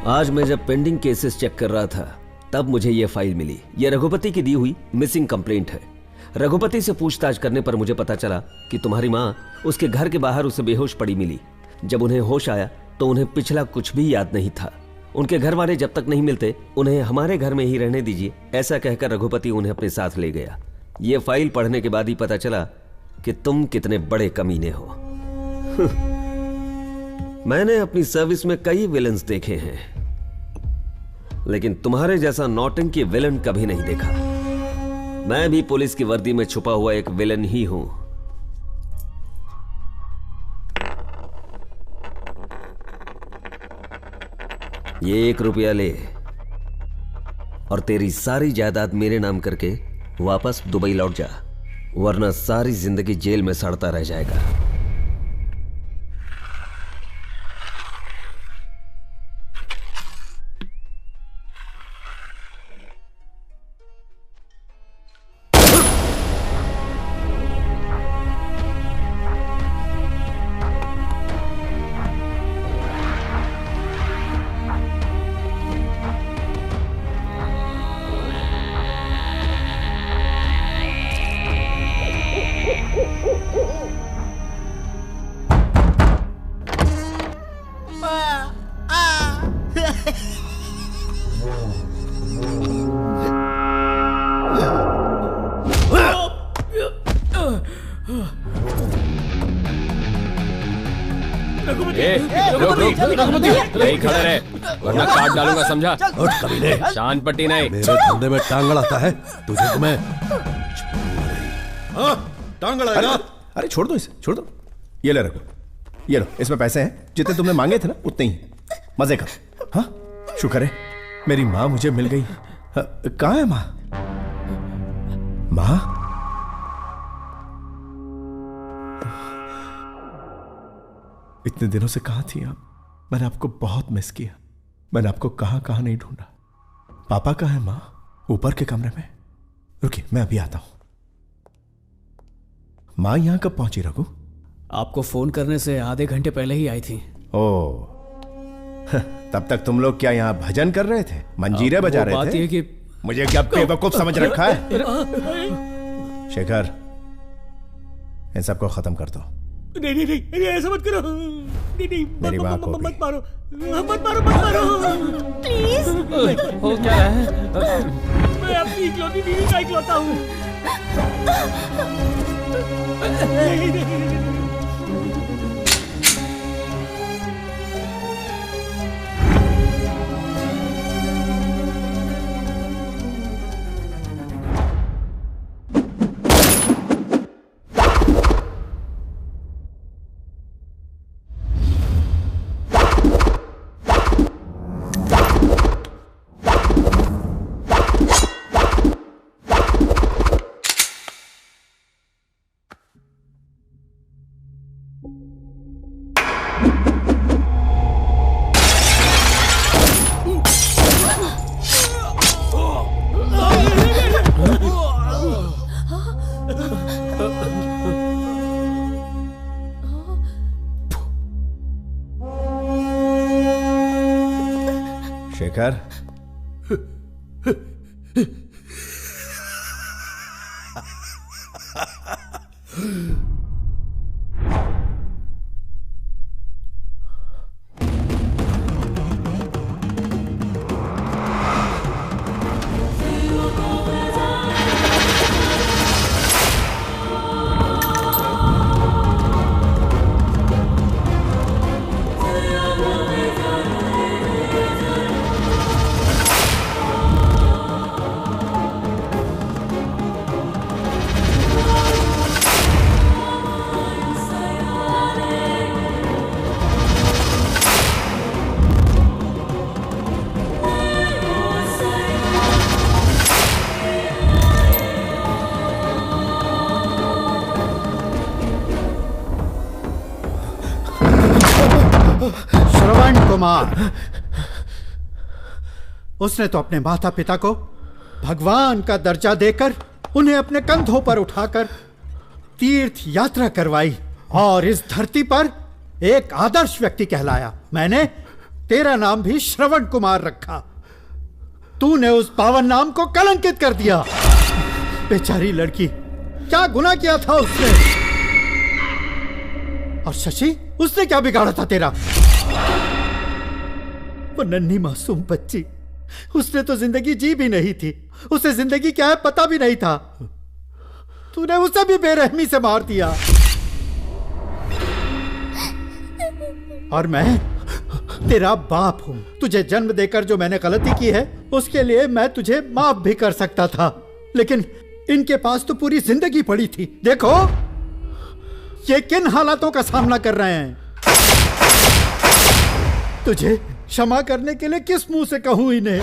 आज मैं जब पेंडिंग केसेस चेक कर रहा था तब मुझे यह फाइल मिली। यह रघुपति की दी हुई मिसिंग कंप्लेंट है। रघुपति से पूछताछ करने पर मुझे पता चला कि तुम्हारी माँ उसके घर के बाहर उसे बेहोश पड़ी मिली। जब उन्हें होश आया तो उन्हें पिछला कुछ भी याद नहीं था। उनके घर वाले जब तक नहीं मिलते उन्हें हमारे घर में ही रहने दीजिए, ऐसा कहकर रघुपति उन्हें अपने साथ ले गया। यह फाइल पढ़ने के बाद ही पता चला कि तुम कितने बड़े कमीने हो। मैंने अपनी सर्विस में कई विलन्स देखे हैं, लेकिन तुम्हारे जैसा नौटंकी विलन कभी नहीं देखा। मैं भी पुलिस की वर्दी में छुपा हुआ एक विलन ही हूं। ये 1 रुपया ले और तेरी सारी जायदाद मेरे नाम करके वापस दुबई लौट जा, वरना सारी जिंदगी जेल में सड़ता रह जाएगा। नहीं खड़े रहे वरना काट डालूंगा, समझा? शान पट्टी नहीं। मेरे धंधे में टांग अड़ाता है तुझे तो मैं टांग अड़ाएगा। अरे छोड़ दो इसे, छोड़ दो। ये ले रखो, ये लो, इसमें पैसे हैं जितने तुमने मांगे थे ना उतने ही। मजे करो। हाँ शुक्र है मेरी माँ मुझे मिल गई। कहाँ है माँ? माँ इतने दिनों से कहाँ थी आप? मैंने आपको बहुत मिस किया। मैंने आपको कहाँ कहाँ नहीं ढूंढा। पापा कहाँ है माँ? ऊपर के कमरे में। रुकिए मैं अभी आता हूं। माँ यहाँ कब पहुंची रघु? आपको फोन करने से आधे घंटे पहले ही आई थी। ओ तब तक तुम लोग क्या यहाँ भजन कर रहे थे, मंजीरे बजा रहे थे? बात ये कि मुझे क्या बेवकूफ समझ रखा है? शेखर इन सबको खत्म कर दो। नहीं नहीं नहीं ऐसा मत करो। नहीं नहीं मेरी माँ को मत मारो, मत मारो, मत मारो प्लीज। हो क्या है? मैं अपनी इकलौती बीवी का इकलौता हूँ। शेखर श्रवण कुमार, उसने तो अपने माता पिता को भगवान का दर्जा देकर उन्हें अपने कंधों पर उठाकर तीर्थ यात्रा करवाई और इस धरती पर एक आदर्श व्यक्ति कहलाया। मैंने तेरा नाम भी श्रवण कुमार रखा। तूने उस पावन नाम को कलंकित कर दिया। बेचारी लड़की, क्या गुनाह किया था उसने? और शशि, उसने क्या बिगाड़ा था तेरा? वो नन्ही मासूम बच्ची, उसने तो जिंदगी जी भी नहीं थी। उसे जिंदगी क्या है पता भी नहीं था। तूने उसे भी बेरहमी से मार दिया। और मैं तेरा बाप हूं। तुझे जन्म देकर जो मैंने गलती की है उसके लिए मैं तुझे माफ भी कर सकता था, लेकिन इनके पास तो पूरी जिंदगी पड़ी थी। देखो ये किन हालातों का सामना कर रहे हैं। तुझे क्षमा करने के लिए किस मुंह से कहूं इन्हें?